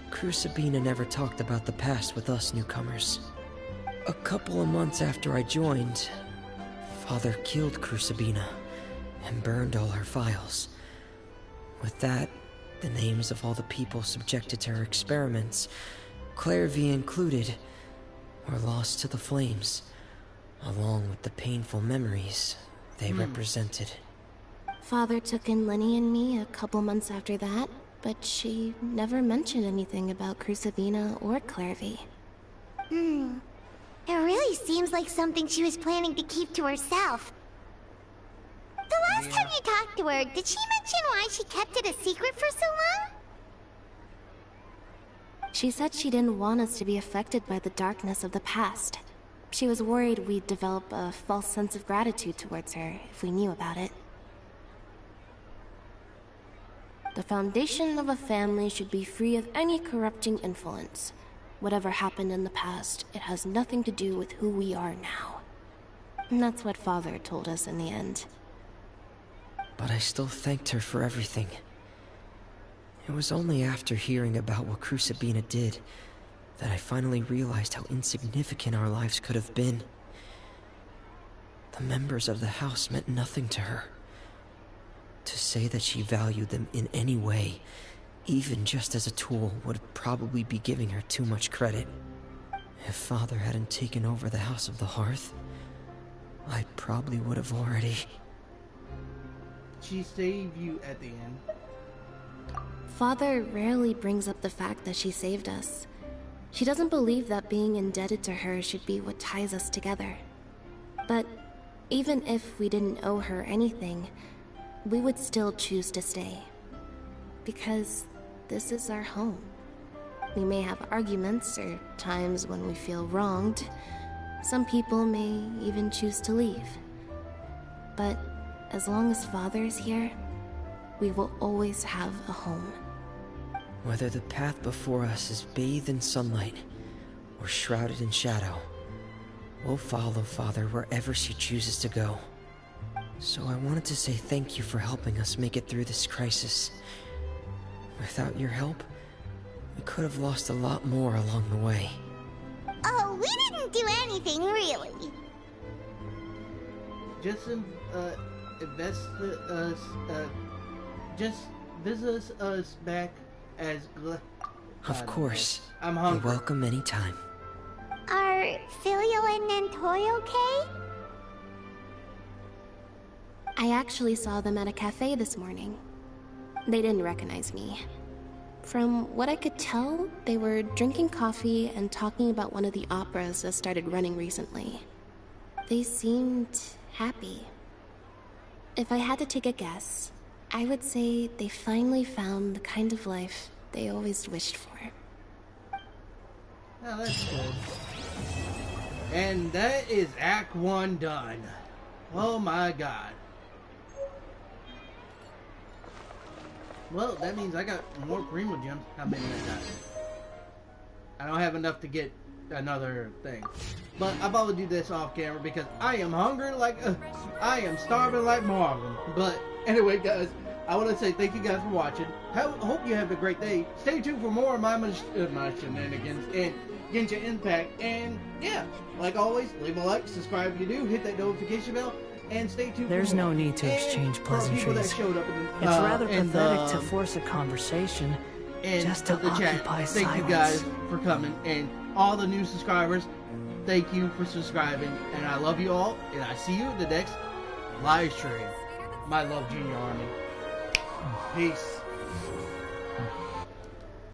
Crucibina never talked about the past with us newcomers. A couple of months after I joined, Father killed Crucibina and burned all her files. With that, The names of all the people subjected to her experiments, Clairvy included, were lost to the flames, along with the painful memories they represented. Father took in Lenny and me a couple months after that, but she never mentioned anything about Crucifina or Clairvy. It really seems like something she was planning to keep to herself. The last time you talked to her, did she mention why she kept it a secret for so long? She said she didn't want us to be affected by the darkness of the past. She was worried we'd develop a false sense of gratitude towards her if we knew about it. The foundation of a family should be free of any corrupting influence. Whatever happened in the past, it has nothing to do with who we are now. And that's what Father told us in the end. But I still thanked her for everything. It was only after hearing about what Crucifina did that I finally realized how insignificant our lives could have been. The members of the house meant nothing to her. To say that she valued them in any way, even just as a tool, would probably be giving her too much credit. If Father hadn't taken over the House of the Hearth, I probably would have already... She saved you at the end. Father rarely brings up the fact that she saved us. She doesn't believe that being indebted to her should be what ties us together. But even if we didn't owe her anything, we would still choose to stay. Because this is our home. We may have arguments or times when we feel wronged. Some people may even choose to leave. But as long as Father is here, we will always have a home. Whether the path before us is bathed in sunlight or shrouded in shadow, we'll follow Father wherever she chooses to go. So I wanted to say thank you for helping us make it through this crisis. Without your help, we could have lost a lot more along the way. Oh, we didn't do anything, really. Just just visit us back as Of course. I'm hungry. You're welcome anytime. Are Filial and Nantoy okay? I actually saw them at a cafe this morning. They didn't recognize me. From what I could tell, they were drinking coffee and talking about one of the operas that started running recently. They seemed happy. If I had to take a guess, I would say they finally found the kind of life they always wished for. Oh, that's good. And that is Act 1 done. Oh my god. Well, that means I got more Primo Gems. How many I got? I don't have enough to get another thing. But I'll probably do this off camera because I am hungry like... I am starving like Marvin. But anyway, guys, I want to say thank you guys for watching. Hope you have a great day. Stay tuned for more of my shenanigans and Genshin Impact. And yeah, like always, leave a like, subscribe if you do, hit that notification bell, and stay tuned. There's for more. no need to exchange pleasantries. That showed up in, it's rather pathetic to force a conversation just to the chat. occupy Thank silence. you guys for coming, and all the new subscribers, thank you for subscribing, and I love you all, and I see you in the next live stream. My love, Junior Army. Peace.